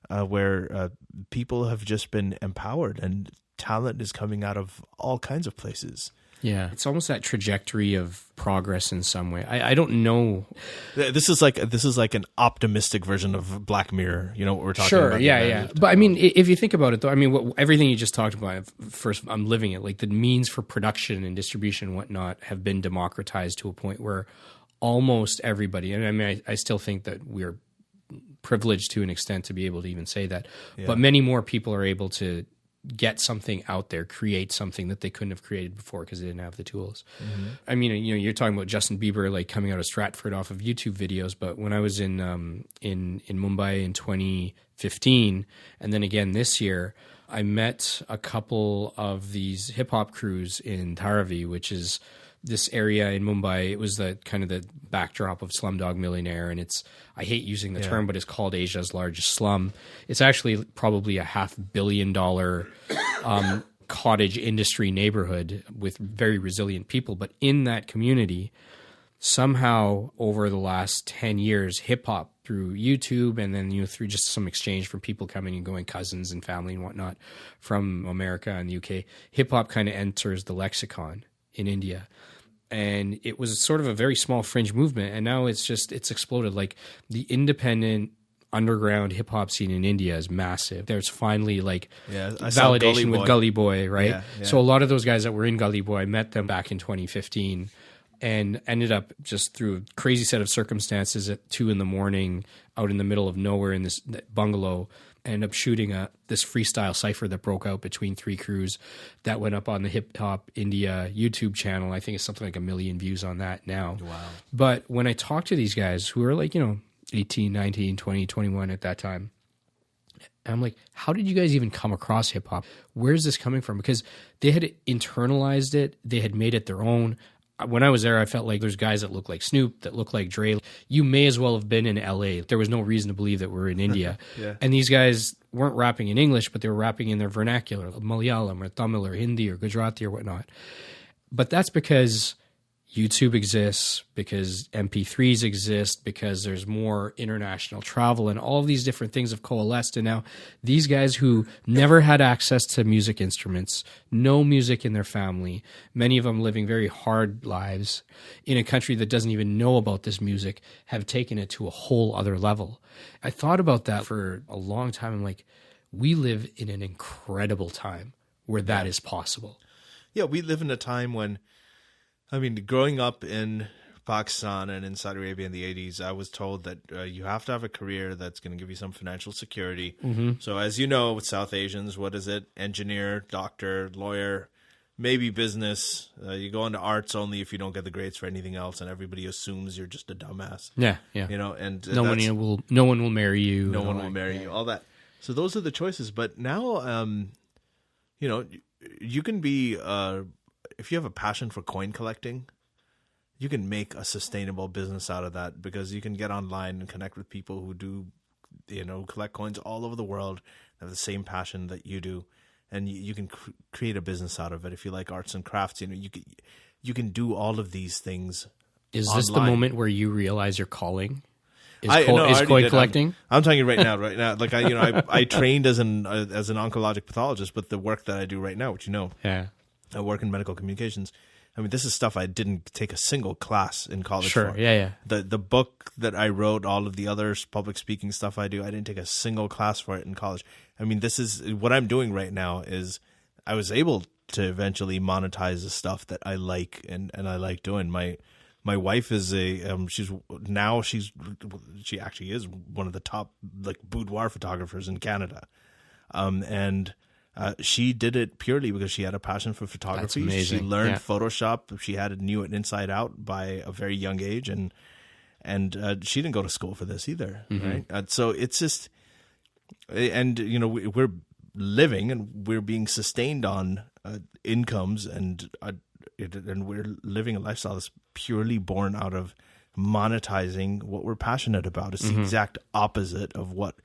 B: where people have just been empowered and talent is coming out of all kinds of places.
A: Yeah, it's almost that trajectory of progress in some way. I don't know.
B: This is like an optimistic version of Black Mirror. You know what we're talking about?
A: Sure, yeah. But I mean, if you think about it, though, I mean, everything you just talked about. First, I'm living it. Like the means for production and distribution and whatnot have been democratized to a point where almost everybody. And I mean, I still think that we're privileged to an extent to be able to even say that. Yeah. But many more people are able to get something out there, create something that they couldn't have created before because they didn't have the tools. Mm-hmm. I mean, you're talking about Justin Bieber like coming out of Stratford off of YouTube videos, but when I was in Mumbai in 2015, and then again this year, I met a couple of these hip hop crews in Dharavi, which is this area in Mumbai. It was the kind of the backdrop of Slumdog Millionaire, and I hate using the term, but it's called Asia's largest slum. It's actually probably a $500 million cottage industry neighborhood with very resilient people. But in that community, somehow over the last 10 years, hip hop through YouTube and then through just some exchange from people coming and going, cousins and family and whatnot from America and the UK, hip hop kind of enters the lexicon in India. And it was sort of a very small fringe movement. And now it's exploded. Like the independent underground hip hop scene in India is massive. There's finally validation with Gully Boy, right? Yeah. So a lot of those guys that were in Gully Boy, I met them back in 2015 and ended up just through a crazy set of circumstances at 2 a.m. out in the middle of nowhere in this bungalow. Ended up shooting this freestyle cipher that broke out between 3 crews that went up on the Hip Hop India YouTube channel. I think it's something like 1 million views on that now. Wow. But when I talk to these guys who are like, 18, 19, 20, 21 at that time, I'm like, how did you guys even come across hip hop? Where's this coming from? Because they had internalized it. They had made it their own. When I was there, I felt like there's guys that look like Snoop, that look like Dre. You may as well have been in LA. There was no reason to believe that we're in India. Yeah. And these guys weren't rapping in English, but they were rapping in their vernacular, Malayalam or Tamil or Hindi or Gujarati or whatnot. But that's because YouTube exists, because MP3s exist, because there's more international travel, and all of these different things have coalesced. And now these guys who never had access to music instruments, no music in their family, many of them living very hard lives in a country that doesn't even know about this music, have taken it to a whole other level. I thought about that for a long time. I'm like, we live in an incredible time where that is possible.
B: Yeah, we live in a time when, growing up in Pakistan and in Saudi Arabia in the 80s, I was told that you have to have a career that's going to give you some financial security. Mm-hmm. So as you know, with South Asians, what is it? Engineer, doctor, lawyer, maybe business. You go into arts only if you don't get the grades for anything else, and everybody assumes you're just a dumbass.
A: Yeah.
B: And
A: no one will marry you.
B: No one will marry you. All that. So those are the choices. But now, you can be... if you have a passion for coin collecting, you can make a sustainable business out of that because you can get online and connect with people who do, collect coins all over the world, have the same passion that you do, and you can create a business out of it. If you like arts and crafts, you can do all of these things.
A: Is
B: online.
A: This the moment where you realize your calling? Is coin collecting?
B: I'm telling you right now. Like I trained as an oncologic pathologist, but the work that I do right now, which I work in medical communications. This is stuff I didn't take a single class in college for.
A: Yeah.
B: The book that I wrote, all of the other public speaking stuff I do, I didn't take a single class for it in college. This is what I'm doing right now is I was able to eventually monetize the stuff that I like and I like doing. My wife is she actually is one of the top boudoir photographers in Canada. She did it purely because she had a passion for photography.
A: That's amazing.
B: She learned Photoshop. She knew it inside out by a very young age, and she didn't go to school for this either. Mm-hmm. Right? So it's just And, we're living and we're being sustained on incomes and we're living a lifestyle that's purely born out of monetizing what we're passionate about. It's the exact opposite of what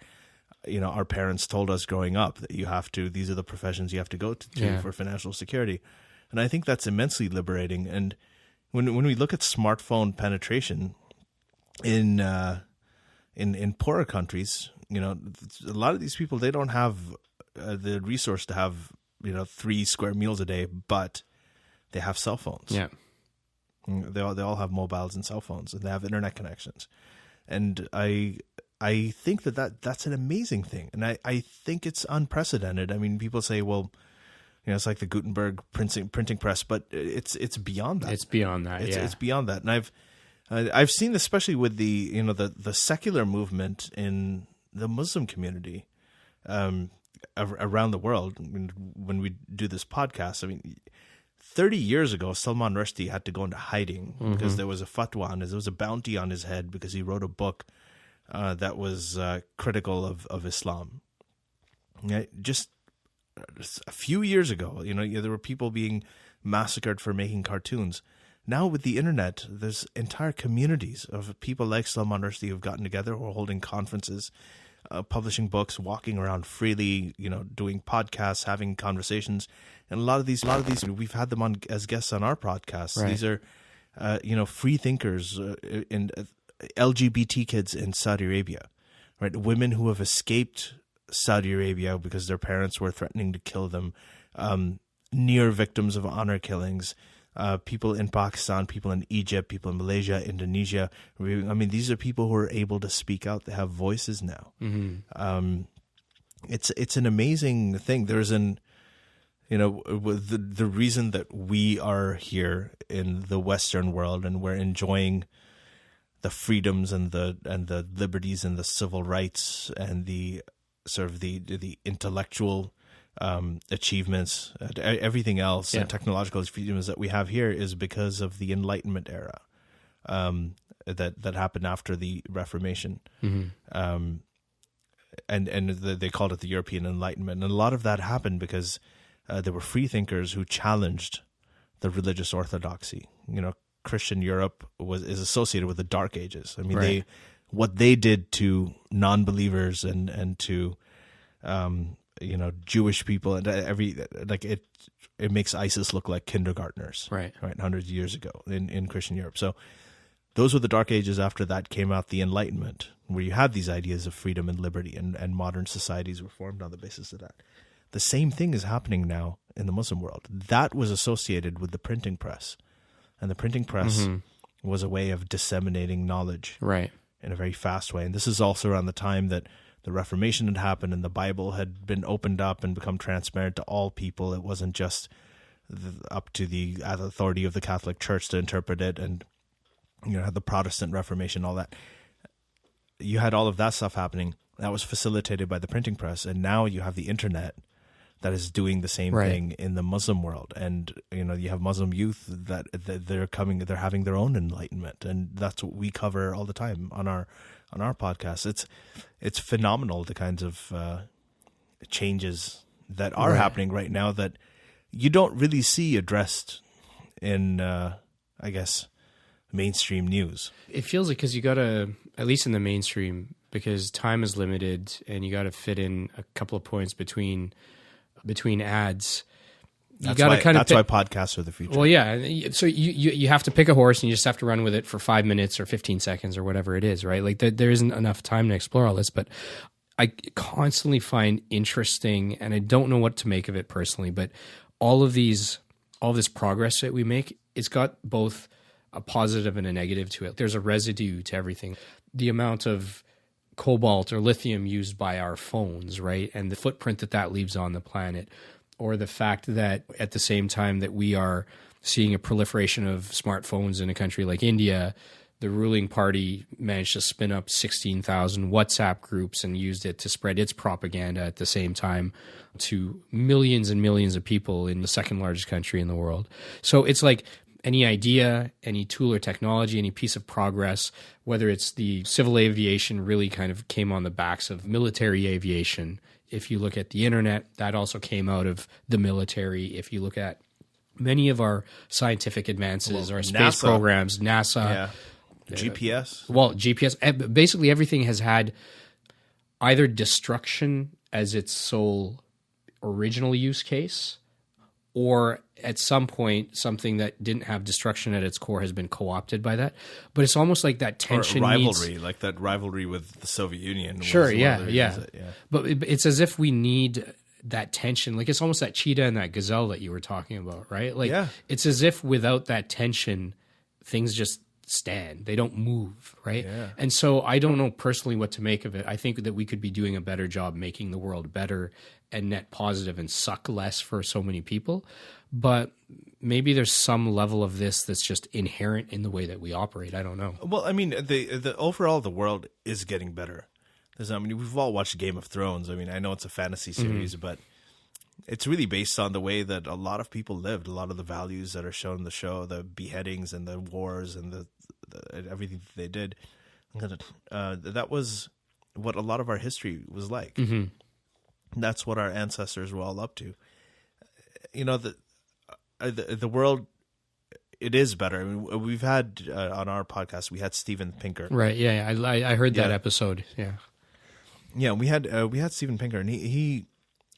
B: our parents told us growing up, that these are the professions you have to go to for financial security. And I think that's immensely liberating. And when we look at smartphone penetration in poorer countries, a lot of these people, they don't have the resource to have 3 square meals a day, but they have cell phones.
A: Yeah,
B: they all have mobiles and cell phones, and they have internet connections. And I think that's an amazing thing, and I think it's unprecedented. I mean, people say, well, it's like the Gutenberg printing press, but it's beyond that.
A: It's beyond that.
B: It's beyond that, and I've seen, especially with the the secular movement in the Muslim community around the world. When we do this podcast, 30 years ago, Salman Rushdie had to go into hiding because there was a fatwa on there was a bounty on his head because he wrote a book that was critical of Islam. Just a few years ago, there were people being massacred for making cartoons. Now with the internet, there's entire communities of people like Salman Rushdie who've gotten together, who are holding conferences, publishing books, walking around freely, doing podcasts, having conversations. And a lot of these, we've had them on as guests on our podcast.
A: Right.
B: These are, free thinkers in LGBT kids in Saudi Arabia, right? Women who have escaped Saudi Arabia because their parents were threatening to kill them, near victims of honor killings, people in Pakistan, people in Egypt, people in Malaysia, Indonesia. These are people who are able to speak out. They have voices now. It's an amazing thing. There's the reason that we are here in the Western world and we're enjoying the freedoms and the liberties and the civil rights and the sort of the intellectual achievements, everything else, and technological achievements that we have here is because of the Enlightenment era that happened after the Reformation. And they called it the European Enlightenment. And a lot of that happened because there were free thinkers who challenged the religious orthodoxy. Christian Europe is associated with the Dark Ages.
A: Right.
B: What they did to non-believers and to Jewish people and it makes ISIS look like kindergartners, right, hundreds of years ago in Christian Europe. So those were the Dark Ages. After that came out the Enlightenment, where you had these ideas of freedom and liberty, and modern societies were formed on the basis of that. The same thing is happening now in the Muslim world. That was associated with the printing press, and the printing press was a way of disseminating knowledge,
A: right, in
B: a very fast way. And this is also around the time that the Reformation had happened and the Bible had been opened up and become transparent to all people. It wasn't just up to the authority of the Catholic Church to interpret it, and the Protestant Reformation, all that. You had all of that stuff happening. That was facilitated by the printing press, and now you have the internet that is doing the same thing in the Muslim world. And you have Muslim youth that they're having their own enlightenment, and that's what we cover all the time on our podcast. It's phenomenal, the kinds of changes that are happening right now that you don't really see addressed in I guess mainstream news.
A: It feels like, because you gotta, at least in the mainstream, because time is limited and you gotta fit in a couple of points between ads.
B: That's why podcasts are the future.
A: Well, yeah. So you have to pick a horse and you just have to run with it for 5 minutes or 15 seconds or whatever it is, right? Like there isn't enough time to explore all this, but I constantly find interesting, and I don't know what to make of it personally, but all this progress that we make, it's got both a positive and a negative to it. There's a residue to everything. The amount of cobalt or lithium used by our phones, right? And the footprint that leaves on the planet, or the fact that at the same time that we are seeing a proliferation of smartphones in a country like India, the ruling party managed to spin up 16,000 WhatsApp groups and used it to spread its propaganda at the same time to millions and millions of people in the second largest country in the world. So it's like any idea, any tool or technology, any piece of progress, whether it's the civil aviation really kind of came on the backs of military aviation. If you look at the internet, that also came out of the military. If you look at many of our scientific advances, our space programs, NASA,
B: GPS.
A: GPS, basically everything has had either destruction as its sole original use case, or at some point, something that didn't have destruction at its core has been co-opted by that. But it's almost like that tension,
B: or rivalry, like that rivalry with the Soviet Union.
A: Sure, yeah. But it's as if we need that tension. Like it's almost that cheetah and that gazelle that you were talking about, right? Like it's as if without that tension, things just stand. They don't move, right?
B: Yeah.
A: And so I don't know personally what to make of it. I think that we could be doing a better job making the world better and net positive and suck less for so many people. But maybe there's some level of this that's just inherent in the way that we operate. I don't know.
B: Well, I mean, the overall the world is getting better. We've all watched Game of Thrones. I mean, I know it's a fantasy series, but it's really based on the way that a lot of people lived, a lot of the values that are shown in the show, the beheadings and the wars and the everything that they did. That was what a lot of our history was like. Mm-hmm. That's what our ancestors were all up to. You know, the world, it is better. I mean, we've had on our podcast, we had Steven Pinker.
A: Right. Yeah. I heard that episode. Yeah.
B: Yeah. We had Steven Pinker, and he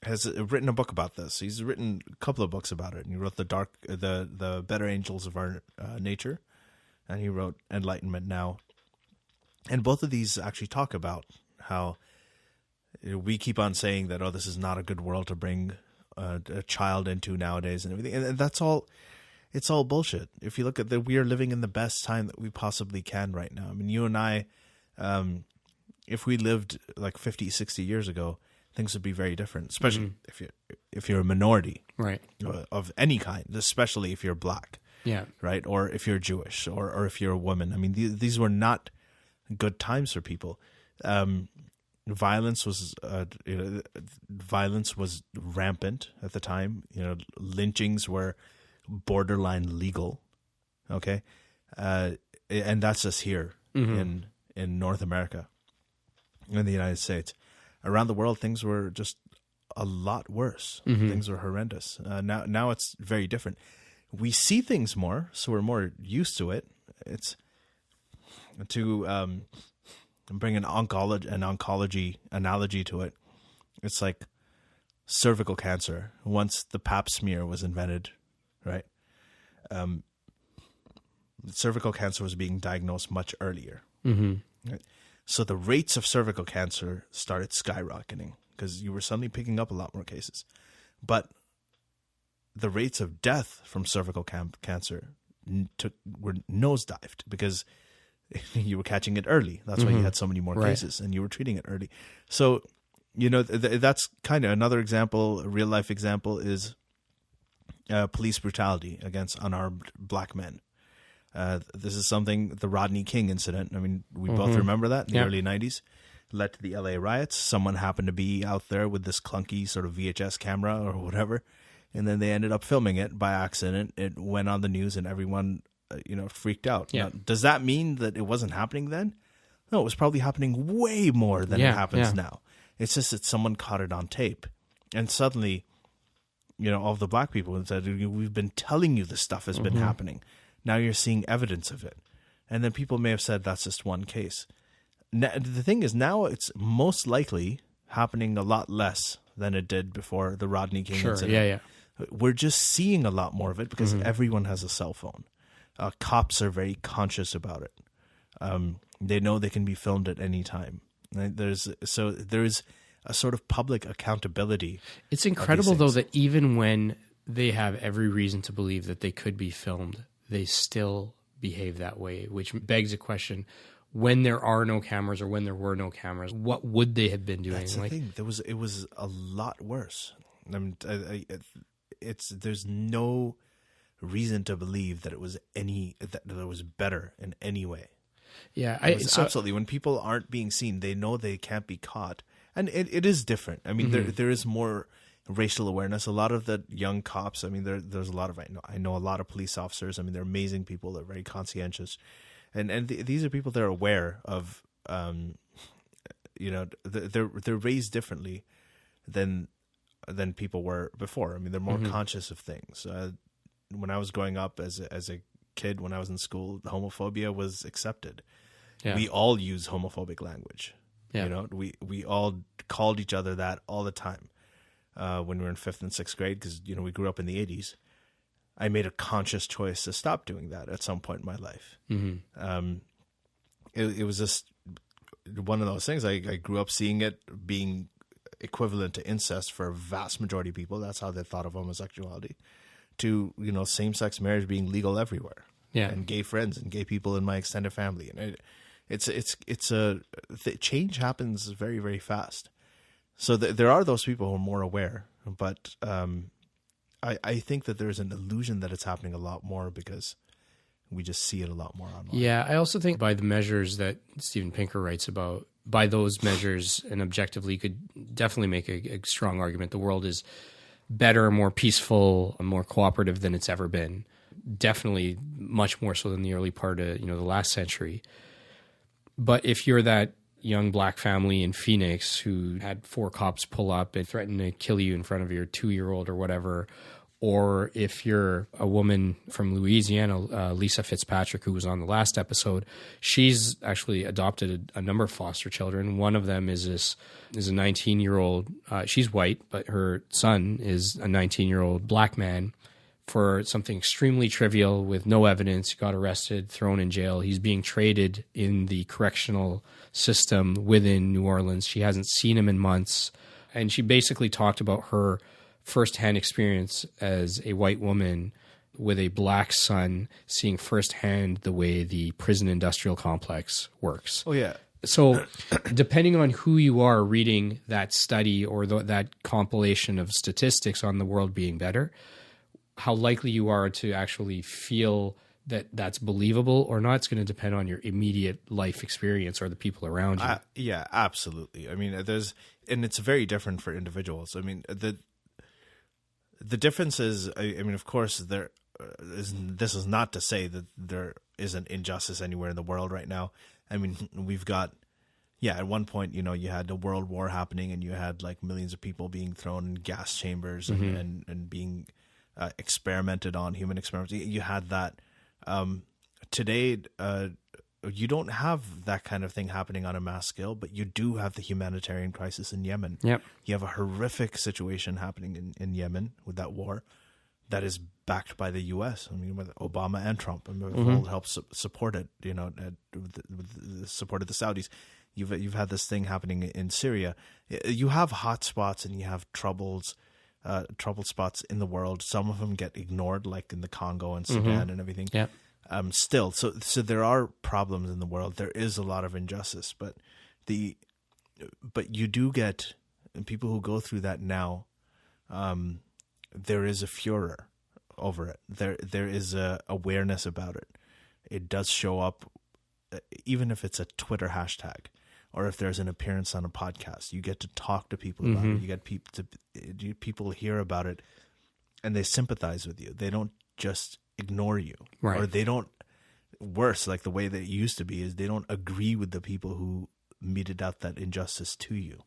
B: has written a book about this. He's written a couple of books about it, and he wrote the Better Angels of Our Nature, and he wrote Enlightenment Now. And both of these actually talk about how we keep on saying that, this is not a good world to bring a child into nowadays and everything. And that's all, it's all bullshit. If you look at we are living in the best time that we possibly can right now. I mean, you and I, if we lived like 50, 60 years ago, things would be very different, especially if you're a minority,
A: right,
B: of any kind, especially if you're black, right, or if you're Jewish, or if you're a woman. I mean, these were not good times for people. Violence was rampant at the time. You know, lynchings were borderline legal. Okay, and that's just here in North America, in the United States. Around the world, things were just a lot worse. Mm-hmm. Things were horrendous. Now it's very different. We see things more, so we're more used to it. It's to bring an oncology analogy to it. It's like cervical cancer. Once the Pap smear was invented, right? Cervical cancer was being diagnosed much earlier. Mm-hmm. Right? So the rates of cervical cancer started skyrocketing because you were suddenly picking up a lot more cases. But the rates of death from cervical cancer were nosedived because you were catching it early. That's why you had so many more cases, and you were treating it early. So, you know, that's kind of another example, a real life example is police brutality against unarmed black men. This is something, the Rodney King incident. I mean, we both remember that in the early 90s. Led to the LA riots. Someone happened to be out there with this clunky sort of VHS camera or whatever, and then they ended up filming it by accident. It went on the news, and everyone freaked out.
A: Yeah.
B: Now, does that mean that it wasn't happening then? No, it was probably happening way more than it happens now. It's just that someone caught it on tape. And suddenly, all of the black people said, we've been telling you this stuff has been happening. Now you're seeing evidence of it. And then people may have said that's just one case. Now, the thing is, now it's most likely happening a lot less than it did before the Rodney King incident.
A: Yeah.
B: We're just seeing a lot more of it because everyone has a cell phone. Cops are very conscious about it. They know they can be filmed at any time. Right? There's a sort of public accountability.
A: It's incredible, though, that even when they have every reason to believe that they could be filmed, they still behave that way, which begs a question. When there are no cameras, or when there were no cameras, what would they have been doing?
B: That's the thing. It was a lot worse. I mean, there's no reason to believe that it was that it was better in any way.
A: Yeah,
B: absolutely. When people aren't being seen, they know they can't be caught, and it is different. I mean, there is more racial awareness. A lot of the young cops, I mean, there's a lot of, I know a lot of police officers. I mean, they're amazing people. They're very conscientious. And these are people that are aware of, they're raised differently than people were before. I mean, they're more conscious of things. When I was growing up as a kid, when I was in school, homophobia was accepted. Yeah. We all use homophobic language. Yeah. We all called each other that all the time. When we were in 5th and 6th grade, because, we grew up in the 80s, I made a conscious choice to stop doing that at some point in my life. Mm-hmm. It was just one of those things. I grew up seeing it being equivalent to incest for a vast majority of people. That's how they thought of homosexuality. To, same-sex marriage being legal everywhere. Yeah. And gay friends and gay people in my extended family. And change happens very, very fast. So there are those people who are more aware, but I think that there's an illusion that it's happening a lot more because we just see it a lot more online.
A: Yeah, I also think by the measures that Steven Pinker writes about, by those measures and objectively, you could definitely make a strong argument the world is better, more peaceful, more cooperative than it's ever been. Definitely much more so than the early part of the last century. But if you're that young black family in Phoenix who had 4 cops pull up and threaten to kill you in front of your 2-year-old or whatever, or if you're a woman from Louisiana, Lisa Fitzpatrick, who was on the last episode, she's actually adopted a number of foster children. One of them is a 19-year-old. She's white, but her son is a 19-year-old black man for something extremely trivial with no evidence. He got arrested, thrown in jail. He's being traded in the correctional system within New Orleans. She hasn't seen him in months. And she basically talked about her firsthand experience as a white woman with a black son, seeing firsthand the way the prison industrial complex works.
B: Oh, yeah.
A: So depending on who you are reading that study or that compilation of statistics on the world being better, how likely you are to actually feel that that's believable or not, it's going to depend on your immediate life experience or the people around you.
B: Yeah, absolutely. I mean, and it's very different for individuals. I mean, the difference is, I mean, of course, this is not to say that there isn't injustice anywhere in the world right now. I mean, we've got, at one point, you had the World War happening and you had like millions of people being thrown in gas chambers and being experimented on, human experiments. You had that. Today, you don't have that kind of thing happening on a mass scale, but you do have the humanitarian crisis in Yemen.
A: Yep.
B: You have a horrific situation happening in Yemen with that war that is backed by the U.S. I mean, with Obama and Trump, and all helped support it. Supported the Saudis. You've had this thing happening in Syria. You have hot spots and you have troubled spots in the world. Some of them get ignored, like in the Congo and Sudan and everything.
A: Yeah.
B: Still, so there are problems in the world. There is a lot of injustice, but you do get people who go through that now. There is a furor over it. There is a awareness about it. It does show up, even if it's a Twitter hashtag. Or if there's an appearance on a podcast, you get to talk to people about it. You get people hear about it, and they sympathize with you. They don't just ignore you,
A: right?
B: Or they don't. Worse, like the way that it used to be, is they don't agree with the people who meted out that injustice to you,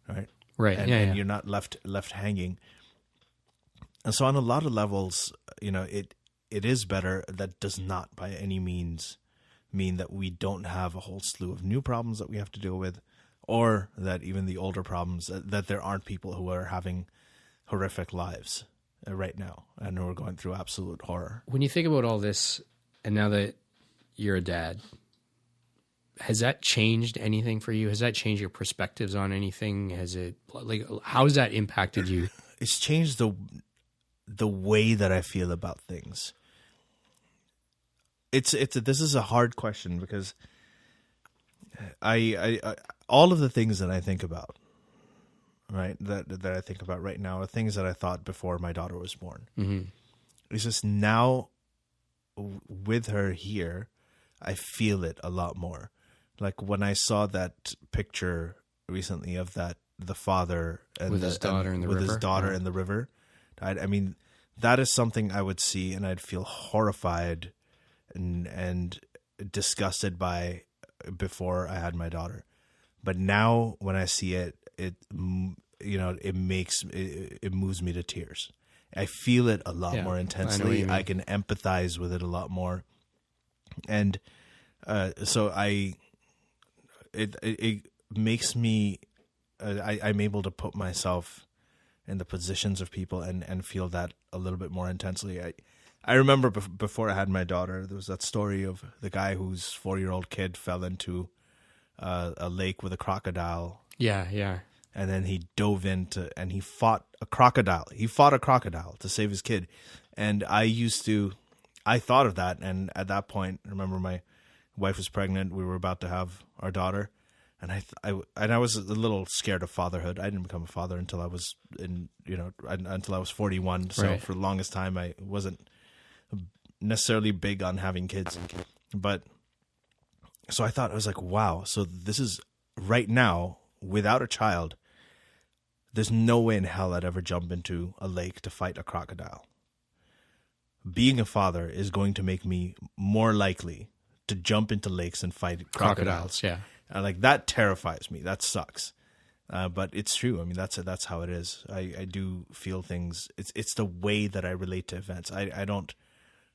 B: right?
A: Right,
B: and you're not left hanging. And so, on a lot of levels, it is better. That does not, by any means, mean that we don't have a whole slew of new problems that we have to deal with, or that even the older problems, that there aren't people who are having horrific lives right now and who are going through absolute horror.
A: When you think about all this, and now that you're a dad, has that changed anything for you? Has that changed your perspectives on anything? How has that impacted you?
B: It's changed the way that I feel about things. This is a hard question because I all of the things that I think about, right, that I think about right now are things that I thought before my daughter was born. It's just now with her here, I feel it a lot more. Like when I saw that picture recently of that the father and
A: with his daughter in the river.
B: With his daughter in the river. I mean, that is something I would see and I'd feel horrified and disgusted by before I had my daughter. But now when I see it, it moves me to tears. I feel it a lot more intensely. I can empathize with it a lot more. And so it makes me, I'm able to put myself in the positions of people and feel that a little bit more intensely. I remember before I had my daughter, there was that story of the guy whose 4-year-old kid fell into a lake with a crocodile.
A: Yeah, yeah.
B: And then he dove into and he fought a crocodile. He fought a crocodile to save his kid. And I thought of that. And at that point, I remember my wife was pregnant. We were about to have our daughter. And I was a little scared of fatherhood. I didn't become a father until I was until I was 41. So
A: right.
B: For the longest time, I wasn't necessarily big on having kids. But so I was like, wow. So this is right now without a child. There's no way in hell I'd ever jump into a lake to fight a crocodile. Being a father is going to make me more likely to jump into lakes and fight crocodiles.
A: Yeah.
B: Like that terrifies me. That sucks. But it's true. I mean, that's how it is. I do feel things. It's the way that I relate to events. I don't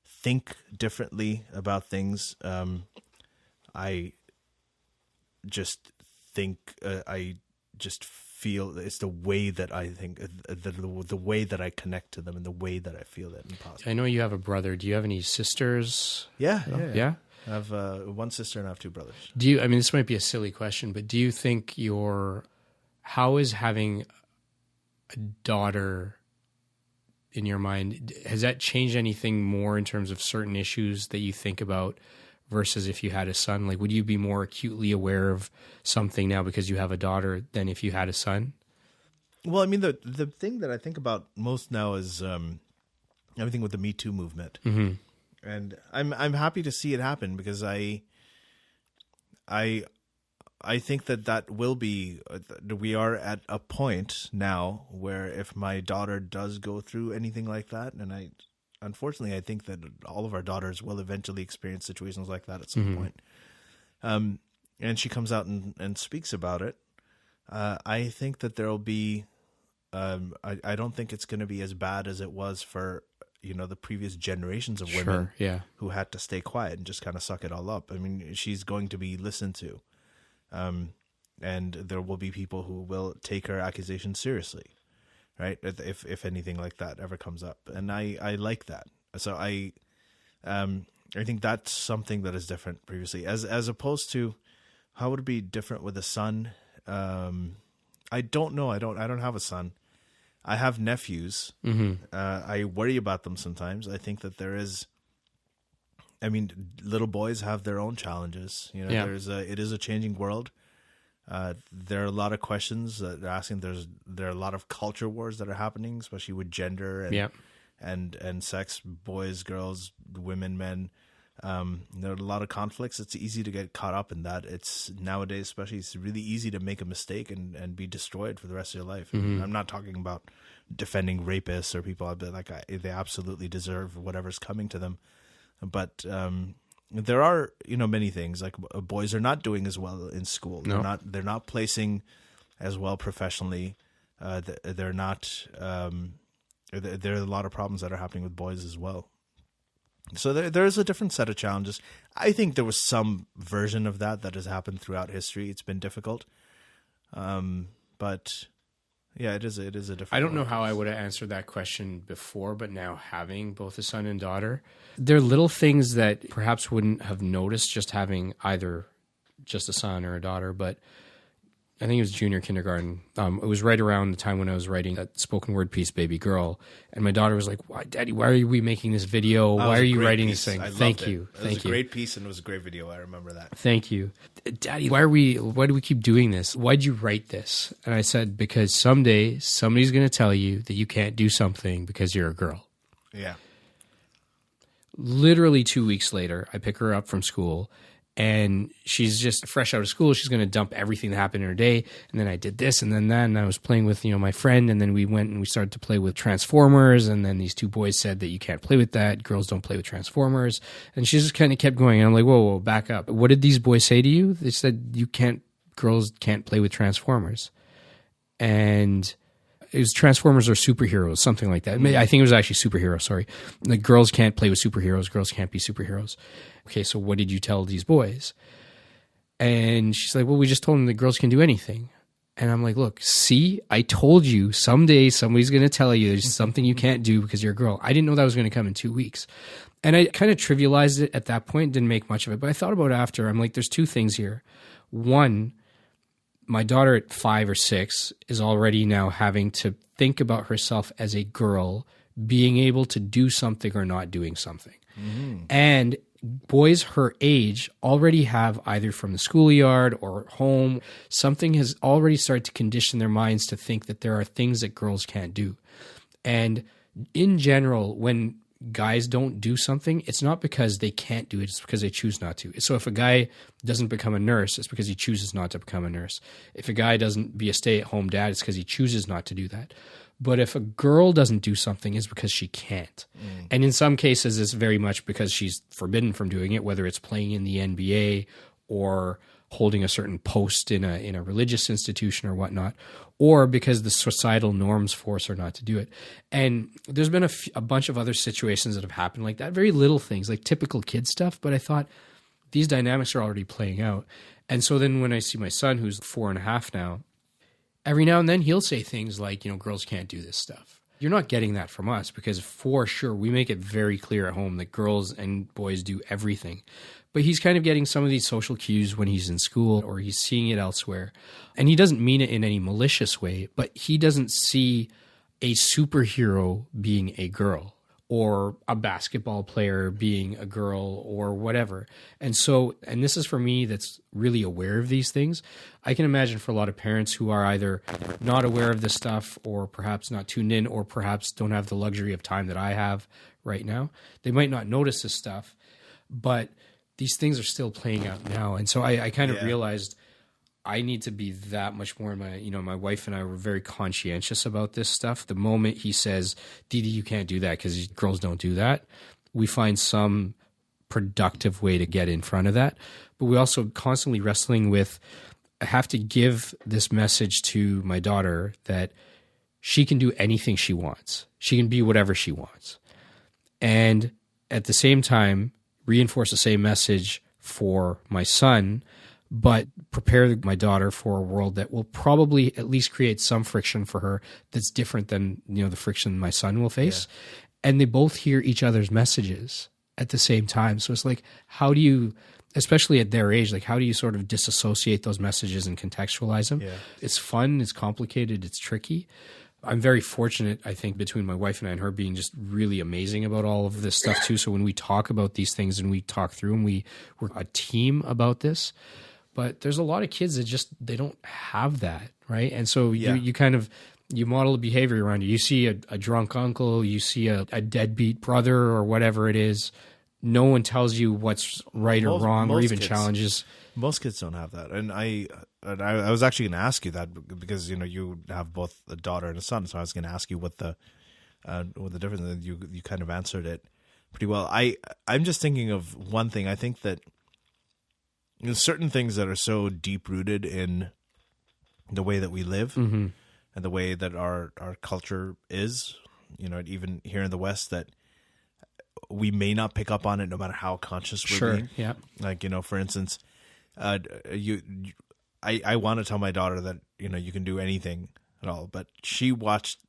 B: think differently about things. I just think I just feel it's the way that I think, the way that I connect to them and the way that I feel it.
A: I know you have a brother. Do you have any sisters?
B: Yeah.
A: I
B: have one sister and I have 2 brothers.
A: This might be a silly question, but do you think how is having a daughter in your mind, has that changed anything more in terms of certain issues that you think about versus if you had a son? Like, would you be more acutely aware of something now because you have a daughter than if you had a son?
B: Well, I mean, the thing that I think about most now is everything with the Me Too movement.
A: Mm-hmm.
B: And I'm happy to see it happen because I think that will be, we are at a point now where if my daughter does go through anything like that, and unfortunately, I think that all of our daughters will eventually experience situations like that at some point. And she comes out and speaks about it. I think that there'll be, I don't think it's going to be as bad as it was for, the previous generations of women who had to stay quiet and just kind of suck it all up. I mean, she's going to be listened to. And there will be people who will take her accusations seriously. Right, if anything like that ever comes up, and I like that. So I think that's something that is different previously, as opposed to how would it be different with a son? I don't know. I don't have a son. I have nephews. Mm-hmm. I worry about them sometimes. I think that there is. I mean, little boys have their own challenges. It is a changing world. There are a lot of questions that they're asking. There are a lot of culture wars that are happening, especially with gender and sex, boys, girls, women, men. There are a lot of conflicts. It's easy to get caught up in that. It's nowadays, especially, it's really easy to make a mistake and be destroyed for the rest of your life. Mm-hmm. I'm not talking about defending rapists or people like they absolutely deserve whatever's coming to them, but there are, many things like boys are not doing as well in school. No. They're not placing as well professionally. They're not. There are a lot of problems that are happening with boys as well. So there's a different set of challenges. I think there was some version of that has happened throughout history. It's been difficult, but yeah, it is a different.
A: I don't know how I would have answered that question before, but now having both a son and daughter, there are little things that perhaps wouldn't have noticed just having either just a son or a daughter, but I think it was junior kindergarten. It was right around the time when I was writing that spoken word piece, Baby Girl. And my daughter was like, "Why, Daddy, why are we making this video? Why are you writing this thing?" Thank you.
B: It was a great piece and it was a great video. I remember that.
A: Thank you. Daddy, why do we keep doing this? Why'd you write this? And I said, because someday somebody's going to tell you that you can't do something because you're a girl.
B: Yeah.
A: Literally 2 weeks later, I pick her up from school And she's just fresh out of school. She's going to dump everything that happened in her day. And then I did this and then that. And I was playing with, my friend. And then we went and we started to play with Transformers. And then these two boys said that you can't play with that. Girls don't play with Transformers. And she just kind of kept going. And I'm like, whoa, back up. What did these boys say to you? They said, girls can't play with Transformers. And it was Transformers or superheroes, something like that. I think it was actually superheroes, sorry. Like, girls can't play with superheroes. Girls can't be superheroes. Okay, so what did you tell these boys? And she's like, well, we just told them that girls can do anything. And I'm like, look, see, I told you someday somebody's going to tell you there's something you can't do because you're a girl. I didn't know that was going to come in 2 weeks. And I kind of trivialized it at that point, didn't make much of it. But I thought about it after. I'm like, there's two things here. One, my daughter at 5 or 6 is already now having to think about herself as a girl being able to do something or not doing something. Mm-hmm. And boys her age already have, either from the schoolyard or home, something has already started to condition their minds to think that there are things that girls can't do. And in general, when guys don't do something, it's not because they can't do it, it's because they choose not to. So if a guy doesn't become a nurse, it's because he chooses not to become a nurse. If a guy doesn't be a stay-at-home dad, it's because he chooses not to do that. But if a girl doesn't do something, it's because she can't. And in some cases, it's very much because she's forbidden from doing it, whether it's playing in the NBA or holding a certain post in a religious institution or whatnot, or because the societal norms force her not to do it. And there's been a bunch of other situations that have happened like that, very little things, like typical kid stuff. But I thought these dynamics are already playing out. And so then when I see my son, who's 4.5 now, every now and then he'll say things like, girls can't do this stuff. You're not getting that from us because for sure we make it very clear at home that girls and boys do everything. But he's kind of getting some of these social cues when he's in school or he's seeing it elsewhere. And he doesn't mean it in any malicious way, but he doesn't see a superhero being a girl or a basketball player being a girl or whatever. And so, and this is for me that's really aware of these things. I can imagine for a lot of parents who are either not aware of this stuff or perhaps not tuned in or perhaps don't have the luxury of time that I have right now, they might not notice this stuff, but these things are still playing out now. And so I kind of realized I need to be that much more in my, my wife and I were very conscientious about this stuff. The moment he says, Didi, you can't do that because girls don't do that, we find some productive way to get in front of that. But we also constantly wrestling with, I have to give this message to my daughter that she can do anything she wants. She can be whatever she wants. And at the same time, reinforce the same message for my son, but prepare my daughter for a world that will probably at least create some friction for her that's different than, the friction my son will face. Yeah. And they both hear each other's messages at the same time. So it's like, how do you, especially at their age, like how do you sort of disassociate those messages and contextualize them? Yeah. It's fun, it's complicated, it's tricky. I'm very fortunate, I think, between my wife and I and her being just really amazing about all of this stuff too. So when we talk about these things and we talk through them, we're a team about this. But there's a lot of kids that just, they don't have that, right? And so you kind of, you model a behavior around you. You see a drunk uncle, you see a deadbeat brother or whatever it is. No one tells you what's right or wrong or even challenges.
B: Most kids don't have that. And I was actually going to ask you that because, you have both a daughter and a son. So I was going to ask you what the difference is. You kind of answered it pretty well. I'm just thinking of one thing. I think that certain things that are so deep rooted in the way that we live and the way that our culture is, even here in the West, that we may not pick up on it no matter how conscious we're being.
A: Yeah.
B: Like, for instance, I want to tell my daughter that, you can do anything at all, but she watched,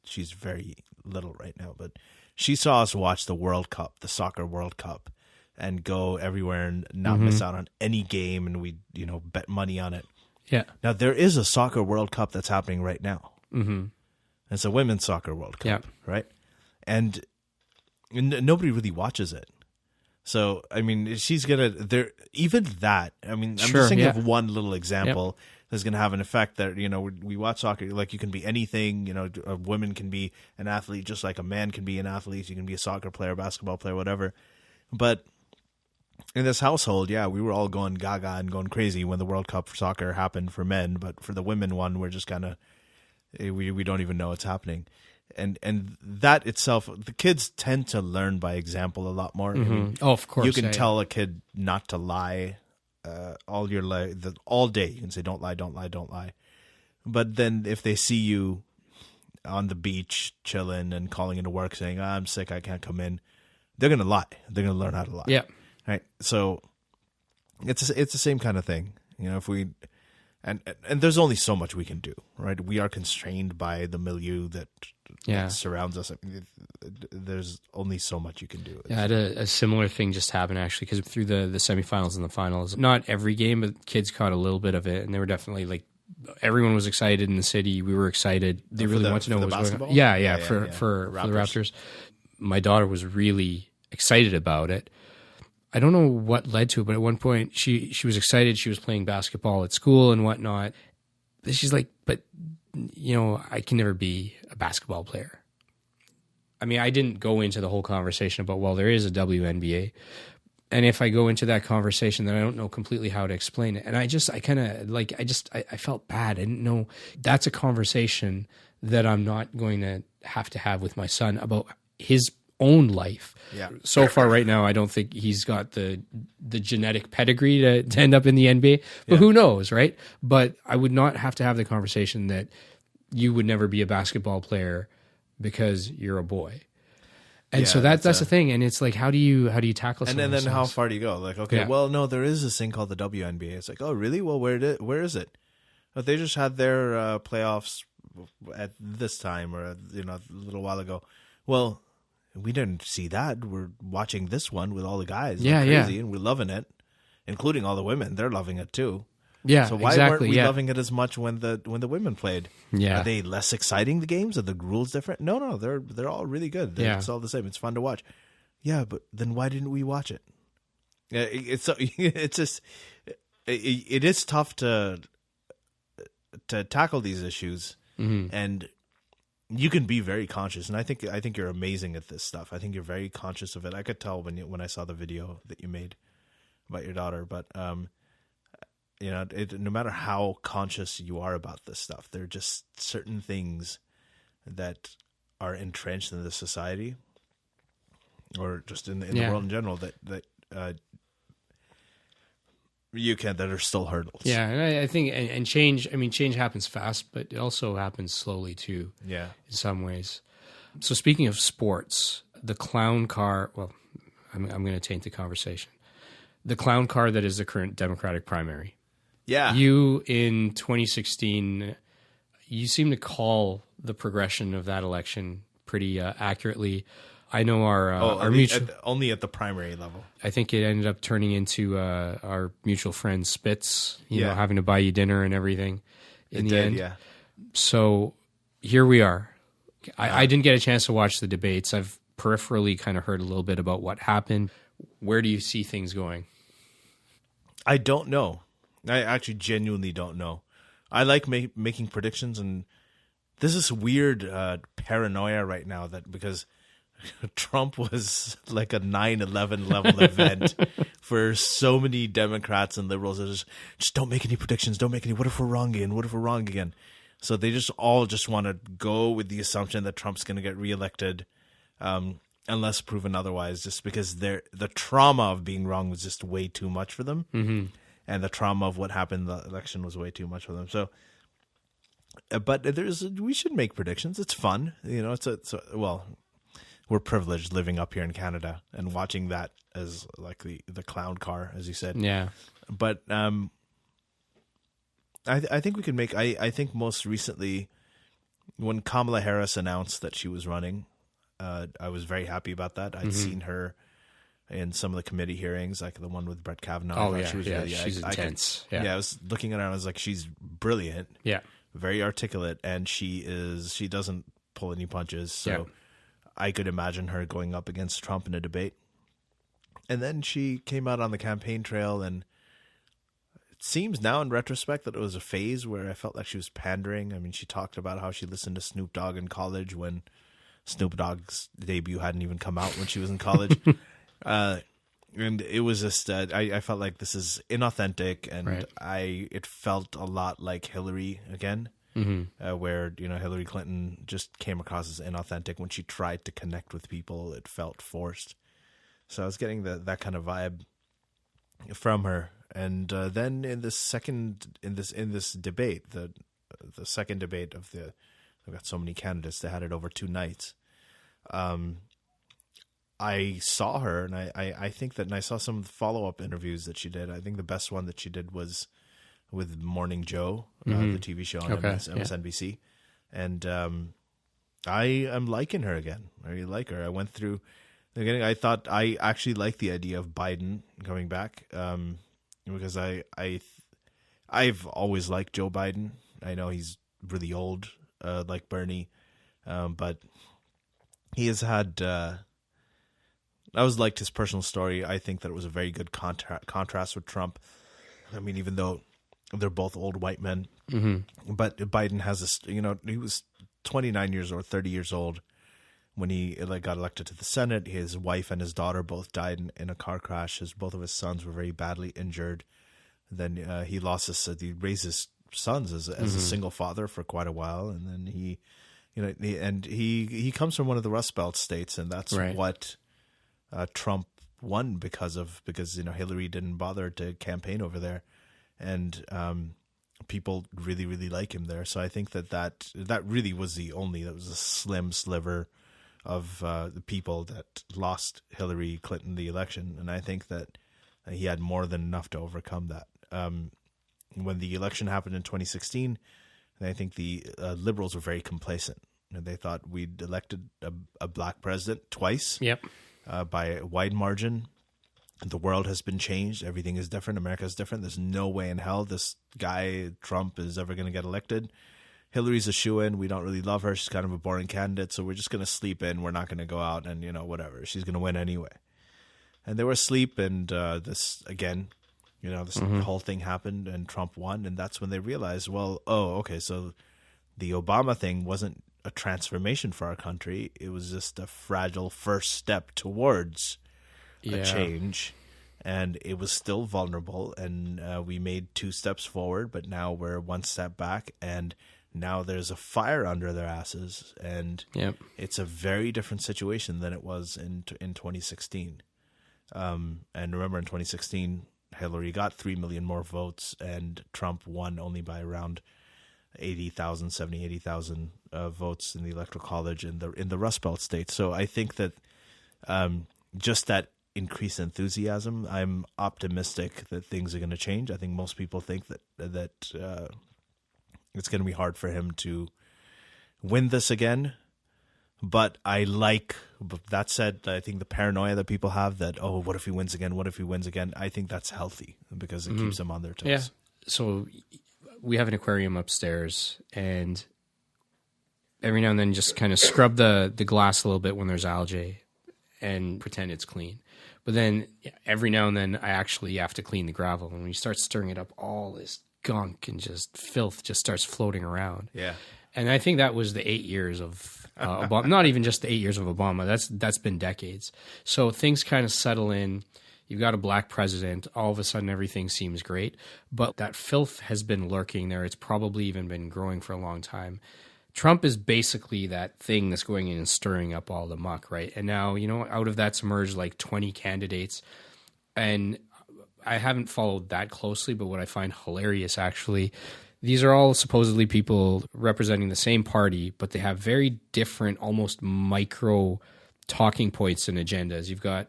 B: she's very little right now, but she saw us watch the World Cup, the soccer World Cup, and go everywhere and not miss out on any game. And we, bet money on it.
A: Yeah.
B: Now there is a soccer World Cup that's happening right now. Mm-hmm. It's a women's soccer World Cup, right? And nobody really watches it. So, she's going to, even that, I'm just thinking of one little example that's going to have an effect that, we watch soccer, like you can be anything, a woman can be an athlete just like a man can be an athlete. You can be a soccer player, basketball player, whatever. But in this household, yeah, we were all going gaga and going crazy when the World Cup for soccer happened for men, but for the women one, we're just kind of we don't even know what's happening. And that itself, the kids tend to learn by example a lot more. I mean,
A: of course.
B: You can tell a kid not to lie all your life, all day. You can say, don't lie, don't lie, don't lie. But then if they see you on the beach chilling and calling into work saying, I'm sick, I can't come in, they're going to lie. They're going to learn how to lie.
A: Yeah.
B: Right. So it's the same kind of thing. If we and there's only so much we can do, right? We are constrained by the milieu that surrounds us. I mean, there's only so much you can do.
A: Yeah, I had a similar thing just happen actually, because through the semifinals and the finals, not every game, but kids caught a little bit of it, and they were definitely like, everyone was excited in the city. We were excited. They really wanted to know what was going on. Yeah, for the Raptors. My daughter was really excited about it. I don't know what led to it, but at one point she was excited. She was playing basketball at school and whatnot. She's like, but, I can never be a basketball player. I mean, I didn't go into the whole conversation about, well, there is a WNBA. And if I go into that conversation, then I don't know completely how to explain it. And I felt bad. I didn't know. That's a conversation that I'm not going to have with my son about his own life.
B: Yeah.
A: So far right now, I don't think he's got the genetic pedigree to end up in the NBA, but who knows, right? But I would not have to have the conversation that you would never be a basketball player because you're a boy. And so that's the thing. And it's like, how do you tackle something?
B: And then how far do you go? Like, okay, well, no, there is this thing called the WNBA. It's like, oh, really? Well, where is it? But they just had their playoffs at this time or, a little while ago. Well, we didn't see that. We're watching this one with all the guys.
A: Yeah,
B: crazy, and we're loving it, including all the women. They're loving it too.
A: Yeah,
B: so why weren't we loving it as much when the women played?
A: Yeah,
B: are they less exciting, the games? Are the rules different? No, they're all really good. It's all the same. It's fun to watch. Yeah, but then why didn't we watch it? It is tough to tackle these issues, and you can be very conscious, and I think you're amazing at this stuff. I think you're very conscious of it. I could tell when I saw the video that you made about your daughter, but no matter how conscious you are about this stuff, there are just certain things that are entrenched in the society, or just in the world in general, that that are still hurdles.
A: Yeah, and I think and change. I mean, change happens fast, but it also happens slowly too.
B: Yeah,
A: in some ways. So speaking of sports, the clown car. Well, I'm going to taint the conversation. The clown car that is the current Democratic primary.
B: Yeah,
A: you in 2016, you seem to call the progression of that election pretty accurately. I know our mutual
B: only at the primary level.
A: I think it ended up turning into our mutual friend Spitz, having to buy you dinner and everything in the end. Yeah. So here we are. I didn't get a chance to watch the debates. I've peripherally kind of heard a little bit about what happened. Where do you see things going?
B: I don't know. I actually genuinely don't know. I like making predictions, and this is weird paranoia right now because Trump was like a 9/11 level event for so many Democrats and liberals. That just don't make any predictions. Don't make any. What if we're wrong again? What if we're wrong again? So they just all want to go with the assumption that Trump's going to get reelected, unless proven otherwise. Just because the trauma of being wrong was just way too much for them, and the trauma of what happened in the election was way too much for them. So. But we should make predictions. It's fun, we're privileged living up here in Canada and watching that as like the clown car, as you said.
A: Yeah.
B: But I think we can make. I think most recently, when Kamala Harris announced that she was running, I was very happy about that. I'd seen her in some of the committee hearings, like the one with Brett Kavanaugh.
A: Oh yeah, she was she's intense.
B: I was looking at her and I was like, she's brilliant.
A: Yeah.
B: Very articulate, and she doesn't pull any punches. So I could imagine her going up against Trump in a debate. And then she came out on the campaign trail, and it seems now in retrospect that it was a phase where I felt like she was pandering. I mean, she talked about how she listened to Snoop Dogg in college when Snoop Dogg's debut hadn't even come out when she was in college. And it was just, I felt like this is inauthentic, and it felt a lot like Hillary again, where, Hillary Clinton just came across as inauthentic. When she tried to connect with people, it felt forced. So I was getting that kind of vibe from her. And then in this debate, the second debate of I've got so many candidates, they had it over 2 nights. I saw her, and I think that, and I saw some follow-up interviews that she did. I think the best one that she did was with Morning Joe, the TV show on MSNBC. And I am liking her again. I really like her. I went through the beginning. I thought I actually liked the idea of Biden coming back, because I've always liked Joe Biden. I know he's really old, like Bernie, but he has had... I always liked his personal story. I think that it was a very good contrast with Trump. I mean, even though they're both old white men, but Biden has this, he was 29 years or 30 years old when he got elected to the Senate. His wife and his daughter both died in a car crash. Both of his sons were very badly injured. Then he raised his sons as a single father for quite a while. And then he comes from one of the Rust Belt states, and that's what Trump won because Hillary didn't bother to campaign over there, and people really, really like him there. So I think that really was that was a slim sliver of the people that lost Hillary Clinton the election, and I think that he had more than enough to overcome that. When the election happened in 2016, I think the liberals were very complacent. They thought we'd elected a black president twice.
A: Yep.
B: By a wide margin. The world has been changed. Everything is different. America is different. There's no way in hell this guy, Trump, is ever going to get elected. Hillary's a shoo-in. We don't really love her. She's kind of a boring candidate, so we're just going to sleep in. We're not going to go out and, whatever. She's going to win anyway. And they were asleep, and this whole thing happened, and Trump won, and that's when they realized, so the Obama thing wasn't a transformation for our country. It was just a fragile first step towards a change, and it was still vulnerable, and we made 2 steps forward, but now we're 1 step back, and now there's a fire under their asses, and it's a very different situation than it was in 2016. And remember, in 2016, Hillary got 3 million more votes, and Trump won only by around 80,000 votes in the Electoral College in the Rust Belt states. So I think that just that increased enthusiasm, I'm optimistic that things are going to change. I think most people think that it's going to be hard for him to win this again. But that said, I think the paranoia that people have that, what if he wins again? What if he wins again? I think that's healthy because it keeps them on their toes.
A: Yeah. So we have an aquarium upstairs, and every now and then just kind of scrub the glass a little bit when there's algae and pretend it's clean. But then every now and then I actually have to clean the gravel. And when you start stirring it up, all this gunk and just filth just starts floating around.
B: Yeah.
A: And I think that was the 8 years of Obama. Not even just the 8 years of Obama. That's been decades. So things kind of settle in. You've got a black president. All of a sudden, everything seems great. But that filth has been lurking there. It's probably even been growing for a long time. Trump is basically that thing that's going in and stirring up all the muck, right? And now, out of that's emerged like 20 candidates. And I haven't followed that closely, but what I find hilarious, actually, these are all supposedly people representing the same party, but they have very different, almost micro talking points and agendas. You've got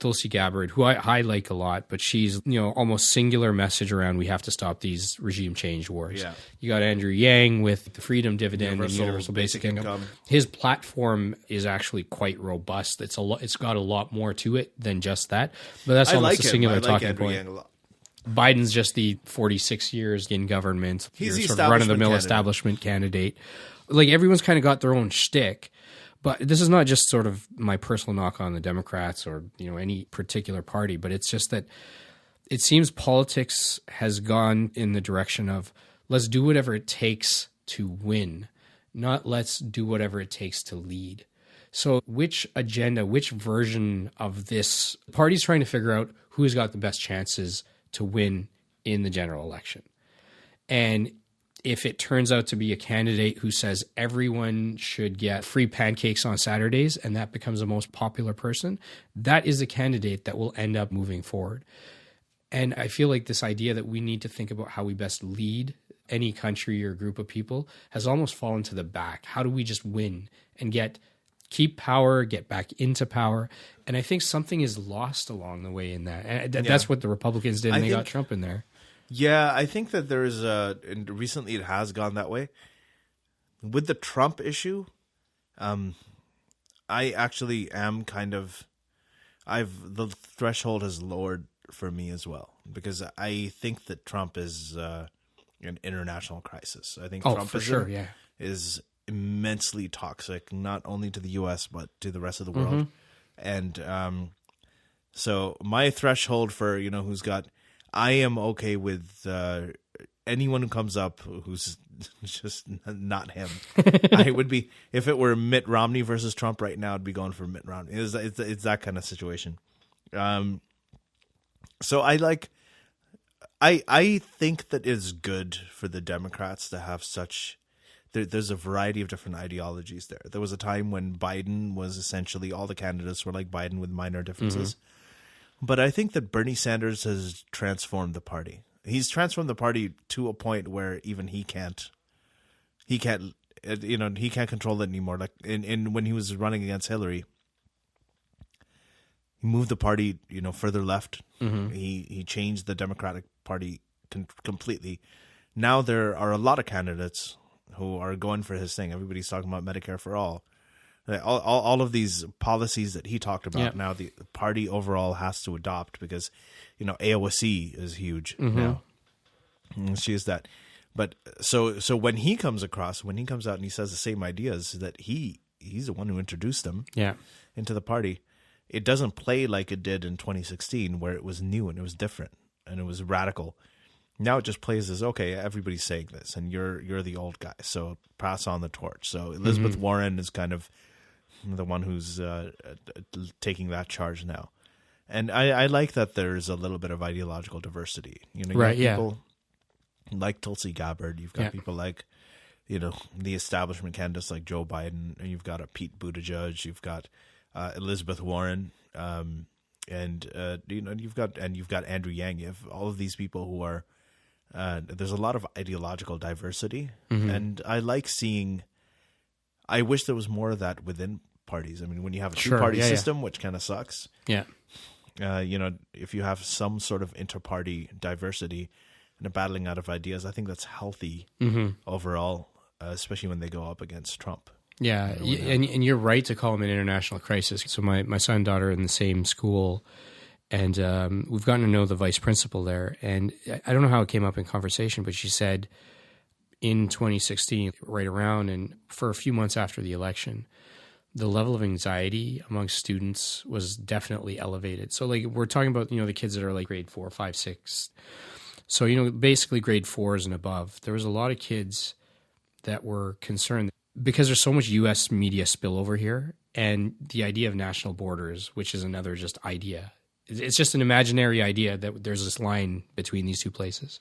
A: Tulsi Gabbard, who I like a lot, but she's, almost singular message around we have to stop these regime change wars. Yeah. You got Andrew Yang with the freedom dividend and universal basic income. His platform is actually quite robust. It's got a lot more to it than just that, but that's almost a singular talking point. Yang a lot. Biden's just the 46 years in government.
B: He's the
A: sort of run-of-the-mill establishment candidate. Like, everyone's kind of got their own shtick. But this is not just sort of my personal knock on the Democrats or, any particular party, but it's just that it seems politics has gone in the direction of let's do whatever it takes to win, not let's do whatever it takes to lead. So which agenda, which version of this party's trying to figure out who's got the best chances to win in the general election? And if it turns out to be a candidate who says everyone should get free pancakes on Saturdays and that becomes the most popular person, that is a candidate that will end up moving forward. And I feel like this idea that we need to think about how we best lead any country or group of people has almost fallen to the back. How do we just win and keep power, get back into power? And I think something is lost along the way in that. And that's what the Republicans did, and they got Trump in there.
B: Yeah, I think that there's and recently it has gone that way. With the Trump issue, I actually am the threshold has lowered for me as well, because I think that Trump is an international crisis. I think Trumpism is immensely toxic, not only to the U.S., but to the rest of the world. And so my threshold for, I am okay with anyone who comes up who's just not him. I would be, if it were Mitt Romney versus Trump right now, I'd be going for Mitt Romney. It's that kind of situation. So I think that it's good for the Democrats to have there's a variety of different ideologies there. There was a time when Biden was essentially, all the candidates were like Biden with minor differences. But I think that Bernie Sanders has transformed the party. He's transformed the party to a point where even he can't control it anymore. Like when he was running against Hillary, he moved the party, further left. He changed the Democratic Party completely. Now there are a lot of candidates who are going for his thing. Everybody's talking about Medicare for all. All of these policies that he talked about, now the party overall has to adopt, because, AOC is huge now. And she is that. But so when he comes out and he says the same ideas, that he's the one who introduced them into the party, it doesn't play like it did in 2016, where it was new and it was different and it was radical. Now it just plays as, okay, everybody's saying this, and you're the old guy, so pass on the torch. So Elizabeth Warren is kind of the one who's taking that charge now. And I like that there's a little bit of ideological diversity. You have people like Tulsi Gabbard. You've got people like, the establishment candidates like Joe Biden, and you've got a Pete Buttigieg. You've got Elizabeth Warren, and you've got Andrew Yang. You have all of these people who are. There's a lot of ideological diversity, and I like seeing. I wish there was more of that within parties. I mean, when you have a two-party system, which kind of sucks. Yeah. If you have some sort of inter-party diversity and a battling out of ideas, I think that's healthy overall, especially when they go up against Trump.
A: Yeah, and you're right to call him an international crisis. So my son and daughter are in the same school, and we've gotten to know the vice principal there. And I don't know how it came up in conversation, but she said in 2016, right around and for a few months after the election, the level of anxiety amongst students was definitely elevated. So like we're talking about, the kids that are like grade 4, 5, 6. So, basically grade 4s and above. There was a lot of kids that were concerned because there's so much U.S. media spillover here, and the idea of national borders, which is another just idea. It's just an imaginary idea that there's this line between these two places.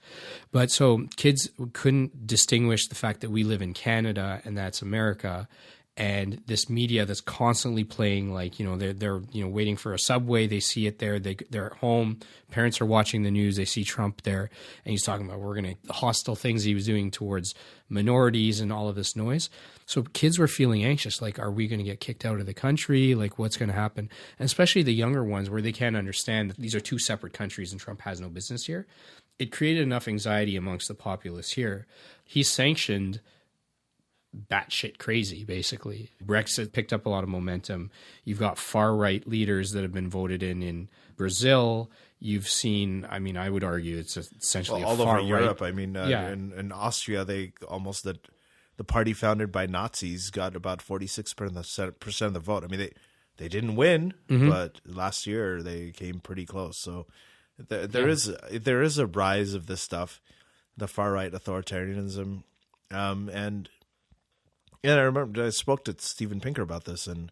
A: But so kids couldn't distinguish the fact that we live in Canada and that's America, and this media that's constantly playing, like, they're waiting for a subway, they see it there, they're at home, parents are watching the news, they see Trump there, and he's talking about hostile things he was doing towards minorities and all of this noise. So kids were feeling anxious, like, are we going to get kicked out of the country? Like, what's going to happen? And especially the younger ones, where they can't understand that these are two separate countries and Trump has no business here. It created enough anxiety amongst the populace here. He sanctioned batshit crazy, basically. Brexit picked up a lot of momentum. You've got far-right leaders that have been voted in Brazil. You've seen, I would argue it's essentially
B: all
A: over
B: Europe. In Austria, they almost the party founded by Nazis got about 46% of the vote. I mean, they didn't win, but last year they came pretty close. So there is a rise of this stuff, the far-right authoritarianism, and I remember I spoke to Steven Pinker about this, and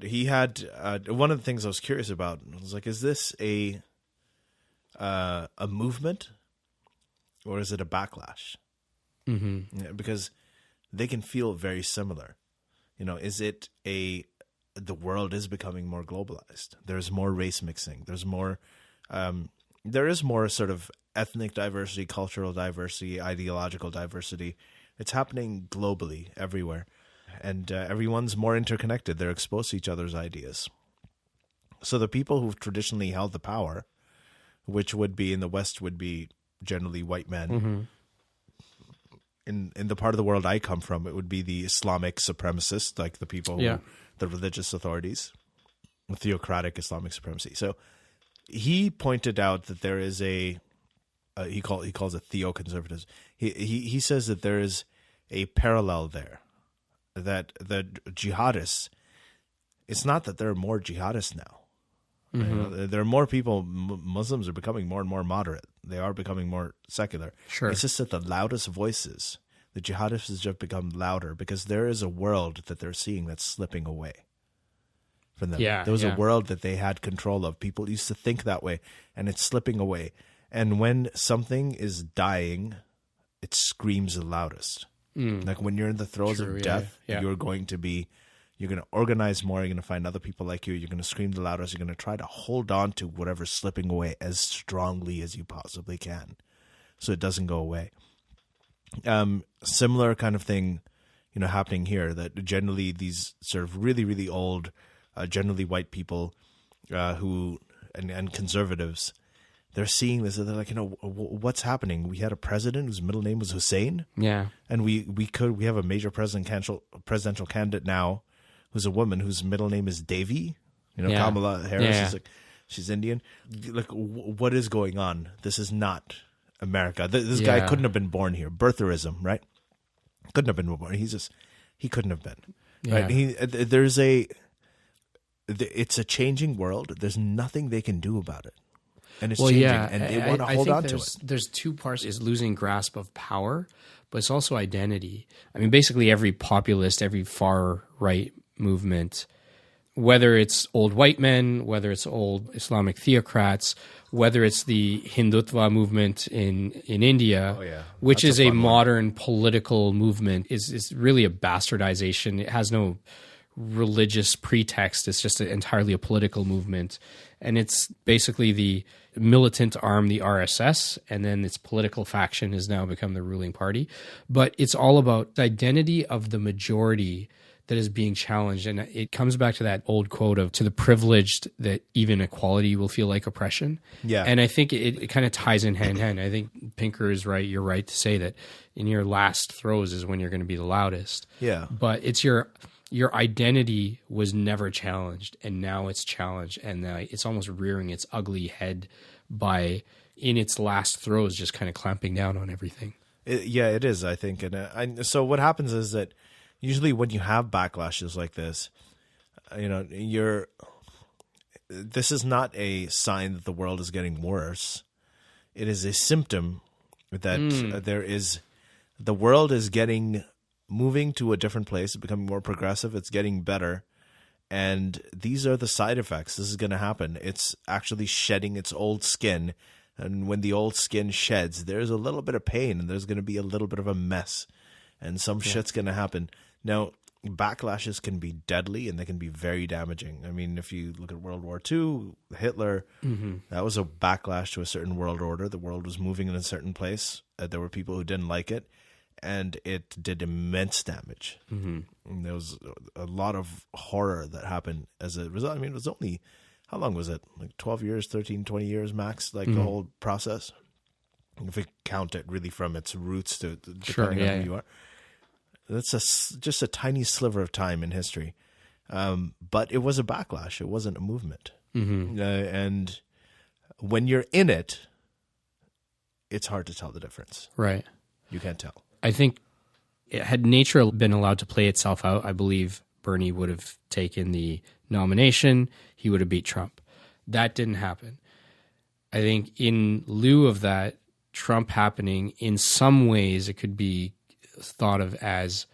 B: he had one of the things I was curious about was like, is this a movement or is it a backlash?
A: Mm-hmm.
B: Yeah, because they can feel very similar. Is it the world is becoming more globalized? There's more race mixing. There is more sort of ethnic diversity, cultural diversity, ideological diversity. It's happening globally everywhere. And everyone's more interconnected. They're exposed to each other's ideas. So the people who've traditionally held the power, which would be in the West, would be generally white men.
A: Mm-hmm.
B: In the part of the world I come from, it would be the Islamic supremacists, like the people, the religious authorities, theocratic Islamic supremacy. So he pointed out that there is he calls it theoconservatism. He says that there is a parallel there, that the jihadists, it's not that there are more jihadists now.
A: Mm-hmm.
B: There are more people. Muslims are becoming more and more moderate. They are becoming more secular.
A: Sure.
B: It's just that the loudest voices, the jihadists, have just become louder because there is a world that they're seeing that's slipping away from them.
A: Yeah,
B: there was a world that they had control of. People used to think that way, and it's slipping away. And when something is dying, it screams the loudest. Like when you're in the throes of death, you're going to organize more. You're going to find other people like you. You're going to scream the loudest. You're going to try to hold on to whatever's slipping away as strongly as you possibly can, so it doesn't go away. Similar kind of thing, happening here. That generally these sort of really, really old, generally white people, who and conservatives, they're seeing this and they're like, what's happening? We had a president whose middle name was Hussein.
A: Yeah.
B: And we have a major presidential candidate now who's a woman whose middle name is Devi. Kamala Harris is she's Indian. Like, what is going on? This is not America. This guy couldn't have been born here. Birtherism, right? Couldn't have been born. He couldn't have been.
A: Yeah.
B: Right? It's a changing world. There's nothing they can do about it. And it's changing, and they want to hold on to it.
A: There's two parts: is losing grasp of power, but it's also identity. I mean, basically every populist, every far right movement, whether it's old white men, whether it's old Islamic theocrats, whether it's the Hindutva movement in India, which is a modern political movement, is really a bastardization. It has no religious pretext. It's just entirely a political movement. And it's basically the militant arm, the RSS, and then its political faction has now become the ruling party. But it's all about the identity of the majority that is being challenged. And it comes back to that old quote of, to the privileged, that even equality will feel like oppression. Yeah. And I think it kind of ties in hand in hand. I think Pinker is right. You're right to say that in your last throes is when you're going to be the loudest.
B: Yeah.
A: But it's your identity was never challenged, and now it's challenged, and it's almost rearing its ugly head by, in its last throes, just kind of clamping down on everything.
B: It is, I think. And so what happens is that usually when you have backlashes like this, this is not a sign that the world is getting worse. It is a symptom that the world is moving to a different place, becoming more progressive. It's getting better. And these are the side effects. This is going to happen. It's actually shedding its old skin. And when the old skin sheds, there's a little bit of pain and there's going to be a little bit of a mess. And some shit's going to happen. Now, backlashes can be deadly and they can be very damaging. I mean, if you look at World War II, Hitler, that was a backlash to a certain world order. The world was moving in a certain place. There were people who didn't like it. And it did immense damage. And there was a lot of horror that happened as a result. I mean, it was only, how long was it? Like 12 years, 13, 20 years max, like the whole process. If we count it really from its roots to depending on who you are. That's just a tiny sliver of time in history. But it was a backlash. It wasn't a movement. And when you're in it, it's hard to tell the difference.
A: Right.
B: You can't tell.
A: I think had nature been allowed to play itself out, I believe Bernie would have taken the nomination. He would have beat Trump. That didn't happen. I think in lieu of that, Trump happening, in some ways it could be thought of as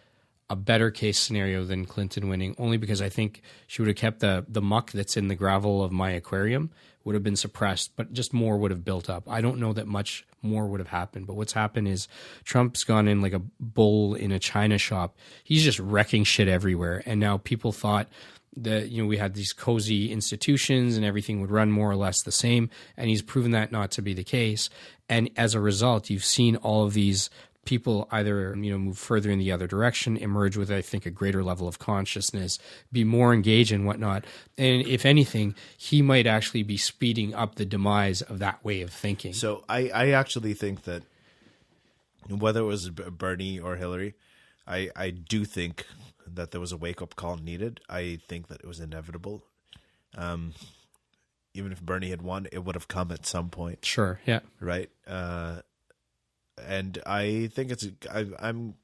A: a better case scenario than Clinton winning, only because I think she would have kept the muck that's in the gravel of my aquarium would have been suppressed, but just more would have built up. I don't know that much more would have happened, but what's happened is Trump's gone in like a bull in a china shop. He's just wrecking shit everywhere. And now people thought that, we had these cozy institutions and everything would run more or less the same. And he's proven that not to be the case. And as a result, you've seen all of these people either, move further in the other direction, emerge with, I think, a greater level of consciousness, be more engaged and whatnot. And if anything, he might actually be speeding up the demise of that way of thinking.
B: So I actually think that whether it was Bernie or Hillary, I do think that there was a wake-up call needed. I think that it was inevitable. Even if Bernie had won, it would have come at some point.
A: Sure, yeah.
B: Right? And I think I'm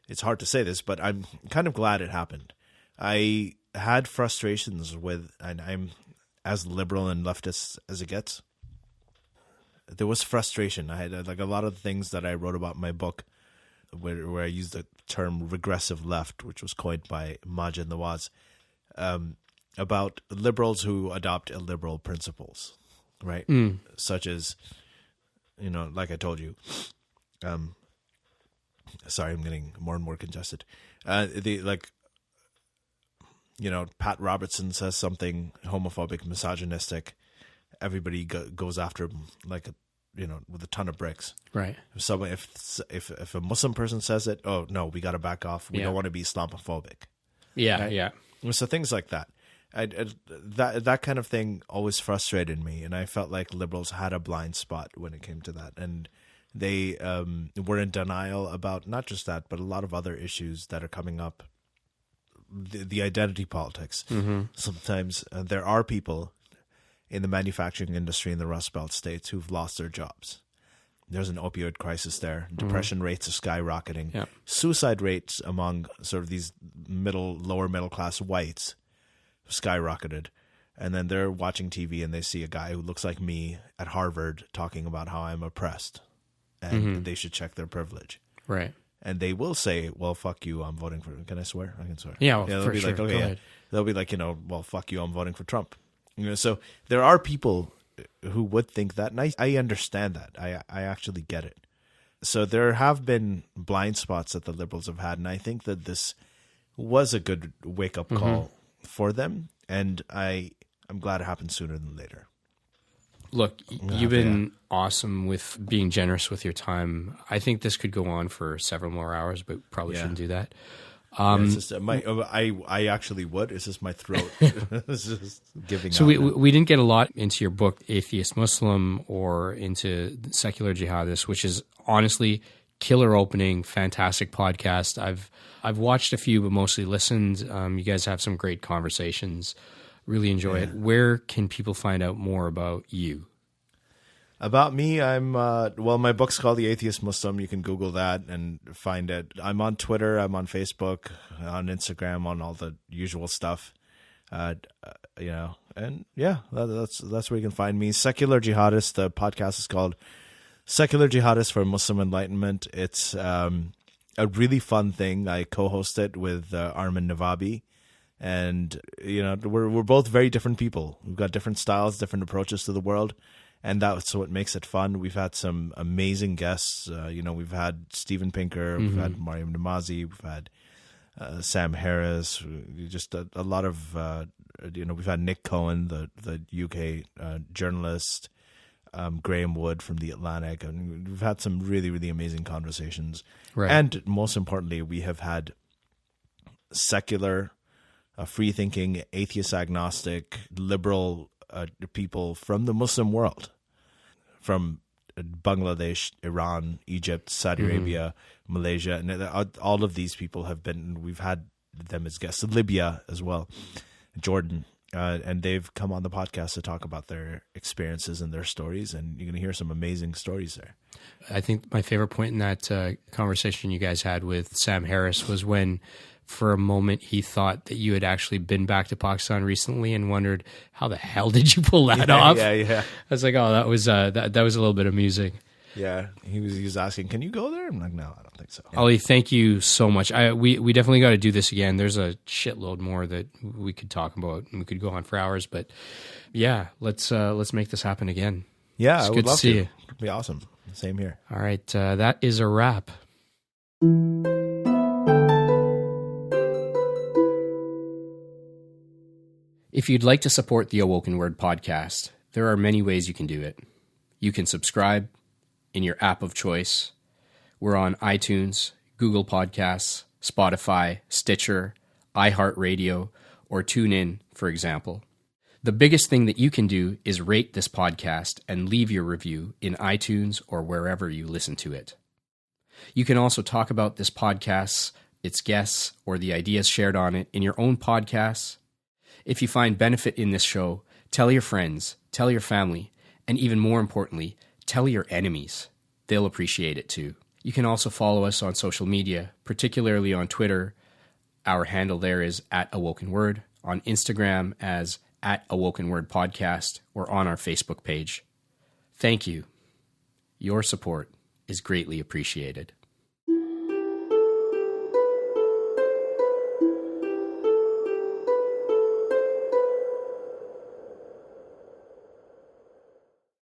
B: it's hard to say this, but I'm kind of glad it happened. I had frustrations with, and I'm as liberal and leftist as it gets. There was frustration. I had like a lot of things that I wrote about in my book where I used the term regressive left, which was coined by Majid Nawaz, about liberals who adopt illiberal principles, right? Such as, like I told you, sorry, I'm getting more and more congested. Pat Robertson says something homophobic, misogynistic. Everybody goes after him with a ton of bricks.
A: Right.
B: If a Muslim person says it, oh no, we got to back off. We don't want to be Islamophobic.
A: Yeah,
B: right?
A: yeah.
B: So things like that. That kind of thing always frustrated me, and I felt like liberals had a blind spot when it came to that, and they were in denial about not just that, but a lot of other issues that are coming up. The identity politics. Mm-hmm. Sometimes there are people in the manufacturing industry in the Rust Belt states who've lost their jobs. There's an opioid crisis there. Depression rates are skyrocketing. Yeah. Suicide rates among sort of these lower middle class whites skyrocketed. And then they're watching TV and they see a guy who looks like me at Harvard talking about how I'm oppressed and they should check their privilege.
A: Right.
B: And they will say, well, fuck you, I'm voting for... Can I swear? I can swear.
A: Yeah,
B: they'll
A: for
B: be
A: sure.
B: like, okay,
A: Go
B: yeah.
A: ahead.
B: They'll be like, well, fuck you, I'm voting for Trump. So there are people who would think that, and I understand that. I actually get it. So there have been blind spots that the liberals have had, and I think that this was a good wake-up call for them, and I'm glad it happened sooner than later.
A: Look, you've been awesome with being generous with your time. I think this could go on for several more hours, but probably shouldn't do that.
B: It's just, I actually would. It's just my throat. It's just giving
A: so
B: out.
A: we didn't get a lot into your book, Atheist Muslim, or into Secular Jihadists, which is honestly killer opening, fantastic podcast. I've watched a few, but mostly listened. You guys have some great conversations. Really enjoy it. Where can people find out more about you?
B: About me, I'm my book's called The Atheist Muslim. You can Google that and find it. I'm on Twitter, I'm on Facebook, on Instagram, on all the usual stuff. And that's where you can find me. Secular Jihadist, the podcast is called Secular Jihadist for Muslim Enlightenment. It's a really fun thing. I co-host it with Armin Navabi. And, we're both very different people. We've got different styles, different approaches to the world. And that's what makes it fun. We've had some amazing guests. We've had Steven Pinker, we've had Mariam Namazi, we've had Sam Harris, just a lot of, we've had Nick Cohen, the UK journalist, Graham Wood from The Atlantic. And we've had some really, really amazing conversations. Right. And most importantly, we have had secular, free-thinking, atheist, agnostic, liberal people from the Muslim world, from Bangladesh, Iran, Egypt, Saudi Arabia, Malaysia, and all of these people we've had them as guests. Libya as well, Jordan, and they've come on the podcast to talk about their experiences and their stories, and you're going to hear some amazing stories there.
A: I think my favorite point in that conversation you guys had with Sam Harris was when, for a moment, he thought that you had actually been back to Pakistan recently and wondered, how the hell did you pull that off?
B: Yeah.
A: I was like, oh, that was a little bit amusing.
B: Yeah, he was asking, "Can you go there?" I'm like, "No, I don't think so." Yeah.
A: Ali, thank you so much. We definitely got to do this again. There's a shitload more that we could talk about, and we could go on for hours. But yeah, let's make this happen again.
B: Yeah,
A: it's
B: I
A: good
B: would love
A: to see
B: to.
A: you.
B: It'd be awesome. Same here.
A: All right, that is a wrap. If you'd like to support the AwokenWord podcast, there are many ways you can do it. You can subscribe in your app of choice. We're on iTunes, Google Podcasts, Spotify, Stitcher, iHeartRadio, or TuneIn, for example. The biggest thing that you can do is rate this podcast and leave your review in iTunes or wherever you listen to it. You can also talk about this podcast, its guests, or the ideas shared on it in your own podcasts. If you find benefit in this show, tell your friends, tell your family, and even more importantly, tell your enemies. They'll appreciate it too. You can also follow us on social media, particularly on Twitter. Our handle there is @AwokenWord, on Instagram as @AwokenWord Podcast, or on our Facebook page. Thank you. Your support is greatly appreciated.